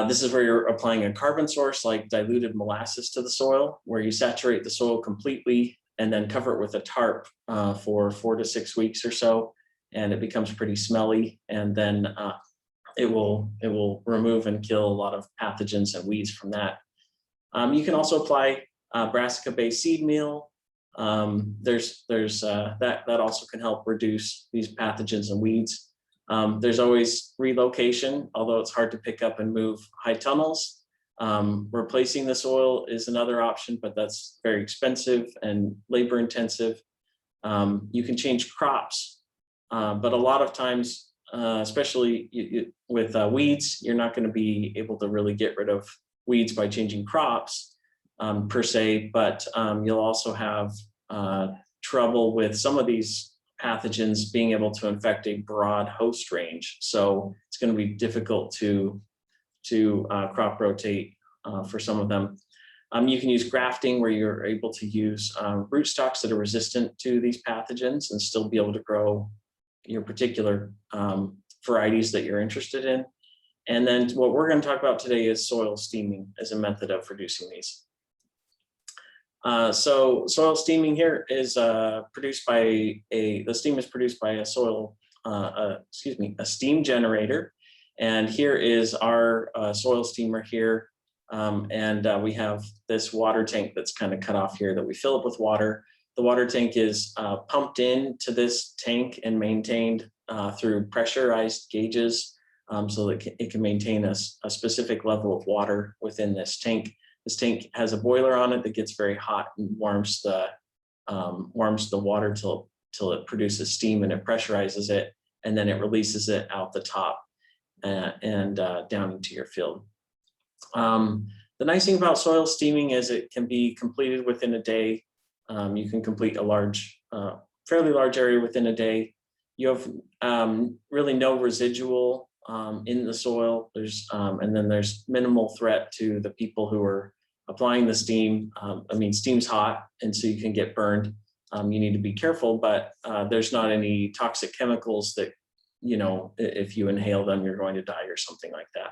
This is where you're applying a carbon source like diluted molasses to the soil, where you saturate the soil completely and then cover it with a tarp for 4 to 6 weeks or so, and it becomes pretty smelly, and then it will remove and kill a lot of pathogens and weeds from that. You can also apply brassica-based seed meal. That also can help reduce these pathogens and weeds. There's always relocation, although it's hard to pick up and move high tunnels. Replacing the soil is another option, but that's very expensive and labor intensive. You can change crops, but a lot of times, especially with weeds, you're not going to be able to really get rid of weeds by changing crops per se, but you'll also have trouble with some of these pathogens being able to infect a broad host range. So it's going to be difficult to crop rotate for some of them. You can use grafting, where you're able to use rootstocks that are resistant to these pathogens and still be able to grow your particular varieties that you're interested in. And then what we're going to talk about today is soil steaming as a method of reducing these. So soil steaming here is produced by the steam is produced by a steam generator. And here is our soil steamer here. And we have this water tank that's kind of cut off here that we fill up with water. The water tank is pumped into this tank and maintained through pressurized gauges so that it can maintain a specific level of water within this tank. This tank has a boiler on it that gets very hot and warms the water till it produces steam, and it pressurizes it, and then it releases it out the top and down into your field. The nice thing about soil steaming is it can be completed within a day. You can complete a fairly large area within a day. You have really no residual in the soil. And then there's minimal threat to the people who are applying the steam. Steam's hot, and so you can get burned. You need to be careful, but there's not any toxic chemicals that, if you inhale them, you're going to die or something like that.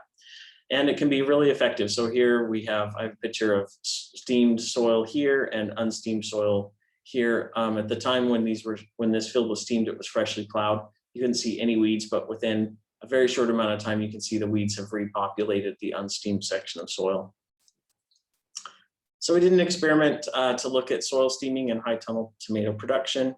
And it can be really effective. So here I have a picture of steamed soil here and unsteamed soil here. At the time when this field was steamed, it was freshly plowed. You couldn't see any weeds, but within a very short amount of time, you can see the weeds have repopulated the unsteamed section of soil. So we did an experiment to look at soil steaming and high tunnel tomato production.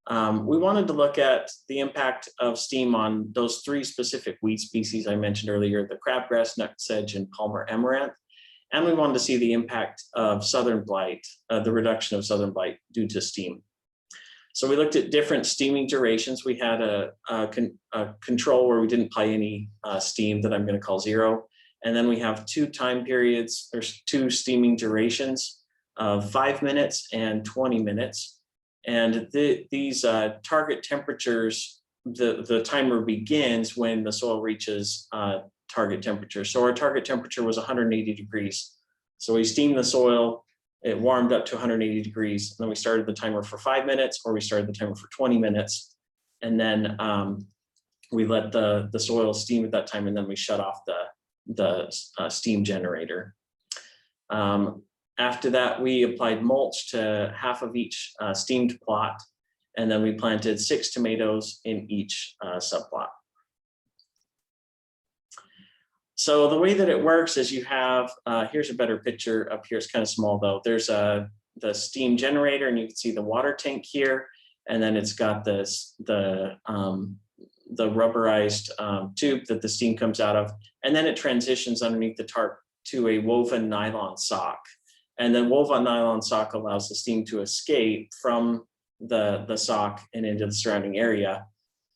We wanted to look at the impact of steam on those 3 specific weed species I mentioned earlier, the crabgrass, nutsedge, and Palmer amaranth. And we wanted to see the impact of southern blight, the reduction of southern blight due to steam. So we looked at different steaming durations. We had a control where we didn't apply any steam that I'm going to call 0. And then we have 2 time periods. There's 2 steaming durations of 5 minutes and 20 minutes. And these target temperatures, the timer begins when the soil reaches target temperature. So our target temperature was 180 degrees. So we steamed the soil, it warmed up to 180 degrees, and then we started the timer for 5 minutes, or we started the timer for 20 minutes. And then we let the soil steam at that time, and then we shut off the steam generator. After that, we applied mulch to half of each steamed plot, and then we planted 6 tomatoes in each subplot. So the way that it works is you have, here's a better picture up here. It's kind of small though. There's the steam generator, and you can see the water tank here, and then it's got the rubberized tube that the steam comes out of, and then it transitions underneath the tarp to a woven nylon sock. And then woven nylon sock allows the steam to escape from the sock and into the surrounding area.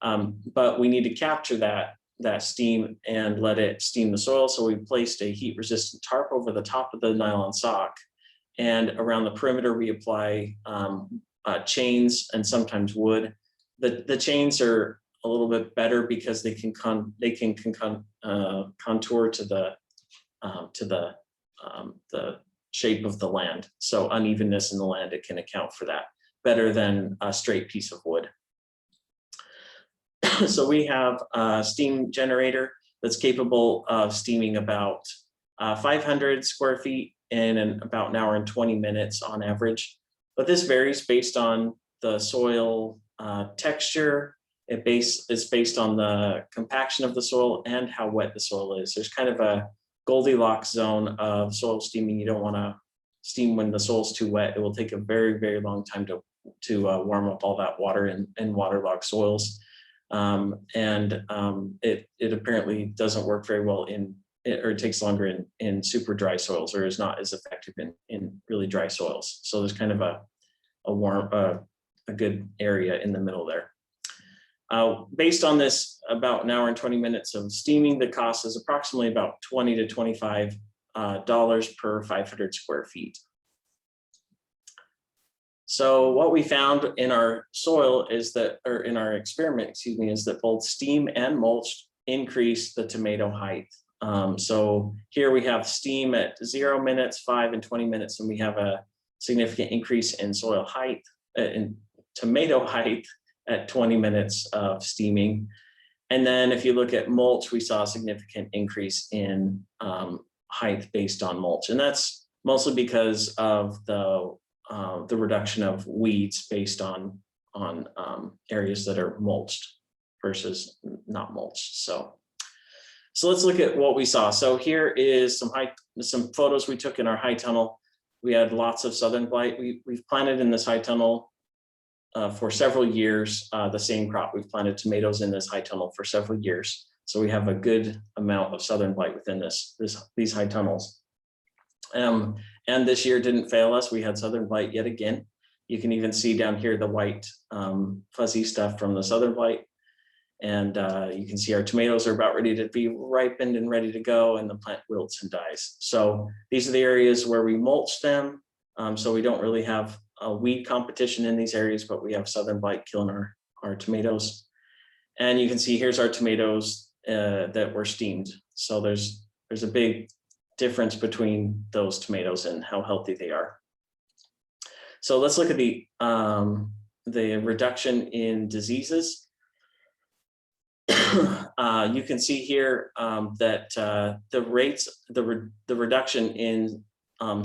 But we need to capture that steam and let it steam the soil. So we placed a heat resistant tarp over the top of the nylon sock, and around the perimeter we apply chains and sometimes wood. The chains are a little bit better because they can contour to the shape of the land. So unevenness in the land, it can account for that better than a straight piece of wood. So we have a steam generator that's capable of steaming about 500 square feet in about an hour and 20 minutes on average. But this varies based on the soil texture. It's based on the compaction of the soil and how wet the soil is. There's kind of a Goldilocks zone of soil steaming. You don't want to steam when the soil's too wet. It will take a very, very long time to warm up all that water in waterlogged soils. It apparently doesn't work very well or it takes longer in super dry soils, or is not as effective in really dry soils. So there's kind of a good area in the middle there. Based on this, about an hour and 20 minutes of steaming, the cost is approximately about $20 to $25 per 500 square feet. So what we found in our soil is that, or in our experiment, excuse me, is that both steam and mulch increase the tomato height. So here we have steam at 0 minutes, 5 and 20 minutes, and we have a significant increase in soil height, in tomato height at 20 minutes of steaming. And then if you look at mulch, we saw a significant increase in height based on mulch. And that's mostly because of the reduction of weeds based on areas that are mulched versus not mulched. So let's look at what we saw. So here is some photos we took in our high tunnel. We had lots of southern blight. We've planted in this high tunnel for several years, the same crop. We've planted tomatoes in this high tunnel for several years. So we have a good amount of southern blight within these high tunnels. And this year didn't fail us. We had southern blight yet again. You can even see down here the white fuzzy stuff from the southern blight. And you can see our tomatoes are about ready to be ripened and ready to go, and the plant wilts and dies. So these are the areas where we mulch them. So we don't really have a weed competition in these areas, but we have southern blight killing our tomatoes. And you can see here's our tomatoes that were steamed. So there's a big difference between those tomatoes and how healthy they are. So let's look at the reduction in diseases. You can see here that the reduction in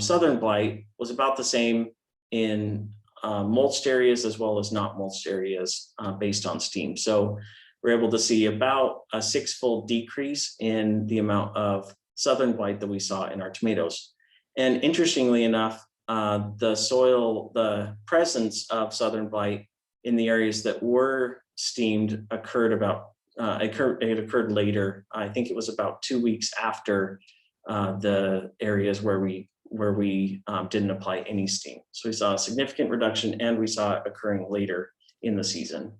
southern blight was about the same in mulched areas as well as not mulched areas based on steam. So we're able to see about a 6-fold decrease in the amount of southern blight that we saw in our tomatoes. And interestingly enough, the presence of southern blight in the areas that were steamed occurred later. I think it was about 2 weeks after the areas where we didn't apply any steam. So we saw a significant reduction, and we saw it occurring later in the season.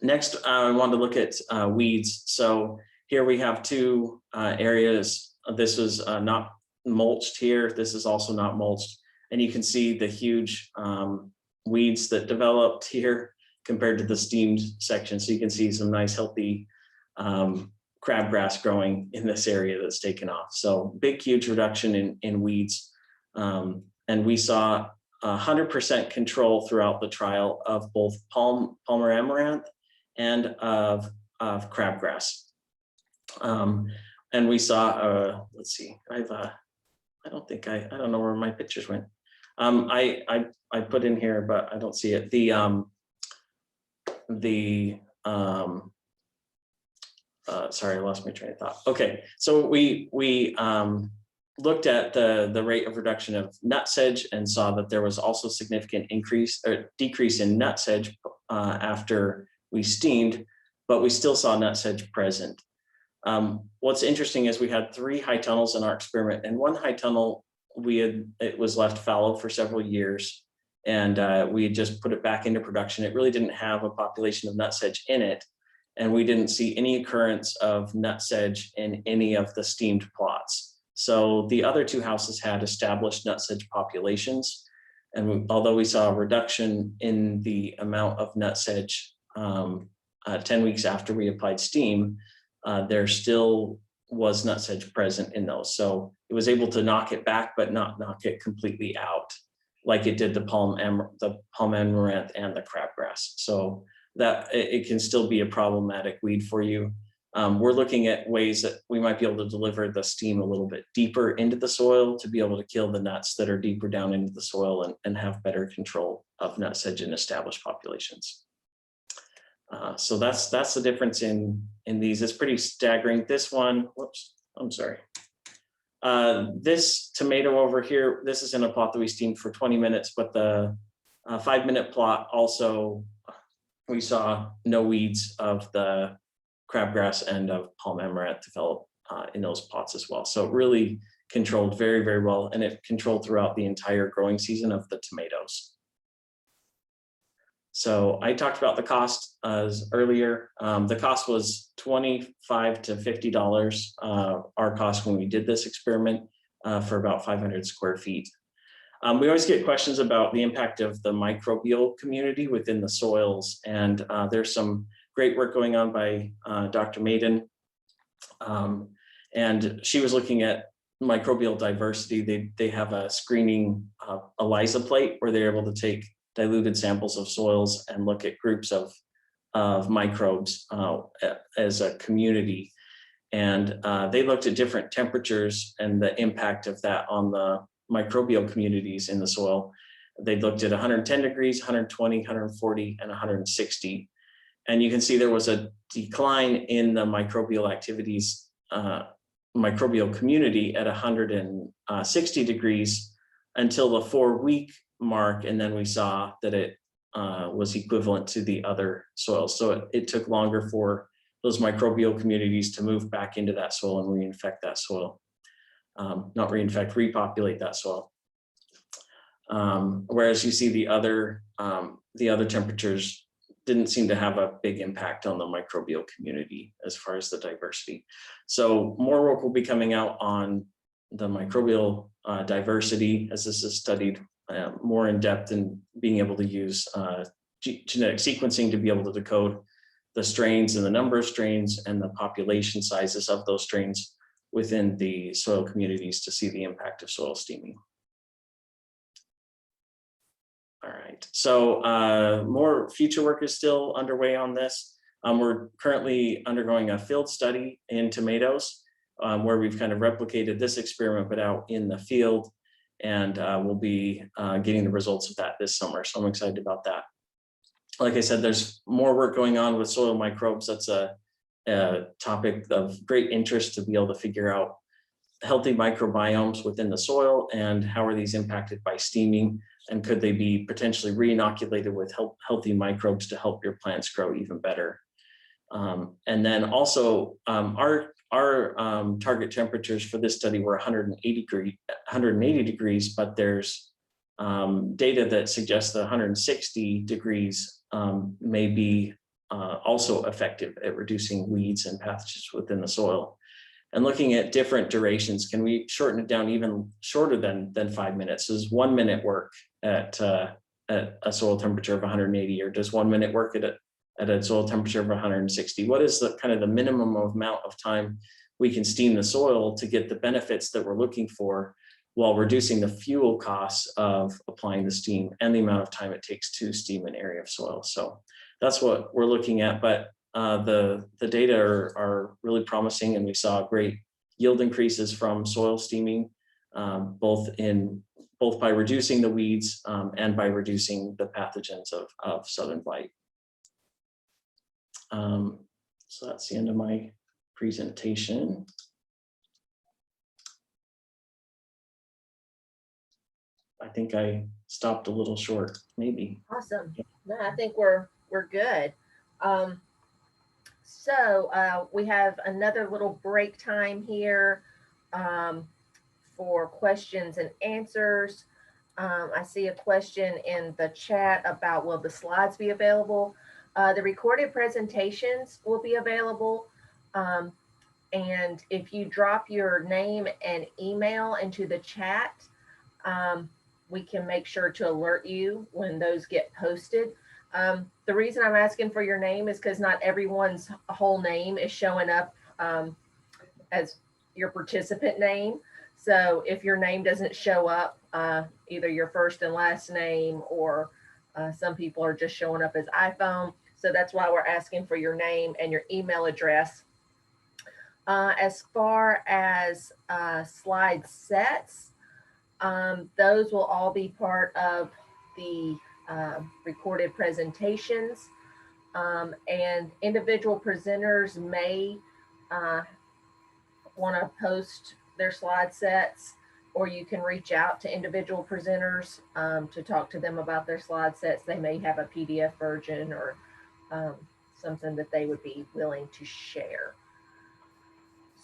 Next, I wanted to look at weeds. So here we have two areas. This is not mulched here. This is also not mulched. And you can see the huge weeds that developed here compared to the steamed section. So you can see some nice healthy crabgrass growing in this area that's taken off. So big, huge reduction in weeds. And we saw 100% control throughout the trial of both Palmer amaranth and of crabgrass. And we saw, let's see, I don't know where my pictures went. I put in here, but I don't see it. Sorry, I lost my train of thought. Okay, so we looked at the rate of reduction of nut sedge and saw that there was also significant decrease in nut sedge after we steamed, but we still saw nut sedge present. What's interesting is we had 3 high tunnels in our experiment, and one high tunnel it was left fallow for several years, and we had just put it back into production. It really didn't have a population of nutsedge in it, and we didn't see any occurrence of nutsedge in any of the steamed plots. So the other 2 houses had established nutsedge populations, and although we saw a reduction in the amount of nutsedge 10 weeks after we applied steam, there still was nutsedge present in those. So it was able to knock it back, but not knock it completely out like it did the palm amaranth and the crabgrass. So that it can still be a problematic weed for you. We're looking at ways that we might be able to deliver the steam a little bit deeper into the soil to be able to kill the nuts that are deeper down into the soil and have better control of nutsedge in established populations. So that's the difference in these. It's pretty staggering. This one, whoops, I'm sorry. This tomato over here, this is in a plot that we steamed for 20 minutes, but the 5-minute plot also, we saw no weeds of the crabgrass and of palm amaranth develop in those plots as well. So it really controlled very, very well, and it controlled throughout the entire growing season of the tomatoes. So I talked about the cost as earlier. The cost was $25 to $50, our cost when we did this experiment for about 500 square feet. We always get questions about the impact of the microbial community within the soils, and there's some great work going on by Dr. Maiden, and she was looking at microbial diversity. They have a screening ELISA plate where they're able to take diluted samples of soils and look at groups of microbes as a community. And they looked at different temperatures and the impact of that on the microbial communities in the soil. They looked at 110 degrees, 120, 140, and 160. And you can see there was a decline in the microbial activities, microbial community at 160 degrees until the 4-week mark, and then we saw that it was equivalent to the other soils. So it took longer for those microbial communities to move back into that soil and reinfect that soil. Not reinfect, repopulate that soil. Whereas you see the other temperatures didn't seem to have a big impact on the microbial community as far as the diversity. So more work will be coming out on the microbial diversity as this is studied more in depth, and being able to use genetic sequencing to be able to decode the strains and the number of strains and the population sizes of those strains within the soil communities to see the impact of soil steaming. All right, so more future work is still underway on this. We're currently undergoing a field study in tomatoes where we've kind of replicated this experiment but out in the field, and we'll be getting the results of that this summer. So I'm excited about that. Like I said, there's more work going on with soil microbes. That's a topic of great interest to be able to figure out healthy microbiomes within the soil and how are these impacted by steaming, and could they be potentially re-inoculated with healthy microbes to help your plants grow even better. And then also our target temperatures for this study were 180 degrees, but there's data that suggests that 160 degrees may be also effective at reducing weeds and pathogens within the soil. And looking at different durations, can we shorten it down even shorter than 5 minutes? Does 1 minute work at a soil temperature of 180, or does 1 minute work at a soil temperature of 160? What is the kind of the minimum amount of time we can steam the soil to get the benefits that we're looking for while reducing the fuel costs of applying the steam and the amount of time it takes to steam an area of soil? So that's what we're looking at, but the data are really promising, and we saw great yield increases from soil steaming, both by reducing the weeds and by reducing the pathogens of southern blight. So that's the end of my presentation. I think I stopped a little short, maybe. Awesome. No, I think we're good. So we have another little break time here for questions and answers. I see a question in the chat about will the slides be available? The recorded presentations will be available. And if you drop your name and email into the chat, we can make sure to alert you when those get posted. The reason I'm asking for your name is because not everyone's whole name is showing up as your participant name. So if your name doesn't show up, either your first and last name, or some people are just showing up as iPhone. So that's why we're asking for your name and your email address. As far as slide sets, those will all be part of the recorded presentations, and individual presenters may want to post their slide sets, or you can reach out to individual presenters to talk to them about their slide sets. They may have a PDF version or something that they would be willing to share.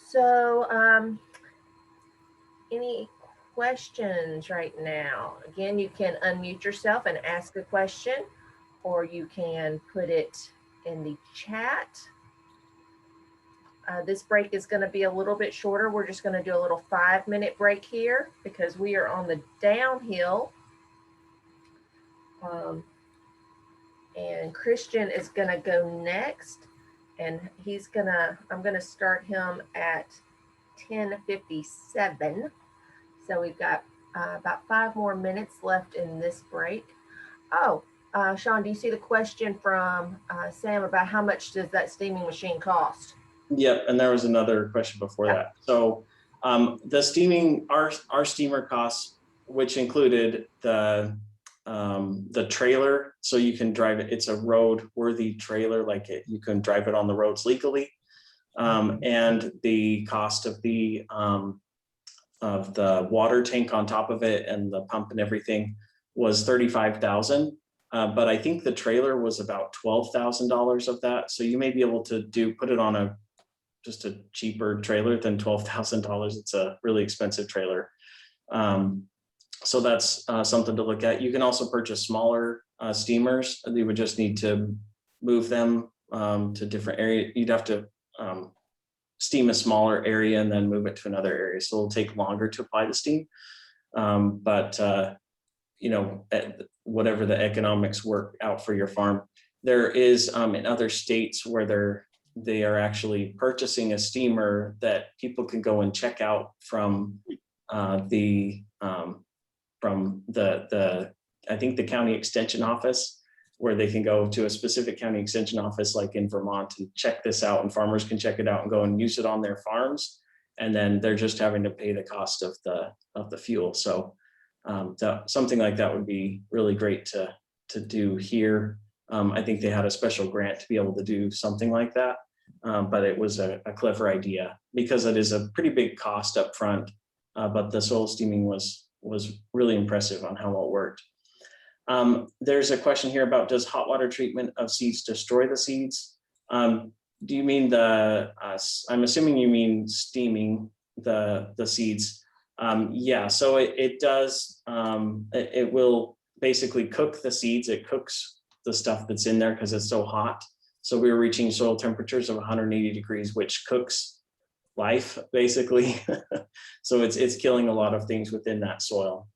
So any questions right now? Again, you can unmute yourself and ask a question, or you can put it in the chat. This break is going to be a little bit shorter. We're just going to do a little 5-minute break here because we are on the downhill. And Christian is going to go next, and I'm going to start him at 10:57. So we've got about 5 more minutes left in this break. Oh, Sean, do you see the question from Sam about how much does that steaming machine cost? Yep, and there was another question before that. So the steaming, our steamer costs, which included the trailer, so you can drive it. It's a road-worthy trailer, you can drive it on the roads legally, and the cost of the water tank on top of it and the pump and everything was $35,000. But I think the trailer was about $12,000 of that. So you may be able to put it on just a cheaper trailer than $12,000. It's a really expensive trailer. So that's something to look at. You can also purchase smaller steamers. You would just need to move them to different areas. You'd have to steam a smaller area and then move it to another area. So it'll take longer to apply the steam. But whatever the economics work out for your farm. There is in other states where they are actually purchasing a steamer that people can go and check out from the I think the county extension office, where they can go to a specific county extension office like in Vermont and check this out, and farmers can check it out and go and use it on their farms. And then they're just having to pay the cost of the fuel. So something like that would be really great to do here. I think they had a special grant to be able to do something like that. But it was a clever idea because it is a pretty big cost up front. But the soil steaming was really impressive on how well it worked. There's a question here about, does hot water treatment of seeds destroy the seeds? Do you mean I'm assuming you mean steaming the seeds. Yeah, so it does, it will basically cook the seeds. It cooks the stuff that's in there because it's so hot. So we were reaching soil temperatures of 180 degrees, which cooks life basically. So it's killing a lot of things within that soil.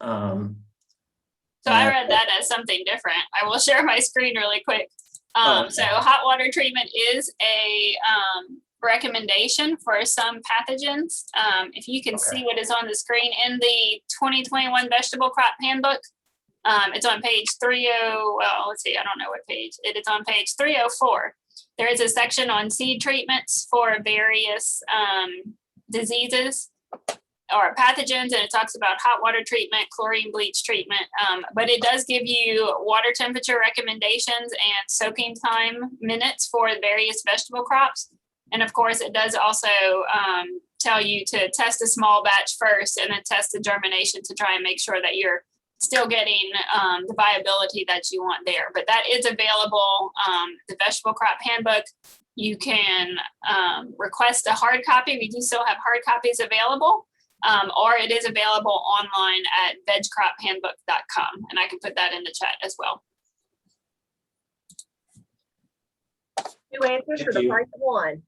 So I read that as something different. I will share my screen really quick. So hot water treatment is a recommendation for some pathogens. If you can see what is on the screen in the 2021 Vegetable Crop Handbook, it's on page 30, well, let's see, I don't know what page. It is on page 304. There is a section on seed treatments for various diseases or pathogens, and it talks about hot water treatment, chlorine bleach treatment, but it does give you water temperature recommendations and soaking time minutes for various vegetable crops. And of course, it does also tell you to test a small batch first and then test the germination to try and make sure that you're still getting the viability that you want there. But that is available, the Vegetable Crop Handbook. you can request a hard copy. We do still have hard copies available, or it is available online at vegcrophandbook.com, and I can put that in the chat as well. 2 answers for the price of 1.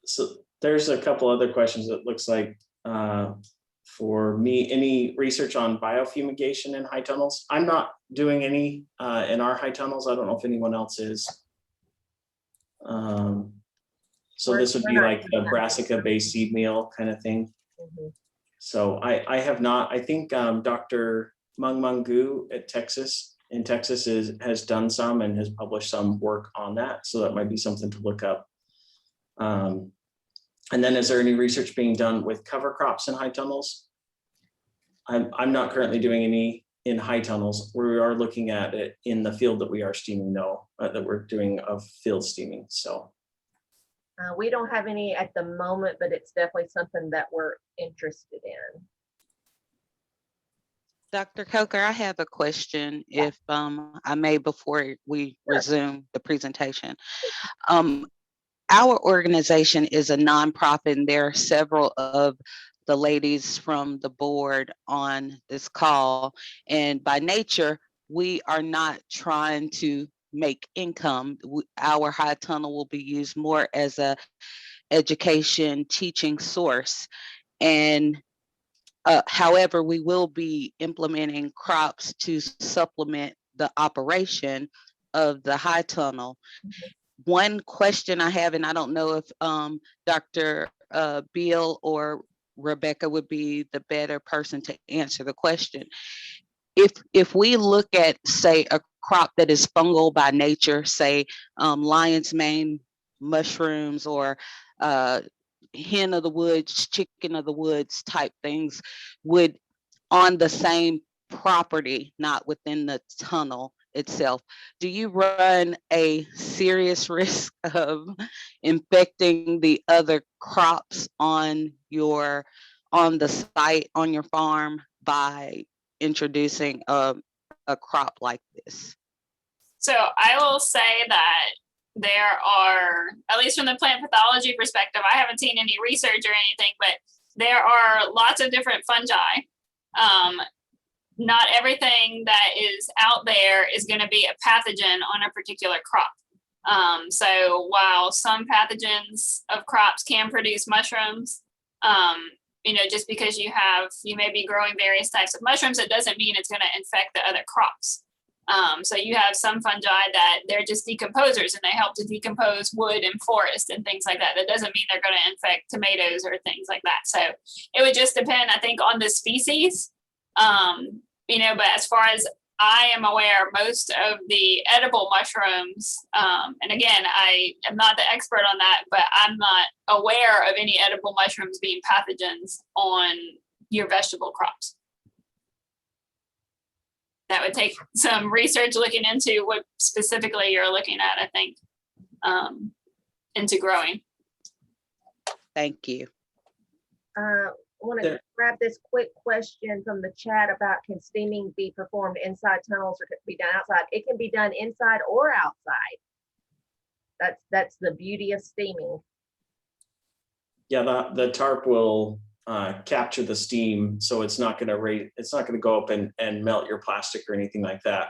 So there's a couple other questions. It looks like for me, any research on biofumigation in high tunnels? I'm not doing any in our high tunnels. I don't know if anyone else is. So this would be like a brassica-based seed meal kind of thing. Mm-hmm. So I have not. I think Dr. Mung Gu at Texas has done some and has published some work on that. So that might be something to look up. And then is there any research being done with cover crops in high tunnels? I'm not currently doing any in high tunnels. We are looking at it in the field that we are steaming, no, that we're doing of field steaming, so. We don't have any at the moment, but it's definitely something that we're interested in. Dr. Coker, I have a question, if I may, before we resume the presentation. Our organization is a nonprofit, and there are several of the ladies from the board on this call. And by nature, we are not trying to make income. Our high tunnel will be used more as a education teaching source. And however, we will be implementing crops to supplement the operation of the high tunnel. One question I have, and I don't know if Dr. Beal or Rebecca would be the better person to answer the question. If we look at, say, a crop that is fungal by nature, say lion's mane mushrooms or hen of the woods, chicken of the woods type things, would on the same property, not within the tunnel itself, do you run a serious risk of infecting the other crops on the site, on your farm, by introducing a crop like this? So I will say that there are, at least from the plant pathology perspective, I haven't seen any research or anything, but there are lots of different fungi. Not everything that is out there is going to be a pathogen on a particular crop. So while some pathogens of crops can produce mushrooms, just because you may be growing various types of mushrooms, it doesn't mean it's going to infect the other crops. So you have some fungi that they're just decomposers, and they help to decompose wood and forest and things like that. That doesn't mean they're going to infect tomatoes or things like that. So it would just depend, I think, on the species. But as far as I am aware, most of the edible mushrooms, and again, I am not the expert on that, but I'm not aware of any edible mushrooms being pathogens on your vegetable crops. That would take some research looking into what specifically you're looking at, I think, into growing. Thank you. I want to grab this quick question from the chat about, can steaming be performed inside tunnels or could it be done outside? It can be done inside or outside. That's the beauty of steaming. Yeah, the tarp will capture the steam, so it's not going to go up and melt your plastic or anything like that.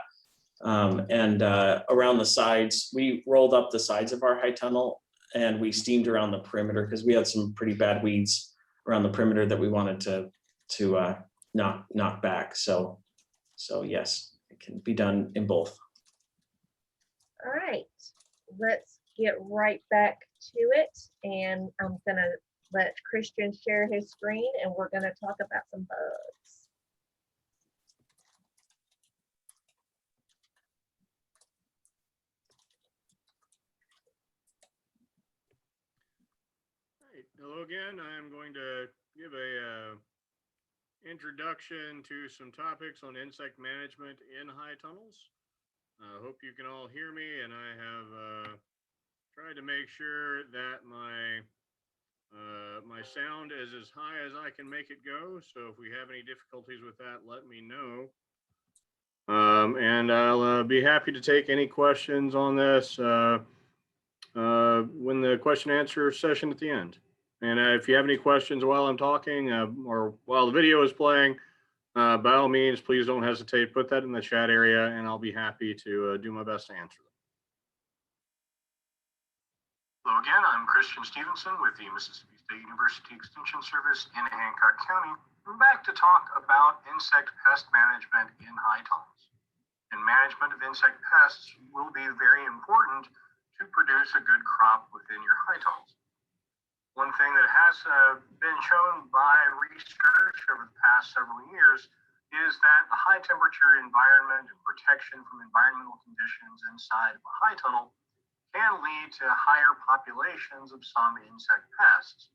Around the sides, we rolled up the sides of our high tunnel and we steamed around the perimeter because we had some pretty bad weeds around the perimeter that we wanted to knock back. So yes, it can be done in both. All right, let's get right back to it. And I'm gonna let Christian share his screen and we're gonna talk about some bugs. Hello again. I'm going to give a introduction to some topics on insect management in high tunnels. I hope you can all hear me, and I have tried to make sure that my sound is as high as I can make it go. So if we have any difficulties with that, let me know. And I'll be happy to take any questions on this. when the question and answer session at the end. And if you have any questions while I'm talking or while the video is playing, by all means, please don't hesitate. Put that in the chat area and I'll be happy to do my best to answer them. Hello again, I'm Christian Stevenson with the Mississippi State University Extension Service in Hancock County. I'm back to talk about insect pest management in high tunnels. And management of insect pests will be very important to produce a good crop within your high tunnels. One thing that has been shown by research over the past several years is that the high temperature environment and protection from environmental conditions inside of a high tunnel can lead to higher populations of some insect pests,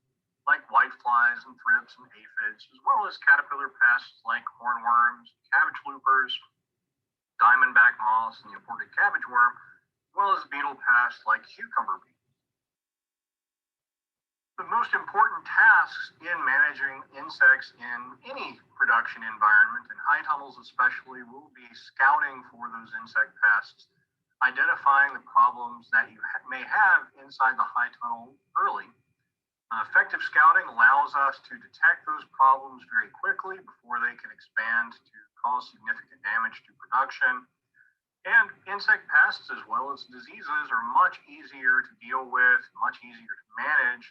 like whiteflies and thrips and aphids, as well as caterpillar pests like hornworms, cabbage loopers, diamondback moths, and the imported cabbage worm, as well as beetle pests like cucumber beetles. The most important tasks in managing insects in any production environment, and high tunnels especially, will be scouting for those insect pests, identifying the problems that you may have inside the high tunnel early. Effective scouting allows us to detect those problems very quickly before they can expand to cause significant damage to production. And insect pests, as well as diseases, are much easier to deal with, much easier to manage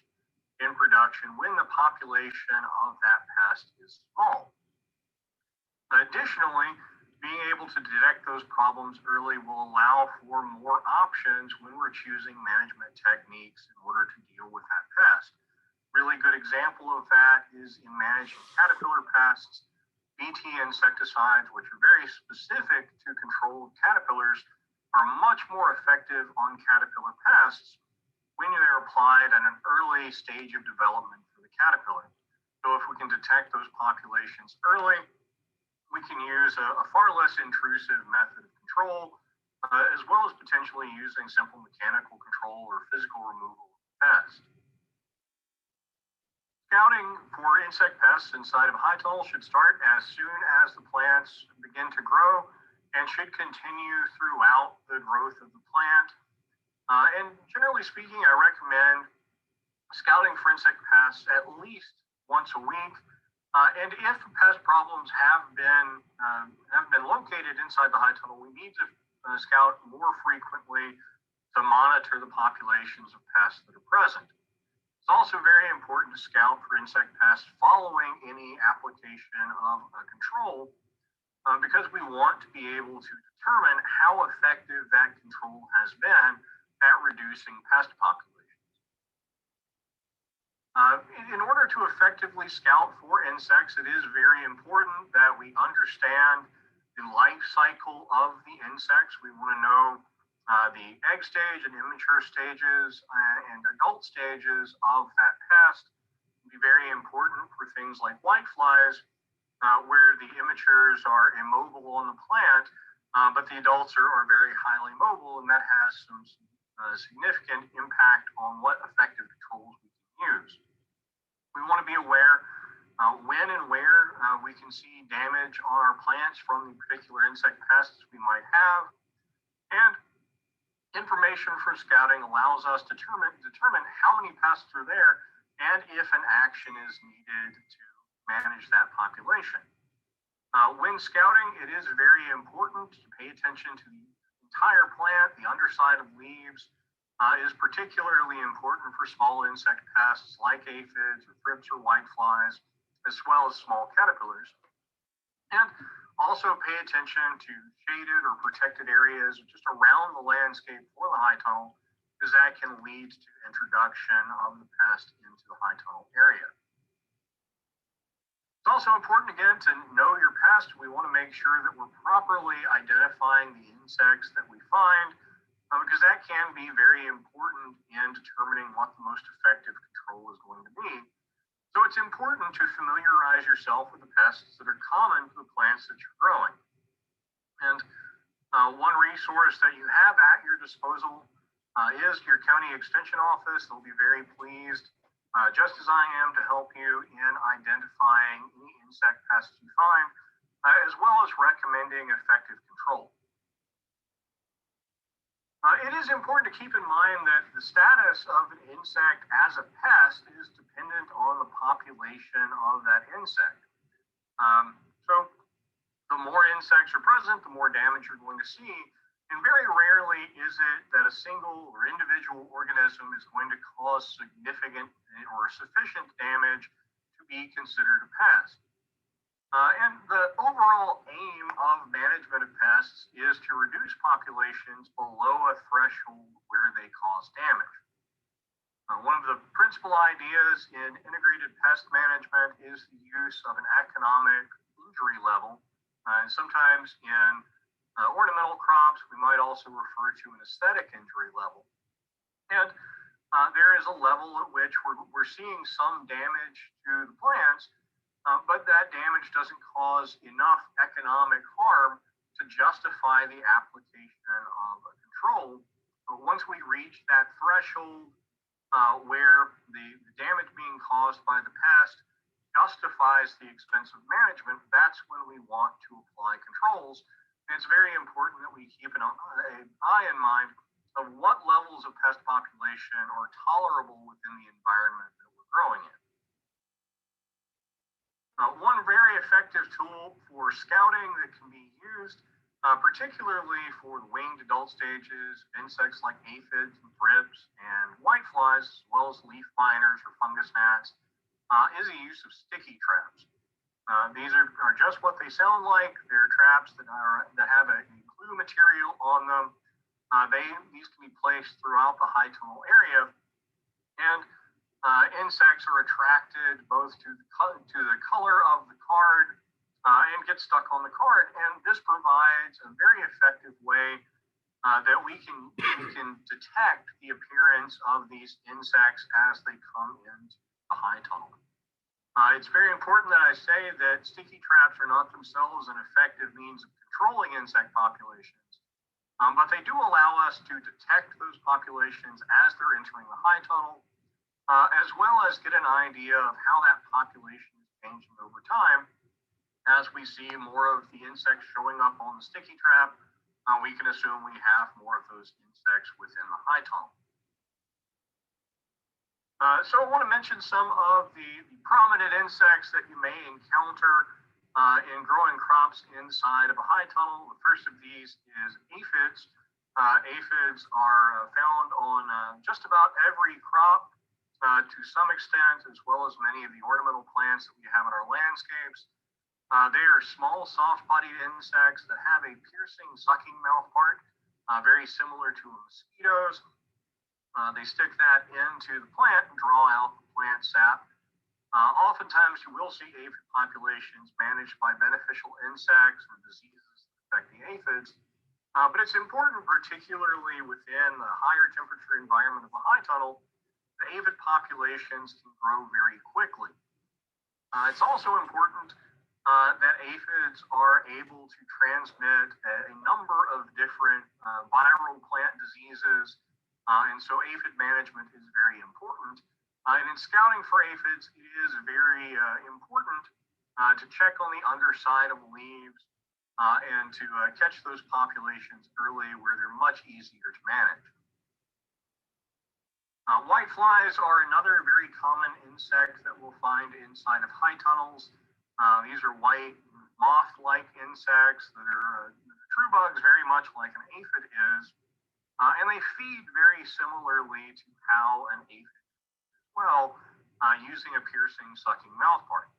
in production when the population of that pest is small. Additionally, being able to detect those problems early will allow for more options when we're choosing management techniques in order to deal with that pest. Really good example of that is in managing caterpillar pests. BT insecticides, which are very specific to control caterpillars, are much more effective on caterpillar pests when they're applied at an early stage of development for the caterpillar. So if we can detect those populations early, we can use a far less intrusive method of control, as well as potentially using simple mechanical control or physical removal of pests. Scouting for insect pests inside of a high tunnel should start as soon as the plants begin to grow and should continue throughout the growth of the plant. And generally speaking, I recommend scouting for insect pests at least once a week. And if pest problems have been located inside the high tunnel, we need to scout more frequently to monitor the populations of pests that are present. It's also very important to scout for insect pests following any application of a control, because we want to be able to determine how effective that control has been at reducing pest populations. In order to effectively scout for insects, it is very important that we understand the life cycle of the insects. We want to know the egg stage and immature stages and adult stages of that pest. It will be very important for things like whiteflies, where the immatures are immobile on the plant, but the adults are very highly mobile, and that has some significant impact on what effective controls we can use. We want to be aware when and where we can see damage on our plants from the particular insect pests we might have. And information for scouting allows us to determine how many pests are there and if an action is needed to manage that population. When scouting, it is very important to pay attention to the entire plant. The underside of leaves is particularly important for small insect pests like aphids or thrips or whiteflies, as well as small caterpillars. And also pay attention to shaded or protected areas just around the landscape for the high tunnel, because that can lead to introduction of the pest into the high tunnel area. It's also important, again, to know your pest. We want to make sure that we're properly identifying the insects that we find, because that can be very important in determining what the most effective control is going to be. So it's important to familiarize yourself with the pests that are common to the plants that you're growing. And one resource that you have at your disposal is your county extension office. They'll be very pleased, just as I am, to help you in identifying any insect pests you find, as well as recommending effective control. It is important to keep in mind that the status of an insect as a pest is dependent on the population of that insect. So the more insects are present, the more damage you're going to see. And very rarely is it that a single or individual organism is going to cause significant or sufficient damage to be considered a pest. And the overall aim of management of pests is to reduce populations below a threshold where they cause damage. One of the principal ideas in integrated pest management is the use of an economic injury level. And sometimes in ornamental crops, we might also refer to an aesthetic injury level. And there is a level at which we're seeing some damage to the plants, but that damage doesn't cause enough economic harm to justify the application of a control. But once we reach that threshold where the damage being caused by the pest justifies the expense of management, that's when we want to apply controls. And it's very important that we keep an eye in mind of what levels of pest population are tolerable within the environment that we're growing in. One very effective tool for scouting that can be used, particularly for the winged adult stages, insects like aphids and thrips and whiteflies, as well as leaf miners or fungus gnats, is the use of sticky traps. These are just what they sound like. They're traps that have a glue material on them. These can be placed throughout the high tunnel area, and insects are attracted both to the color of the card and get stuck on the card. And this provides a very effective way that we can detect the appearance of these insects as they come into the high tunnel. It's very important that I say that sticky traps are not themselves an effective means of controlling insect populations, but they do allow us to detect those populations as they're entering the high tunnel, as well as get an idea of how that population is changing over time. As we see more of the insects showing up on the sticky trap, we can assume we have more of those insects within the high tunnel. So I want to mention some of the prominent insects that you may encounter in growing crops inside of a high tunnel. The first of these is aphids. Aphids are found on just about every crop to some extent, as well as many of the ornamental plants that we have in our landscapes. They are small, soft-bodied insects that have a piercing, sucking mouth part, very similar to mosquitoes. They stick that into the plant and draw out the plant sap. Oftentimes, you will see aphid populations managed by beneficial insects or diseases that affect the aphids. But it's important, particularly within the higher temperature environment of a high tunnel, the aphid populations can grow very quickly. It's also important that aphids are able to transmit a number of different viral plant diseases. And so aphid management is very important. And in scouting for aphids, it is very important to check on the underside of leaves and to catch those populations early where they're much easier to manage. Whiteflies are another very common insect that we'll find inside of high tunnels. These are white moth-like insects that are true bugs, very much like an aphid is. And they feed very similarly to how an aphid does as well, using a piercing, sucking mouth part.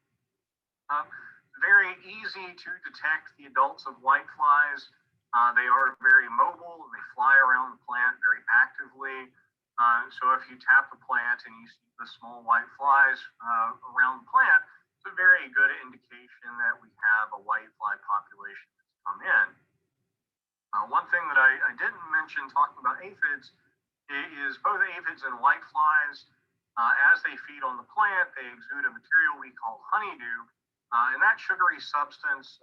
Very easy to detect the adults of whiteflies. They are very mobile. They fly around the plant very actively. So if you tap the plant and you see the small white flies around the plant, it's a very good indication that we have a whitefly population that's come in. One thing that I didn't mention talking about aphids is both aphids and whiteflies, as they feed on the plant, they exude a material we call honeydew, and that sugary substance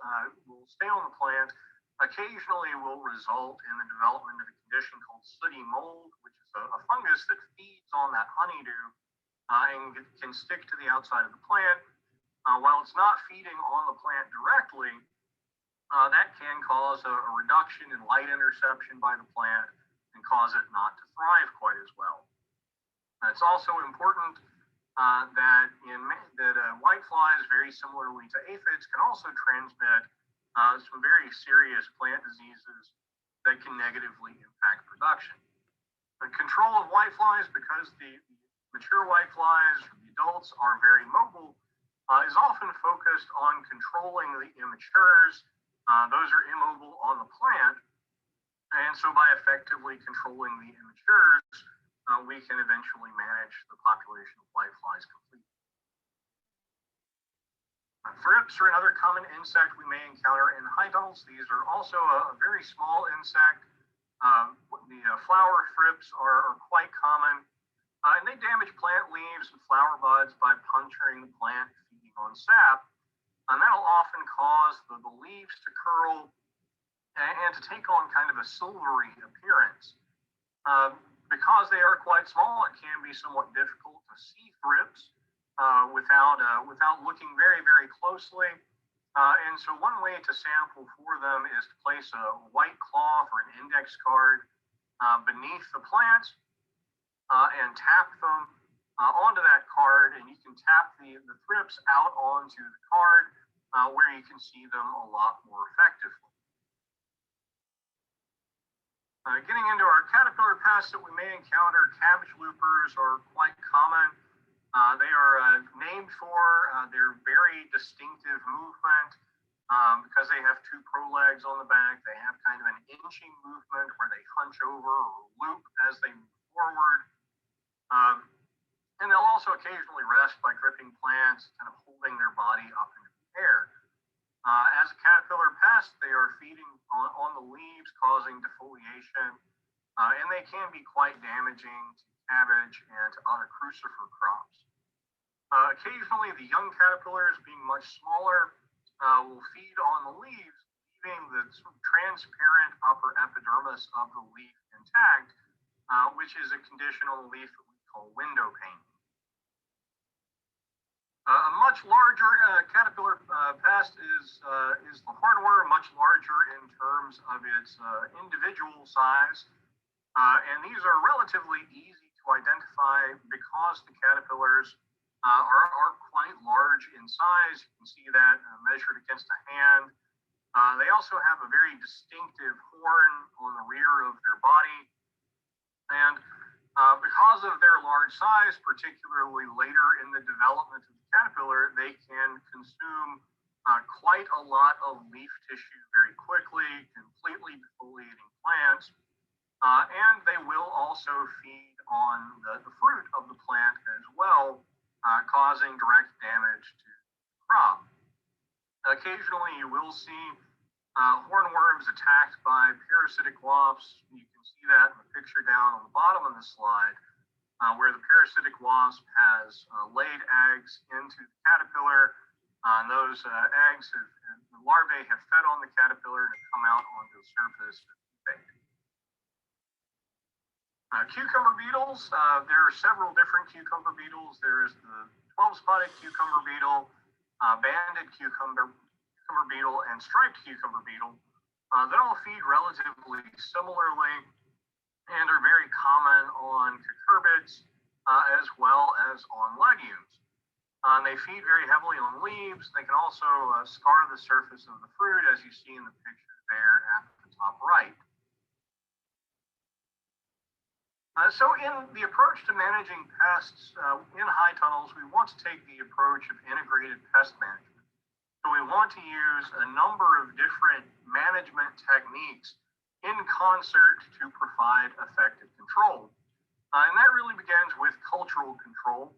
will stay on the plant, occasionally will result in the development of a condition called sooty mold, which is a fungus that feeds on that honeydew and can stick to the outside of the plant. While it's not feeding on the plant directly, that can cause a reduction in light interception by the plant and cause it not to thrive quite as well. It's also important that whiteflies, very similarly to aphids, can also transmit some very serious plant diseases that can negatively impact production. The control of whiteflies, because the mature whiteflies, the adults, are very mobile, is often focused on controlling the immatures. Those are immobile on the plant. And so by effectively controlling the immatures, we can eventually manage the population of whiteflies completely. Thrips are another common insect we may encounter in high tunnels. These are also a very small insect. The flower thrips are quite common, and they damage plant leaves and flower buds by puncturing the plant, feeding on sap. And that'll often cause the leaves to curl and to take on kind of a silvery appearance. Because they are quite small, it can be somewhat difficult to see thrips without looking very, very closely. And so one way to sample for them is to place a white cloth or an index card beneath the plant and tap them onto that card, and you can tap the thrips out onto the card where you can see them a lot more effectively. Getting into our caterpillar pests that we may encounter, cabbage loopers are quite common. They are named for their very distinctive movement because they have two prolegs on the back. They have kind of an inching movement where they hunch over or loop as they move forward. And they'll also occasionally rest by gripping plants, kind of holding their body up in the air. As a caterpillar pest, they are feeding on the leaves, causing defoliation, and they can be quite damaging to cabbage and to other crucifer crops. Occasionally, the young caterpillars, being much smaller, will feed on the leaves, leaving the sort of transparent upper epidermis of the leaf intact, which is a condition on the leaf that we call window pane. A much larger caterpillar pest is the hornworm, much larger in terms of its individual size. And these are relatively easy to identify because the caterpillars are quite large in size. You can see that measured against a hand. They also have a very distinctive horn on the rear of their body. And because of their large size, particularly later in the development of the caterpillar, they can consume quite a lot of leaf tissue very quickly, completely defoliating plants. And they will also feed on the fruit of the plant as well, causing direct damage to the crop. Occasionally, you will see hornworms attacked by parasitic wasps. You can see that in the picture down on the bottom of the slide, where the parasitic wasp has laid eggs into the caterpillar. And those eggs, the larvae have fed on the caterpillar and have come out onto the surface of the bait. Cucumber beetles, there are several different cucumber beetles. There is the 12-spotted cucumber beetle, banded cucumber beetle, and striped cucumber beetle that all feed relatively similarly and are very common on cucurbids as well as on legumes. They feed very heavily on leaves. They can also scar the surface of the fruit, as you see in the picture there at the top right. So in the approach to managing pests in high tunnels, we want to take the approach of integrated pest management. So we want to use a number of different management techniques in concert to provide effective control. And that really begins with cultural control,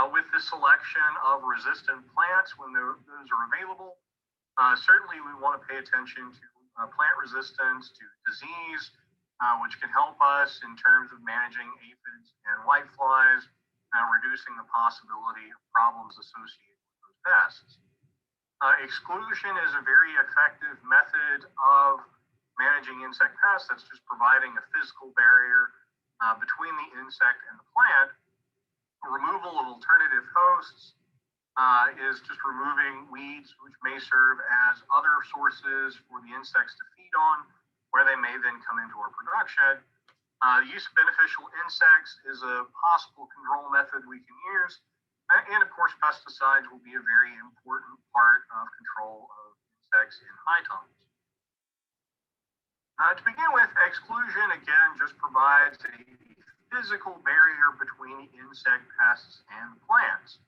with the selection of resistant plants when those are available. Certainly we want to pay attention to plant resistance to disease, which can help us in terms of managing aphids and whiteflies, reducing the possibility of problems associated with those pests. Exclusion is a very effective method of managing insect pests. That's just providing a physical barrier between the insect and the plant. Removal of alternative hosts is just removing weeds, which may serve as other sources for the insects to feed on, where they may then come into our production. The use of beneficial insects is a possible control method we can use. And of course, pesticides will be a very important part of control of insects in high tunnels. To begin with, exclusion again just provides a physical barrier between the insect pests and plants.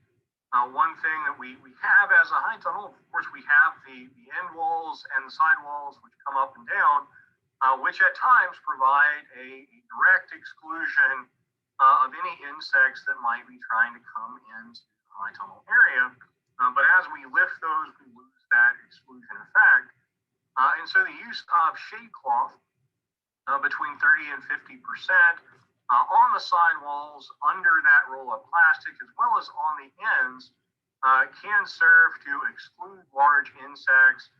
One thing that we have as a high tunnel, of course, we have the end walls and the side walls which come up and down, which at times provide a direct exclusion of any insects that might be trying to come into the high tunnel area. But as we lift those, we lose that exclusion effect. And so the use of shade cloth between 30 and 50% on the side walls under that roll of plastic, as well as on the ends, can serve to exclude large insects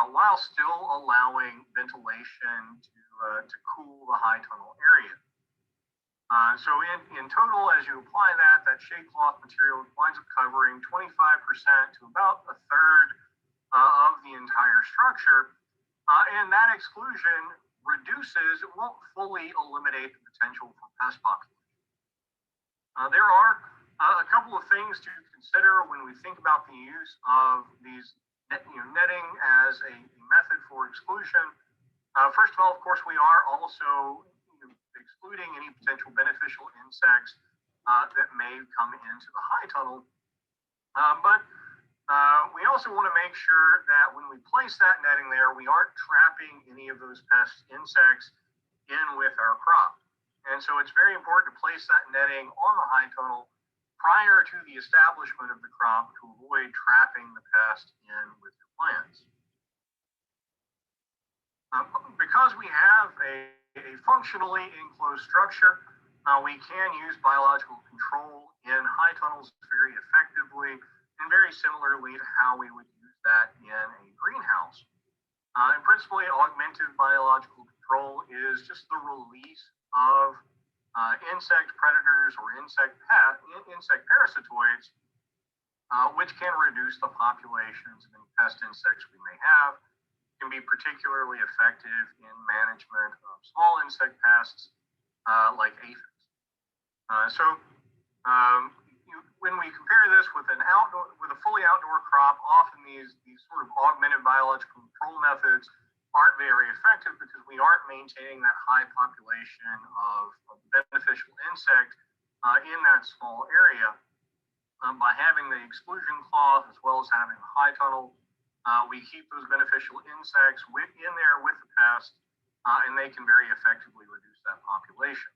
while still allowing ventilation to cool the high tunnel area. So in total, as you apply that shade cloth material winds up covering 25% to about a third of the entire structure. And that exclusion reduces, it won't fully eliminate the potential for pest population. There are a couple of things to consider when we think about the use of these netting as a method for exclusion. First of all, of course, we are also excluding any potential beneficial insects that may come into the high tunnel. But we also want to make sure that when we place that netting there, we aren't trapping any of those pest insects in with our crop. And so it's very important to place that netting on the high tunnel prior to the establishment of the crop to avoid trapping the pest in with your plants. Because we have a functionally enclosed structure, we can use biological control in high tunnels very effectively, and very similarly to how we would use that in a greenhouse. And principally, augmented biological control is just the release of insect predators or insect parasitoids, which can reduce the populations of any pest insects we may have. Can be particularly effective in management of small insect pests like aphids. When we compare this with a fully outdoor crop, often these sort of augmented biological control methods aren't very effective because we aren't maintaining that high population of beneficial insect in that small area. By having the exclusion cloth as well as having the high tunnel, we keep those beneficial insects in there with the pest, and they can very effectively reduce that population.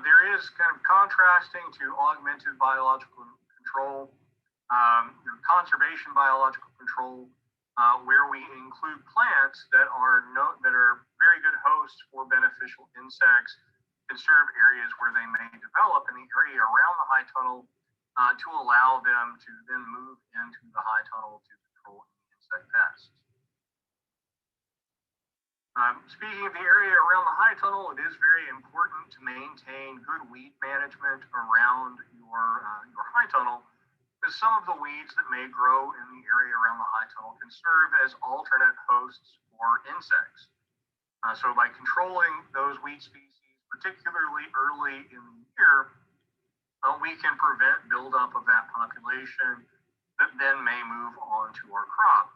There is kind of contrasting to augmented biological control, conservation biological control, where we include plants that are very good hosts for beneficial insects, conserve areas where they may develop in the area around the high tunnel to allow them to then move into the high tunnel to control insect pests. Speaking of the area around the high tunnel, it is very important to maintain good weed management around your high tunnel, because some of the weeds that may grow in the area around the high tunnel can serve as alternate hosts for insects. So by controlling those weed species, particularly early in the year, we can prevent buildup of that population that then may move on to our crop.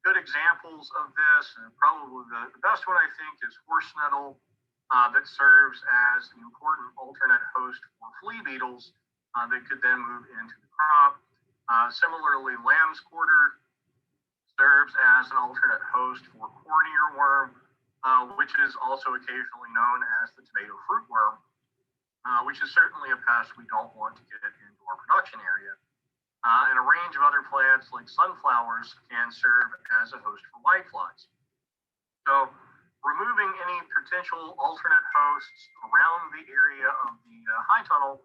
Good examples of this, and probably the best one I think is horse nettle, that serves as an important alternate host for flea beetles that could then move into the crop. Similarly, lamb's quarter serves as an alternate host for corn earworm, which is also occasionally known as the tomato fruit worm, which is certainly a pest we don't want to get into our production area. And a range of other plants like sunflowers can serve as a host for whiteflies. So removing any potential alternate hosts around the area of the high tunnel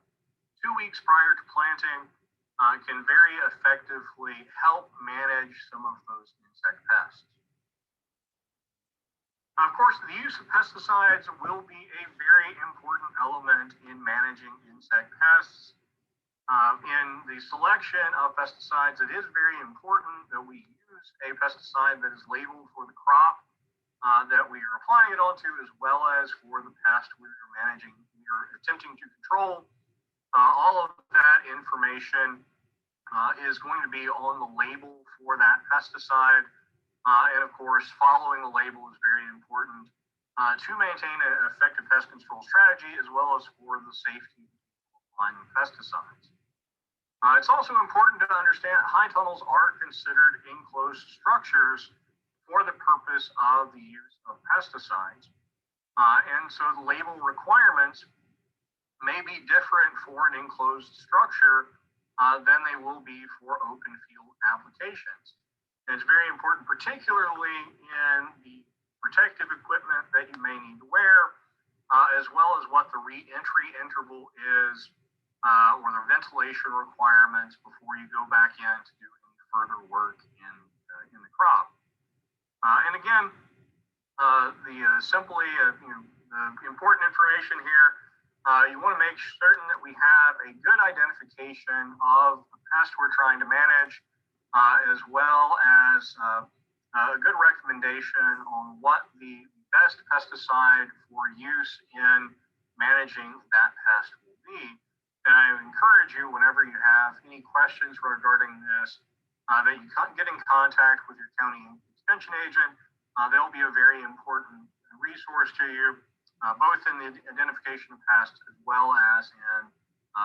2 weeks prior to planting can very effectively help manage some of those insect pests. Of course, the use of pesticides will be a very important element in managing insect pests. In the selection of pesticides, it is very important that we use a pesticide that is labeled for the crop that we are applying it onto, as well as for the pest we are managing, we are attempting to control. All of that information is going to be on the label for that pesticide. And of course, following the label is very important to maintain an effective pest control strategy, as well as for the safety of applying pesticides. It's also important to understand high tunnels are considered enclosed structures for the purpose of the use of pesticides. And so the label requirements may be different for an enclosed structure than they will be for open field applications. And it's very important, particularly in the protective equipment that you may need to wear, as well as what the re-entry interval is, or the ventilation requirements before you go back in to do any further work in the crop. And again, the important information here, you want to make certain that we have a good identification of the pest we're trying to manage, as well as a good recommendation on what the best pesticide for use in managing that pest will be. And I encourage you, whenever you have any questions regarding this, that you get in contact with your county extension agent. They'll be a very important resource to you, both in the identification of pests as well as in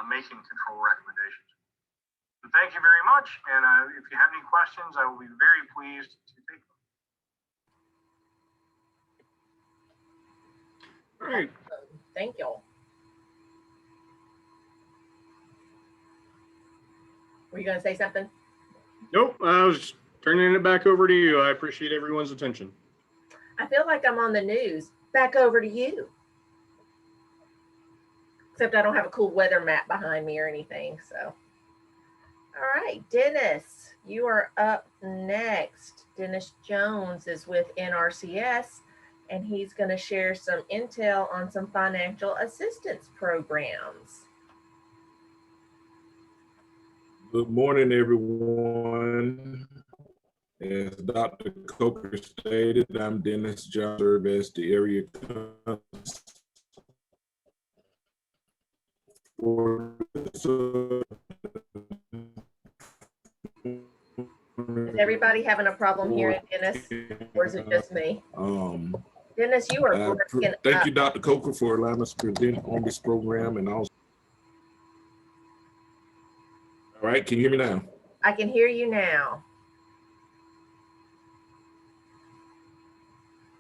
making control recommendations. So thank you very much. And if you have any questions, I will be very pleased to take them. All right. Thank you. Were you going to say something? Nope, I was turning it back over to you. I appreciate everyone's attention. I feel like I'm on the news. Back over to you. Except I don't have a cool weather map behind me or anything. So, all right, Dennis, you are up next. Dennis Jones is with NRCS, and he's going to share some intel on some financial assistance programs. Good morning, everyone. As Dr. Coker stated, I'm Dennis Jones, serve as the area Is everybody having a problem hearing Dennis, or is it just me? Dennis, you are thank you, Dr. Coker, for allowing us to present on this program, and also. All right, can you hear me now? I can hear you now.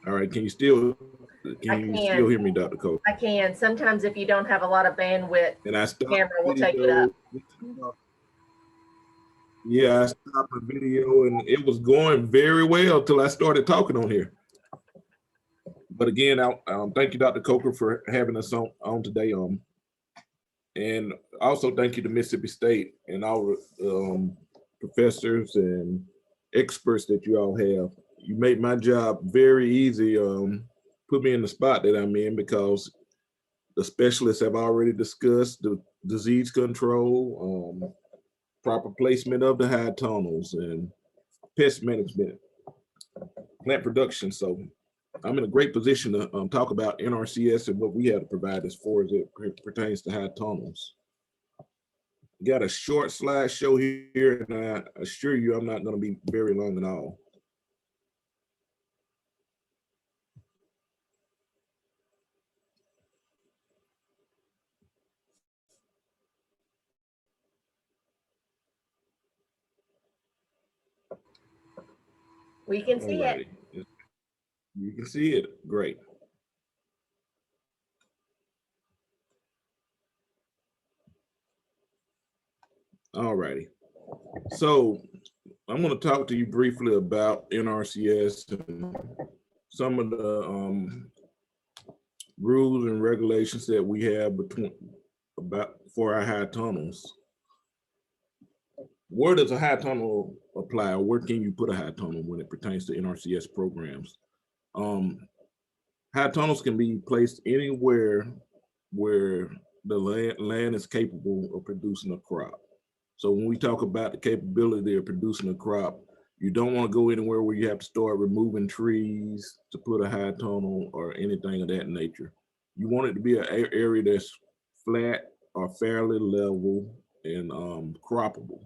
All right, can you still hear me, Dr. Coker? I can. Sometimes if you don't have a lot of bandwidth, and I the camera will take it up. Yeah, I stopped the video and it was going very well till I started talking on here. But again, thank you, Dr. Coker, for having us on today. And also thank you to Mississippi State and all professors and experts that you all have. You make my job very easy. Put me in the spot that I'm in because the specialists have already discussed the disease control, proper placement of the high tunnels, and pest management, plant production. So I'm in a great position to talk about NRCS and what we have to provide as far as it pertains to high tunnels. Got a short slideshow here, and I assure you I'm not going to be very long at all. We can see it. You can see it. Great. All righty. So I'm going to talk to you briefly about NRCS and some of the rules and regulations that we have for our high tunnels. Where does a high tunnel apply, or where can you put a high tunnel when it pertains to NRCS programs? High tunnels can be placed anywhere where the land is capable of producing a crop. So when we talk about the capability of producing a crop, You don't want to go anywhere where you have to start removing trees to put a high tunnel or anything of that nature. You want it to be an area that's flat or fairly level and croppable.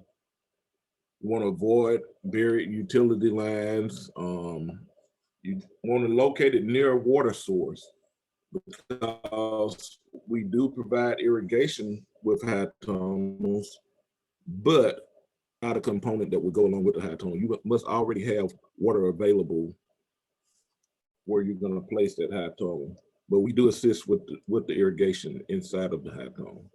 You want to avoid buried utility lines. You want to locate it near a water source because we do provide irrigation with high tunnels, but not a component that would go along with the high tunnel. You must already have water available where you're going to place that high tunnel. But we do assist with the irrigation inside of the high tunnel.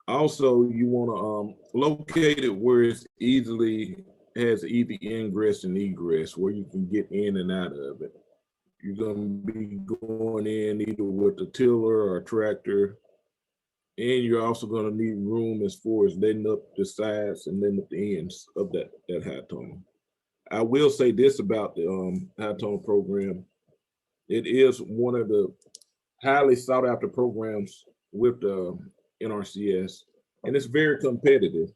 Also, you want to locate it where it's has easy ingress and egress, where you can get in and out of it. You're going to be going in either with a tiller or a tractor, and you're also going to need room as far as letting up the sides and letting up the ends of that high tunnel. I will say this about the high tunnel program. It is one of the highly sought after programs with the NRCS, and it's very competitive.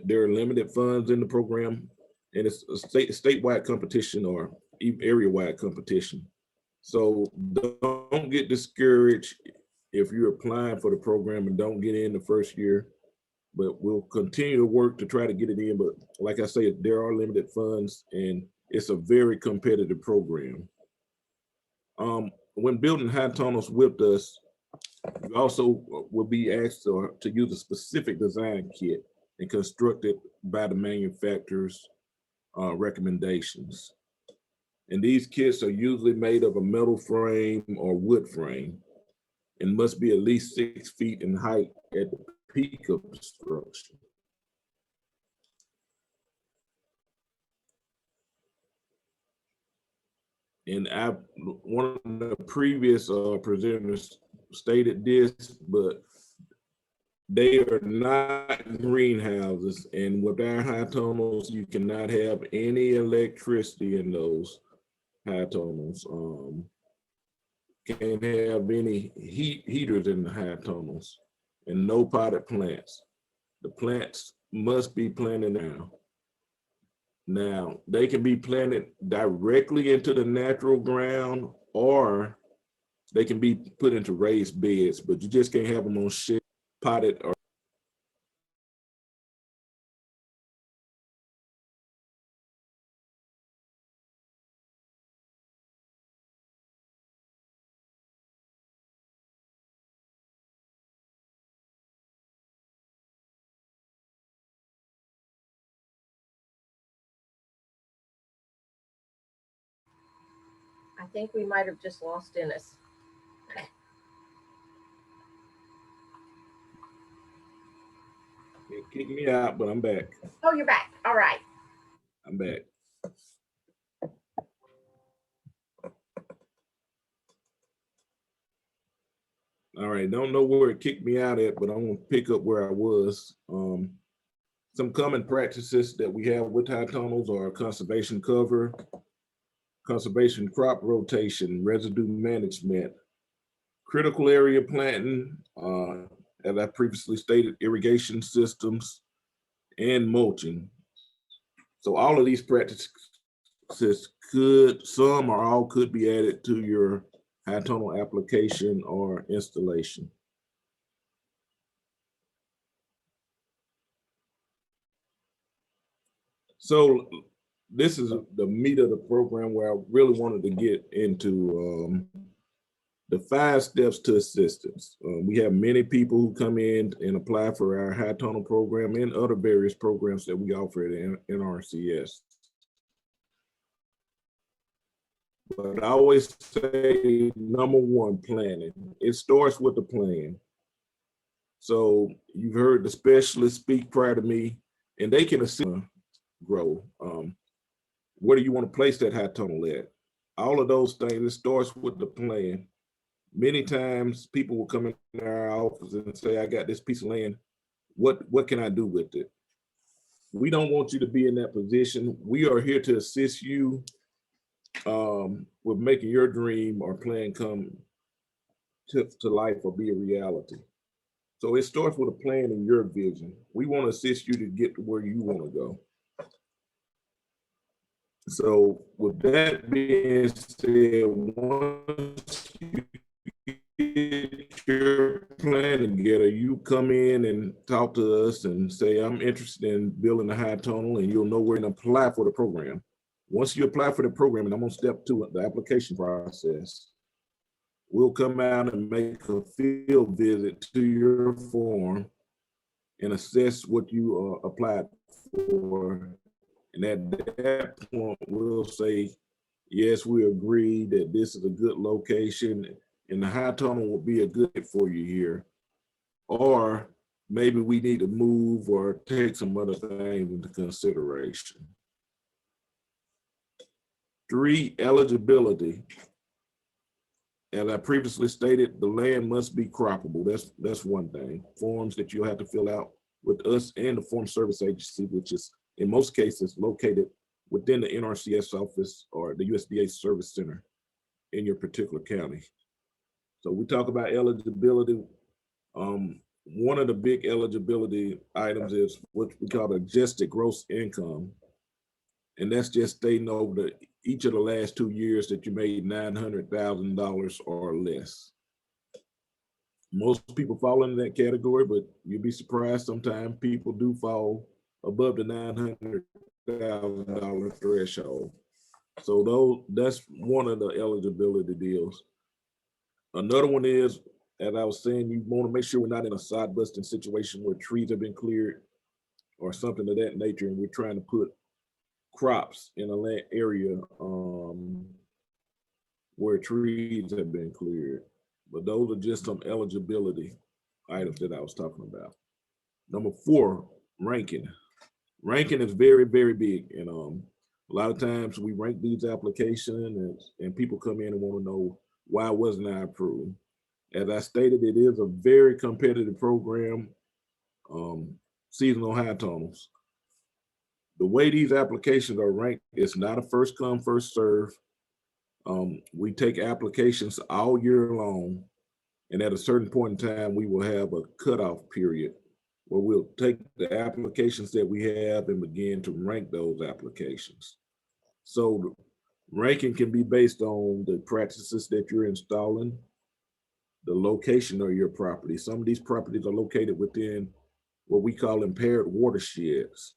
There are limited funds in the program, and it's a statewide competition or area-wide competition. So don't get discouraged if you're applying for the program and don't get in the first year, but we'll continue to work to try to get it in. But like I said, there are limited funds and it's a very competitive program. When building high tunnels with us, you also will be asked to use a specific design kit and construct it by the manufacturer's recommendations. And these kits are usually made of a metal frame or wood frame and must be at least 6 feet in height at the peak of the structure. And one of the previous presenters stated this, but they are not greenhouses. And with our high tunnels, you cannot have any electricity in those high tunnels. Can't have any heaters in the high tunnels, and no potted plants. The plants must be planted now. Now, they can be planted directly into the natural ground, or they can be put into raised beds, but you just can't have them on shit, potted or I think we might have just lost Dennis. it kicked me out, but I'm back. Oh, you're back. All right. I'm back. All right, don't know where it kicked me out at, but I'm gonna pick up where I was. Some common practices that we have with high tunnels are conservation cover, conservation crop rotation, residue management, critical area planting, as I previously stated, irrigation systems, and mulching. So all of these practices some or all could be added to your high tunnel application or installation. So this is the meat of the program where I really wanted to get into the 5 steps to assistance. We have many people who come in and apply for our high tunnel program and other various programs that we offer at NRCS. But I always say, number 1, planning. It starts with the plan. So you've heard the specialists speak prior to me, and they can assist grow. Where do you want to place that high tunnel at? All of those things, it starts with the plan. Many times people will come in our office and say, I got this piece of land. What can I do with it? We don't want you to be in that position. We are here to assist you with making your dream or plan come to life or be a reality. So it starts with a plan and your vision. We want to assist you to get to where you want to go. So with that being said, once you get your plan together, you come in and talk to us and say, I'm interested in building a high tunnel, and you'll know where to apply for the program. Once you apply for the program, and I'm on step 2, the application process, we'll come out and make a field visit to your form and assess what you applied for. And at that point, we'll say, yes, we agree that this is a good location and the high tunnel will be a good fit for you here. Or maybe we need to move or take some other things into consideration. 3, eligibility. As I previously stated, the land must be croppable. That's one thing. Forms that you'll have to fill out with us and the Form Service Agency, which is in most cases located within the NRCS office or the USDA Service Center in your particular county. So we talk about eligibility. One of the big eligibility items is what we call the adjusted gross income. And that's just stating over each of the last 2 years that you made $900,000 or less. Most people fall into that category, but you'd be surprised sometimes people do fall above the $900,000 threshold. So that's one of the eligibility deals. Another one is, as I was saying, you want to make sure we're not in a sod busting situation where trees have been cleared or something of that nature, and we're trying to put crops in a land area where trees have been cleared. But those are just some eligibility items that I was talking about. Number 4, ranking. Ranking is very, very big. And a lot of times we rank these applications and people come in and want to know, why wasn't I approved? As I stated, it is a very competitive program, seasonal high tunnels. The way these applications are ranked, it's not a first come, first serve. We take applications all year long, and at a certain point in time, we will have a cutoff period where we'll take the applications that we have and begin to rank those applications. So ranking can be based on the practices that you're installing, the location of your property. Some of these properties are located within what we call impaired watersheds.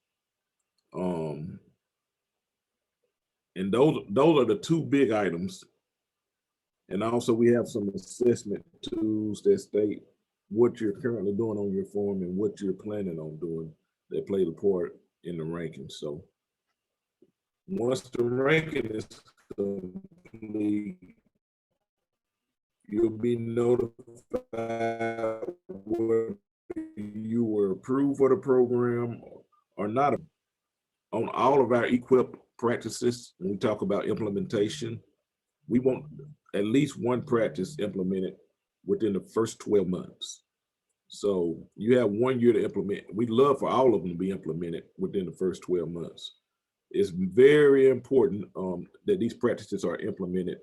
And those are the 2 big items. And also we have some assessment tools that state what you're currently doing on your form and what you're planning on doing that play the part in the ranking. So once the ranking is complete, you'll be notified whether you were approved for the program or not. On all of our equip practices, when we talk about implementation, we want at least one practice implemented within the first 12 months. So you have 1 year to implement. We'd love for all of them to be implemented within the first 12 months. It's very important that these practices are implemented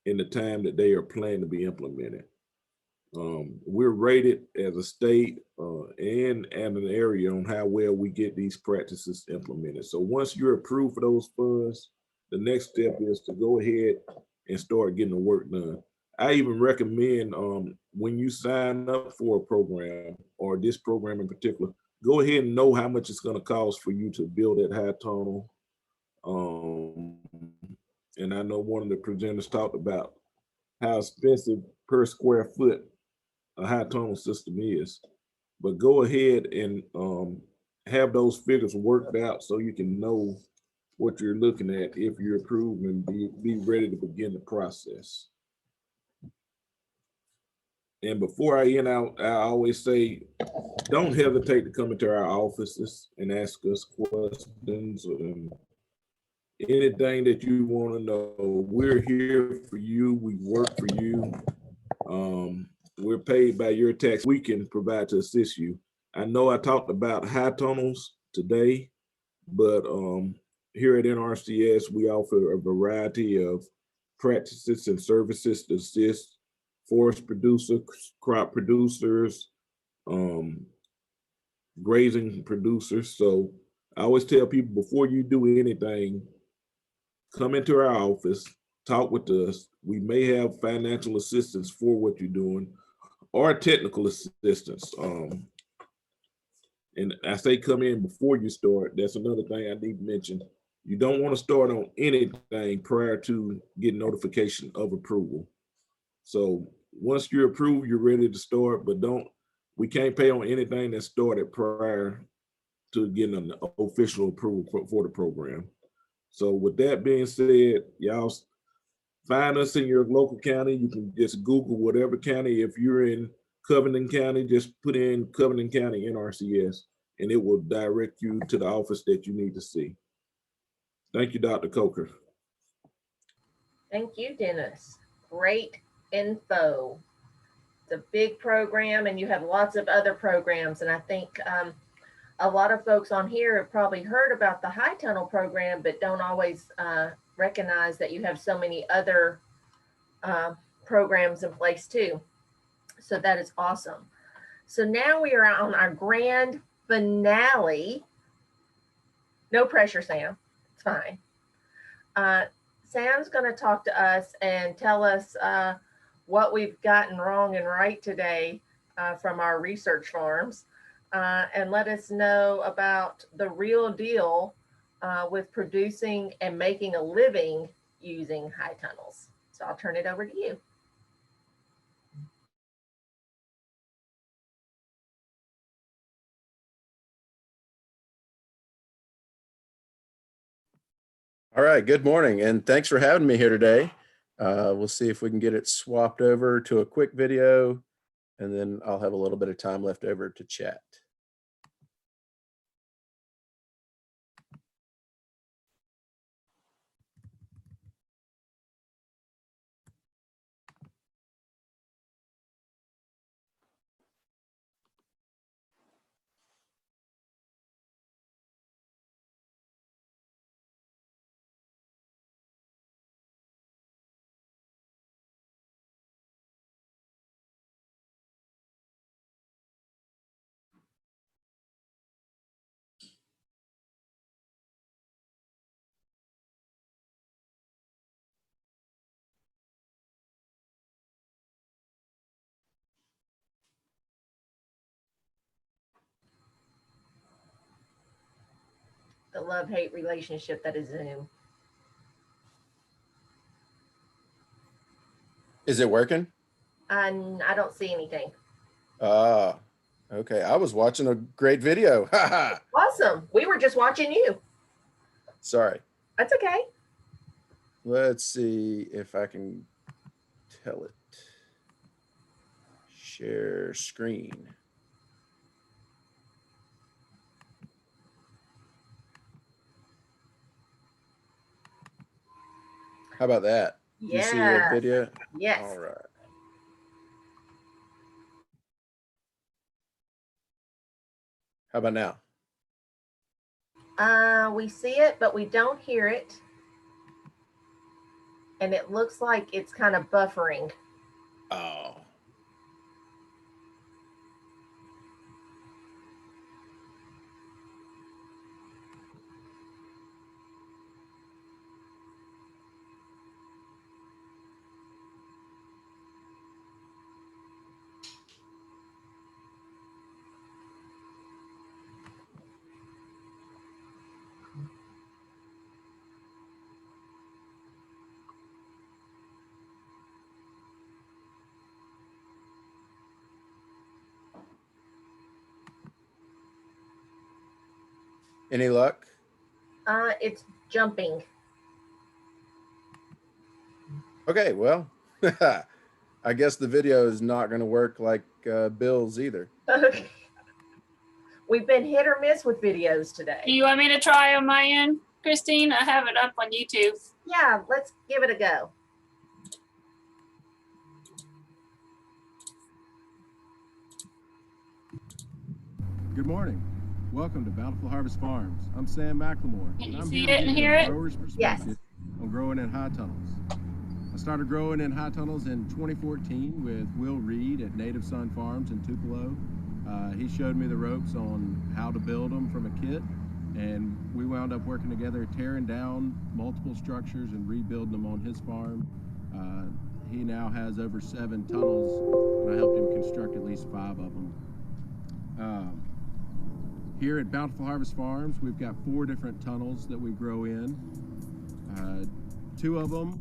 in the time that they are planned to be implemented. We're rated as a state and an area on how well we get these practices implemented. So once you're approved for those funds, the next step is to go ahead and start getting the work done. I even recommend when you sign up for a program, or this program in particular, go ahead and know how much it's going to cost for you to build that high tunnel. And I know one of the presenters talked about how expensive per square foot a high tunnel system is. But go ahead and have those figures worked out so you can know what you're looking at if you're approved, and be ready to begin the process. And before I end out, I always say, don't hesitate to come into our offices and ask us questions and anything that you want to know. We're here for you. We work for you. We're paid by your tax. We can provide to assist you. I know I talked about high tunnels today, but here at NRCS, we offer a variety of practices and services to assist forest producers, crop producers, grazing producers. So I always tell people, before you do anything, come into our office, talk with us. We may have financial assistance for what you're doing or technical assistance. And I say come in before you start. That's another thing I need to mention. You don't want to start on anything prior to getting notification of approval. So once you're approved, you're ready to start, but we can't pay on anything that started prior to getting an official approval for the program. So with that being said, y'all find us in your local county. You can just Google whatever county. If you're in Covington County, just put in Covington County NRCS, and it will direct you to the office that you need to see. Thank you, Dr. Coker. Thank you, Dennis. Great info. It's a big program, and you have lots of other programs. And I think a lot of folks on here have probably heard about the High Tunnel program, but don't always recognize that you have so many other programs in place too. So that is awesome. So now we are on our grand finale. No pressure, Sam. It's fine. Sam's going to talk to us and tell us what we've gotten wrong and right today from our research farms, and let us know about the real deal with producing and making a living using high tunnels. So I'll turn it over to you. All right, good morning, and thanks for having me here today. We'll see if we can get it swapped over to a quick video, and then I'll have a little bit of time left over to chat. The love-hate relationship that is Zoom. Is it working? And I don't see anything. Okay. I was watching a great video. Awesome. We were just watching you. Sorry. That's okay. Let's see if I can tell it. Share screen. How about that? You see the video? Yes. All right. How about now? We see it, but we don't hear it. And it looks like it's kind of buffering. Oh. Any luck? It's jumping. Okay, well, I guess the video is not going to work like Bill's either. We've been hit or miss with videos today. Do you want me to try on my end, Christine? I have it up on YouTube. Yeah, let's give it a go. Good morning. Welcome to Bountiful Harvest Farms. I'm Sam McLemore. Can you I'm see here it to and give hear you a it? grower's perspective on growing in high tunnels. I started growing in high tunnels in 2014 with Will Reed at Native Sun Farms in Tupelo. He showed me the ropes on how to build them from a kit, And we wound up working together, tearing down multiple structures and rebuilding them on his farm. He now has over 7 tunnels, and I helped him construct at least 5 of them. Here at Bountiful Harvest Farms, we've got 4 different tunnels that we grow in. 2 of them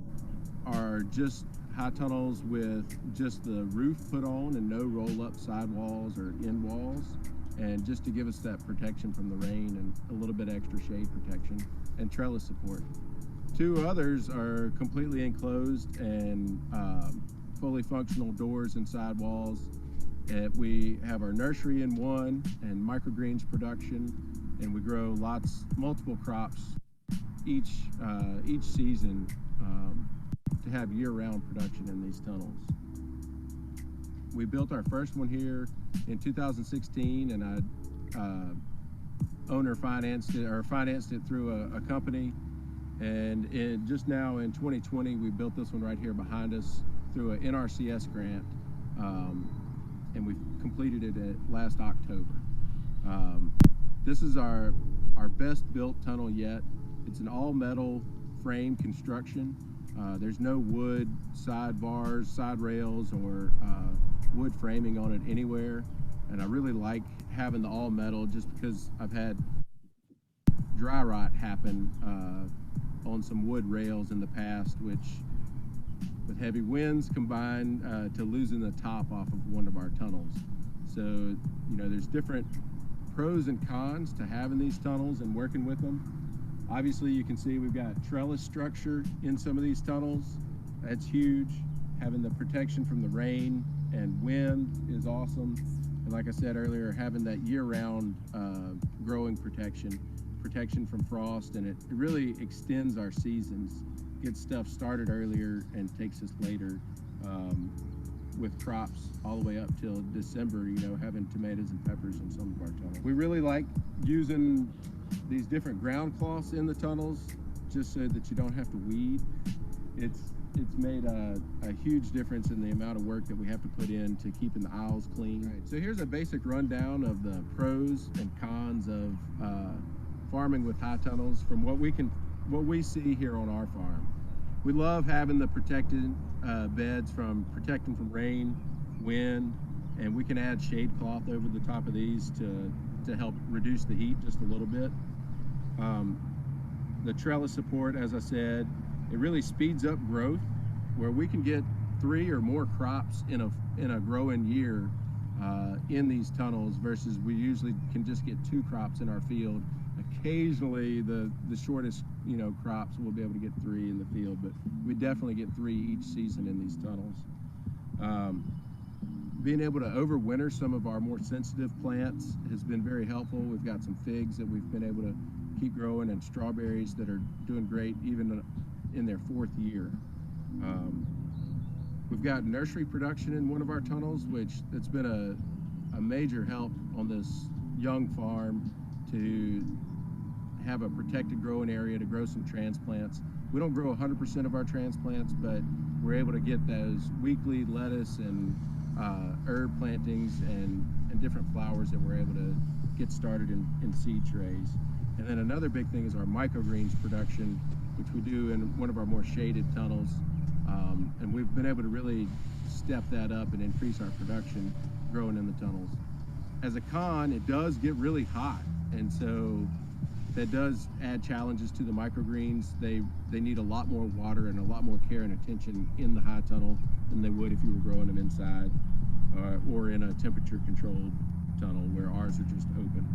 are just high tunnels with just the roof put on and no roll-up sidewalls or end walls, and just to give us that protection from the rain and a little bit extra shade protection and trellis support. 2 others are completely enclosed and fully functional doors and sidewalls. We have our nursery in one and microgreens production, and we grow multiple crops each season to have year-round production in these tunnels. We built our first one here in 2016, and owner financed it through a company. And just now in 2020, we built this one right here behind us through an NRCS grant, and we completed it last October. This is our best built tunnel yet. It's an all metal frame construction. There's no wood side bars, side rails, or wood framing on it anywhere. And I really like having the all metal just because I've had dry rot happen on some wood rails in the past, which with heavy winds combined to losing the top off of one of our tunnels. So, you know, there's different pros and cons to having these tunnels and working with them. Obviously, you can see we've got trellis structure in some of these tunnels. That's huge. Having the protection from the rain and wind is awesome. And like I said earlier, having that year-round growing protection from frost, and it really extends our seasons, gets stuff started earlier and takes us later with crops all the way up till December, you know, having tomatoes and peppers in some of our tunnels. We really like using these different ground cloths in the tunnels just so that you don't have to weed. It's made a huge difference in the amount of work that we have to put in to keeping the aisles clean. Right. So here's a basic rundown of the pros and cons of farming with high tunnels from what we see here on our farm. We love having the protected beds protecting from rain, wind, and we can add shade cloth over the top of these to help reduce the heat just a little bit. The trellis support, as I said, it really speeds up growth, where we can get 3 or more crops in a growing year in these tunnels, versus we usually can just get 2 crops in our field. Occasionally, the shortest, you know, crops we'll be able to get 3 in the field, but we definitely get 3 each season in these tunnels. Being able to overwinter some of our more sensitive plants has been very helpful. We've got some figs that we've been able to keep growing, and strawberries that are doing great even in their 4th year. We've got nursery production in one of our tunnels, which it's been a major help on this young farm to have a protected growing area to grow some transplants. We don't grow 100% of our transplants, but we're able to get those weekly lettuce and herb plantings and different flowers that we're able to get started in seed trays. And then another big thing is our microgreens production, which we do in one of our more shaded tunnels. And we've been able to really step that up and increase our production growing in the tunnels. As a con, it does get really hot, and so that does add challenges to the microgreens. They need a lot more water and a lot more care and attention in the high tunnel than they would if you were growing them inside or in a temperature controlled tunnel where ours are just open.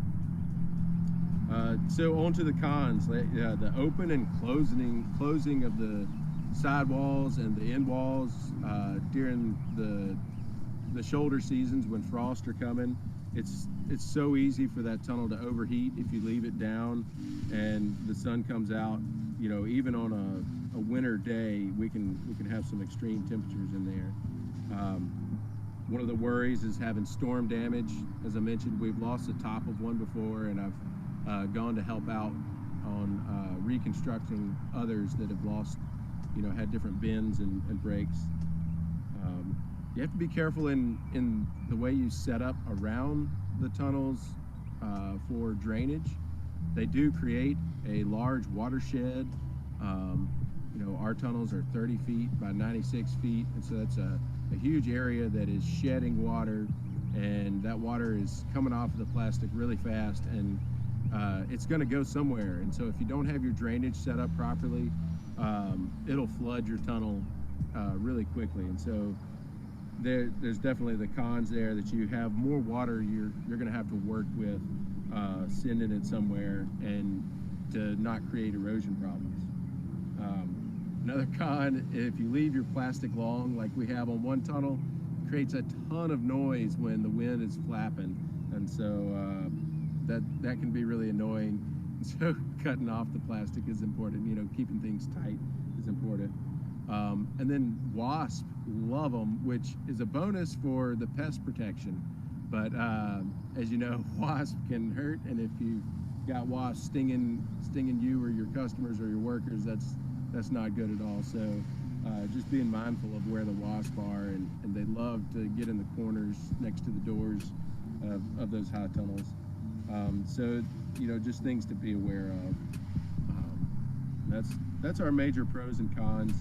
So on to the cons. The open and closing of the sidewalls and the end walls during the shoulder seasons when frosts are coming. It's so easy for that tunnel to overheat if you leave it down and the sun comes out. You know, even on a winter day, we can have some extreme temperatures in there. One of the worries is having storm damage. As I mentioned, we've lost the top of one before, and I've gone to help out on reconstructing others that have lost, you know, had different bends and breaks. You have to be careful in the way you set up around the tunnels for drainage. they do create a large watershed. You know, our tunnels are 30 feet by 96 feet. And so that's a huge area that is shedding water, and that water is coming off of the plastic really fast, and it's going to go somewhere. And so if you don't have your drainage set up properly, it'll flood your tunnel really quickly. And so there's definitely the cons there, that you have more water you're going to have to work with sending it somewhere, and to not create erosion problems. Another con, if you leave your plastic long, like we have on one tunnel, it creates a ton of noise when the wind is flapping. And so that can be really annoying. So cutting off the plastic is important, you know, keeping things tight is important. And then wasps love them, which is a bonus for the pest protection. But as you know, wasp can hurt, and if you got wasps stinging you or your customers or your workers, that's not good at all. So just being mindful of where the wasps are, and they love to get in the corners next to the doors of those high tunnels. So, you know, just things to be aware of. That's our major pros and cons.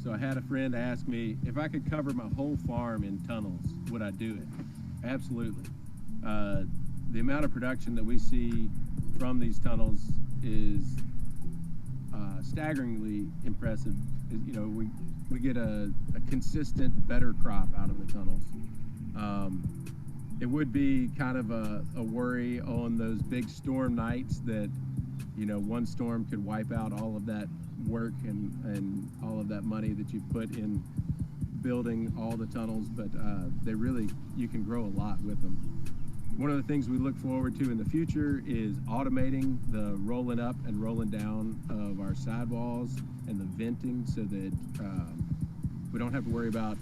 So I had a friend ask me if I could cover my whole farm in tunnels, would I do it? Absolutely. The amount of production that we see from these tunnels is staggeringly impressive. You know, we get a consistent, better crop out of the tunnels. It would be kind of a worry on those big storm nights that, you know, one storm could wipe out all of that work and all of that money that you put in building all the tunnels, but you can grow a lot with them. One of the things we look forward to in the future is automating the rolling up and rolling down of our sidewalls and the venting, so that we don't have to worry about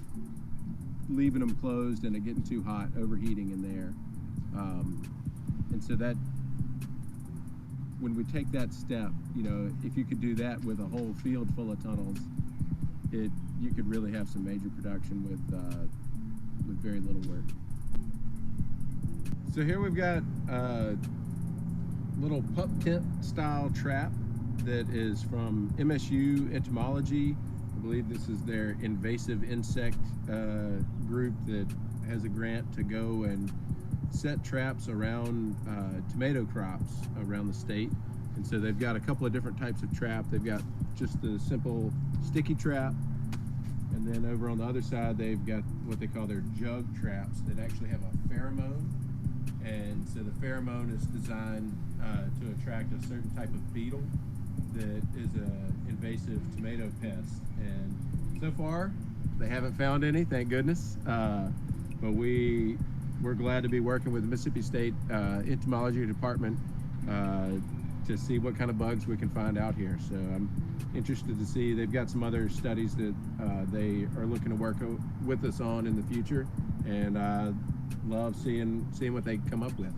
leaving them closed and it getting too hot, overheating in there. And so that, when we take that step, you know, if you could do that with a whole field full of tunnels, you could really have some major production with very little work. So here we've got a little pup tent style trap that is from MSU Entomology. I believe this is their invasive insect group that has a grant to go and set traps around tomato crops around the state. And so they've got a couple of different types of trap. They've got just the simple sticky trap, and then over on the other side they've got what they call their jug traps that actually have a pheromone. And so the pheromone is designed to attract a certain type of beetle that is an invasive tomato pest. And so far, they haven't found any, thank goodness. But we're glad to be working with the Mississippi State Entomology Department to see what kind of bugs we can find out here. So I'm interested to see, they've got some other studies that they are looking to work with us on in the future, and love seeing what they come up with.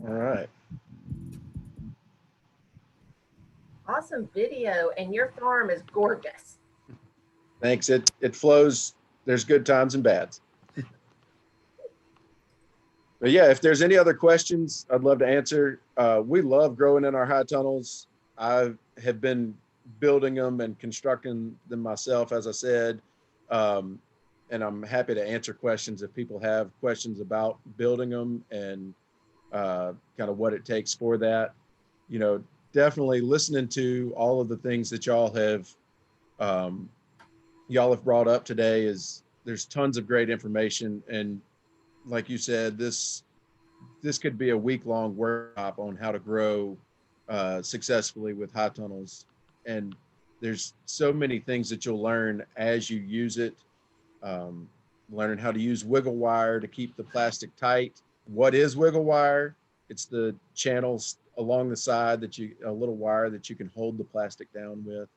All right. Awesome video, and your farm is gorgeous. Thanks. It flows. There's good times and bads. But yeah, if there's any other questions, I'd love to answer. We love growing in our high tunnels. I have been building them and constructing them myself, as I said. And I'm happy to answer questions if people have questions about building them and kind of what it takes for that. You know, definitely listening to all of the things that y'all have brought up today, there's tons of great information. And like you said, this could be a week-long workshop on how to grow successfully with high tunnels. And there's so many things that you'll learn as you use it. Learning how to use wiggle wire to keep the plastic tight. What is wiggle wire? It's the channels along the side a little wire that you can hold the plastic down with.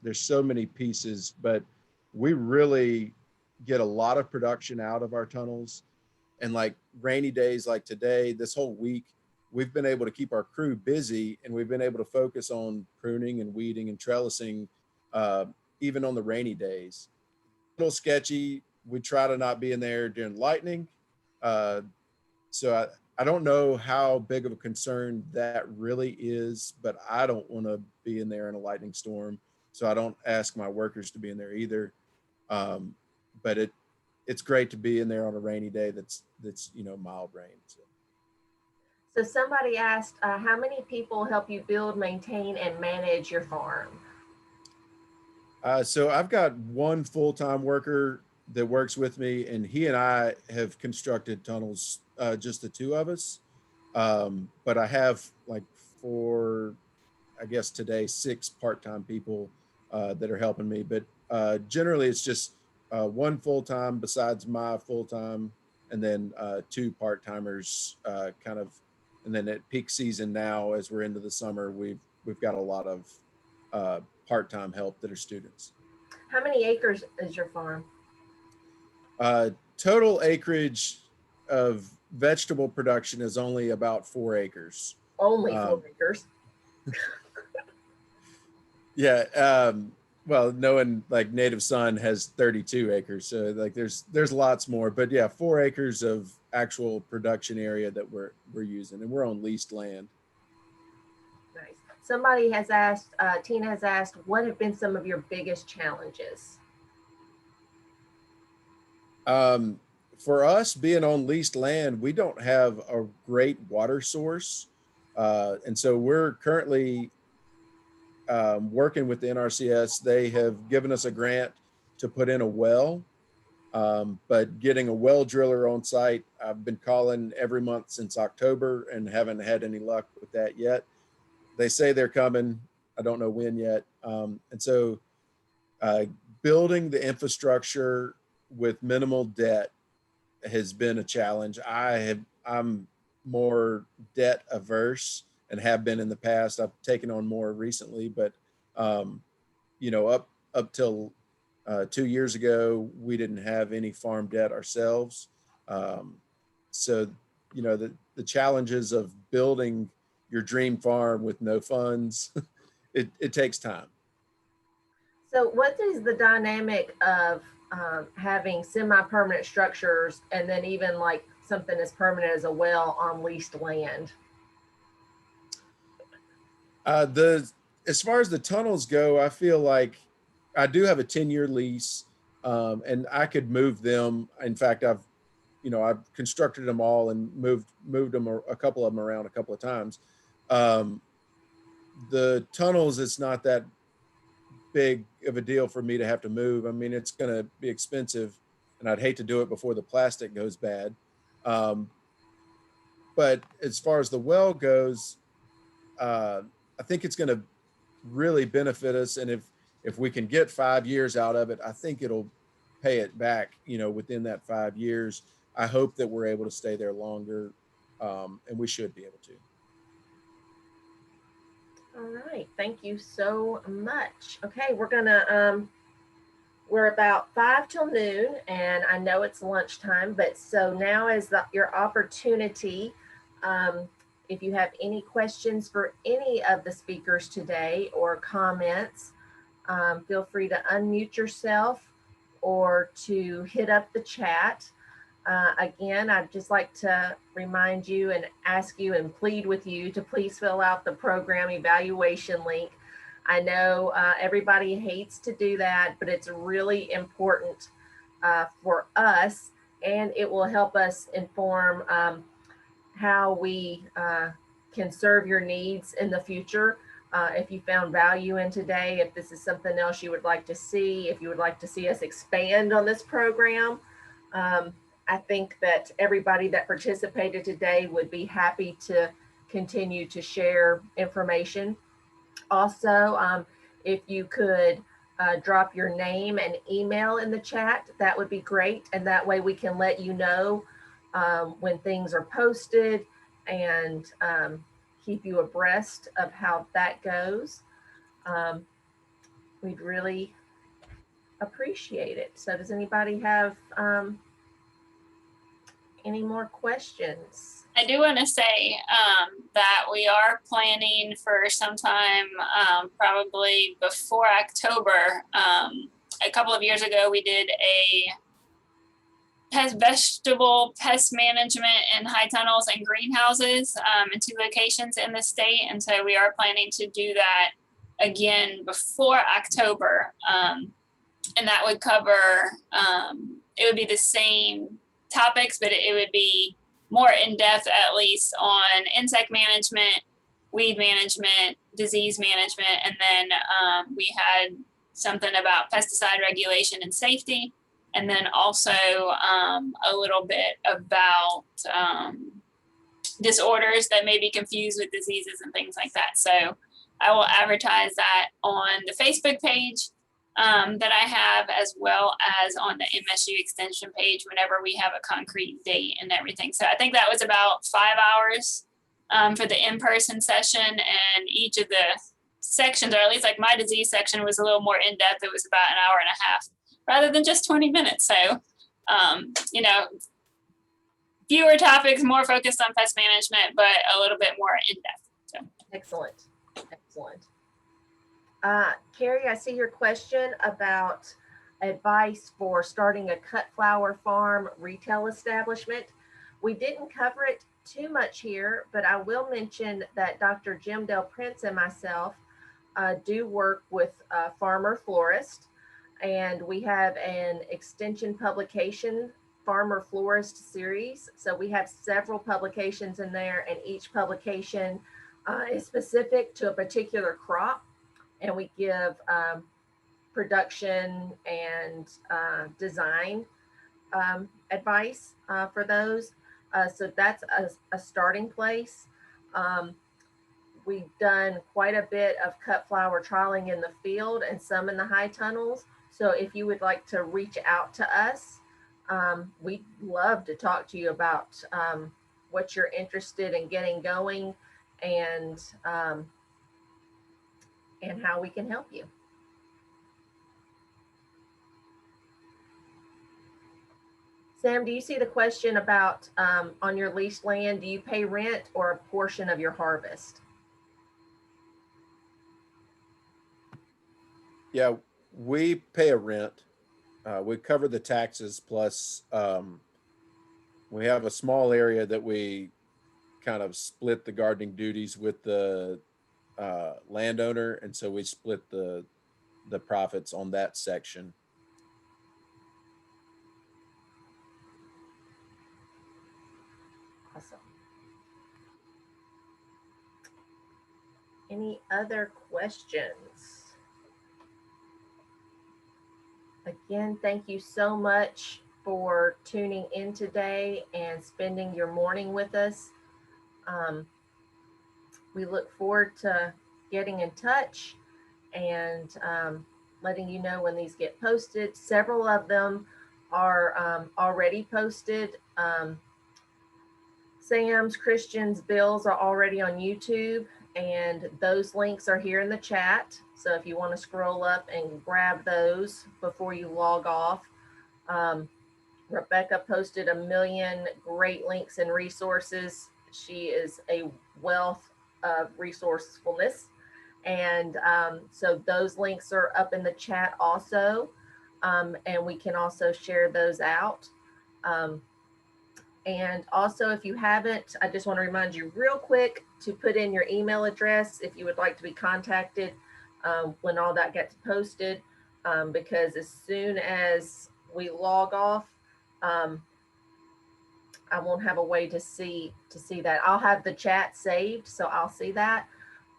There's so many pieces, but we really get a lot of production out of our tunnels. And like rainy days like today, this whole week, we've been able to keep our crew busy, and we've been able to focus on pruning and weeding and trellising even on the rainy days. A little sketchy. We try to not be in there during lightning. So I don't know how big of a concern that really is, but I don't want to be in there in a lightning storm. So I don't ask my workers to be in there either. But it's great to be in there on a rainy day that's mild rain. So somebody asked, how many people help you build, maintain, and manage your farm? So I've got one full-time worker that works with me, and he and I have constructed tunnels, just the two of us. But I have like I guess today, 6 part-time people that are helping me. But generally it's just one full-time besides my full-time, and then 2 part-timers and then at peak season now, as we're into the summer, we've got a lot of part-time help that are students. How many acres is your farm? Total acreage of vegetable production is only about 4 acres. Only 4 acres. Yeah. Well, knowing like Native Son has 32 acres. So like there's lots more, but yeah, 4 acres of actual production area that we're using, and we're on leased land. Nice. Somebody has asked, Tina has asked, what have been some of your biggest challenges? For us being on leased land, we don't have a great water source. And so we're currently working with the NRCS. They have given us a grant to put in a well, but getting a well driller on site, I've been calling every month since October and haven't had any luck with that yet. They say they're coming. I don't know when yet. And so building the infrastructure with minimal debt has been a challenge. I'm more debt averse and have been in the past. I've taken on more recently, but up till 2 years ago, we didn't have any farm debt ourselves. So the challenges of building your dream farm with no funds, it takes time. So what is the dynamic of having semi-permanent structures and then even like something as permanent as a well on leased land? As far as the tunnels go, I feel like I do have a 10-year lease, and I could move them. In fact, I've constructed them all and moved them, a couple of them around a couple of times. The tunnels, it's not that big of a deal for me to have to move. I mean, it's going to be expensive, and I'd hate to do it before the plastic goes bad. But as far as the well goes, I think it's going to really benefit us. And if we can get 5 years out of it, I think it'll pay it back, within that 5 years. I hope that we're able to stay there longer, and we should be able to. All right, thank you so much. Okay, we're about 5 till noon, and I know it's lunchtime, but so now is your opportunity. If you have any questions for any of the speakers today or comments, feel free to unmute yourself or to hit up the chat. Again, I'd just like to remind you and ask you and plead with you to please fill out the program evaluation link. I know everybody hates to do that, but it's really important for us, and it will help us inform how we can serve your needs in the future. If you found value in today, if this is something else you would like to see, if you would like to see us expand on this program, I think that everybody that participated today would be happy to continue to share information. Also, if you could drop your name and email in the chat, that would be great. And that way we can let you know when things are posted and keep you abreast of how that goes. We'd really appreciate it. So does anybody have any more questions? I do want to say that we are planning for sometime probably before October. A couple of years ago, we did a vegetable pest management in high tunnels and greenhouses in 2 locations in the state. And so we are planning to do that again before October. And that would cover, it would be the same topics, but it would be more in-depth, at least, on insect management, weed management, disease management, and then we had something about pesticide regulation and safety, and then also a little bit about disorders that may be confused with diseases and things like that. So I will advertise that on the Facebook page that I have, as well as on the MSU extension page whenever we have a concrete date and everything. So I think that was about 5 hours for the in-person session, and each of the sections, or at least like my disease section, was a little more in-depth. It was about an hour and a half rather than just 20 minutes. So, you know, fewer topics, more focused on pest management, but a little bit more in-depth. So. Excellent. Excellent. Carrie, I see your question about advice for starting a cut flower farm retail establishment. We didn't cover it too much here, but I will mention that Dr. Jim Del Prince and myself do work with Farmer Florist, and we have an extension publication, Farmer Florist series. So we have several publications in there, and each publication is specific to a particular crop. And we give production and design advice for those. So that's a starting place. We've done quite a bit of cut flower trialing in the field and some in the high tunnels. So if you would like to reach out to us, we'd love to talk to you about what you're interested in getting going, and how we can help you. Sam, do you see the question about on your leased land, do you pay rent or a portion of your harvest? Yeah, we pay a rent. We cover the taxes, plus we have a small area that we kind of split the gardening duties with the landowner, and so we split the profits on that section. Awesome. Any other questions? Again, thank you so much for tuning in today and spending your morning with us. We look forward to getting in touch and letting you know when these get posted. Several of them are already posted. Sam's, Christian's, Bill's are already on YouTube, and those links are here in the chat. So if you want to scroll up and grab those before you log off. Rebecca posted 1 million great links and resources. She is a wealth of resourcefulness. And so those links are up in the chat also. And we can also share those out. And also, if you haven't, I just want to remind you real quick to put in your email address if you would like to be contacted when all that gets posted, because as soon as we log off, I won't have a way to see that. I'll have the chat saved, so I'll see that.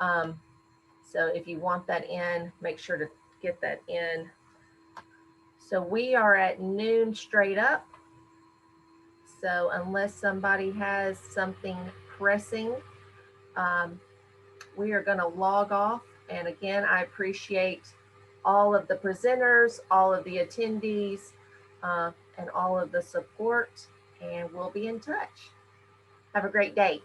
So if you want that in, make sure to get that in. So we are at noon straight up. So unless somebody has something pressing, we are going to log off. And again, I appreciate all of the presenters, all of the attendees, and all of the support, and we'll be in touch. Have a great day.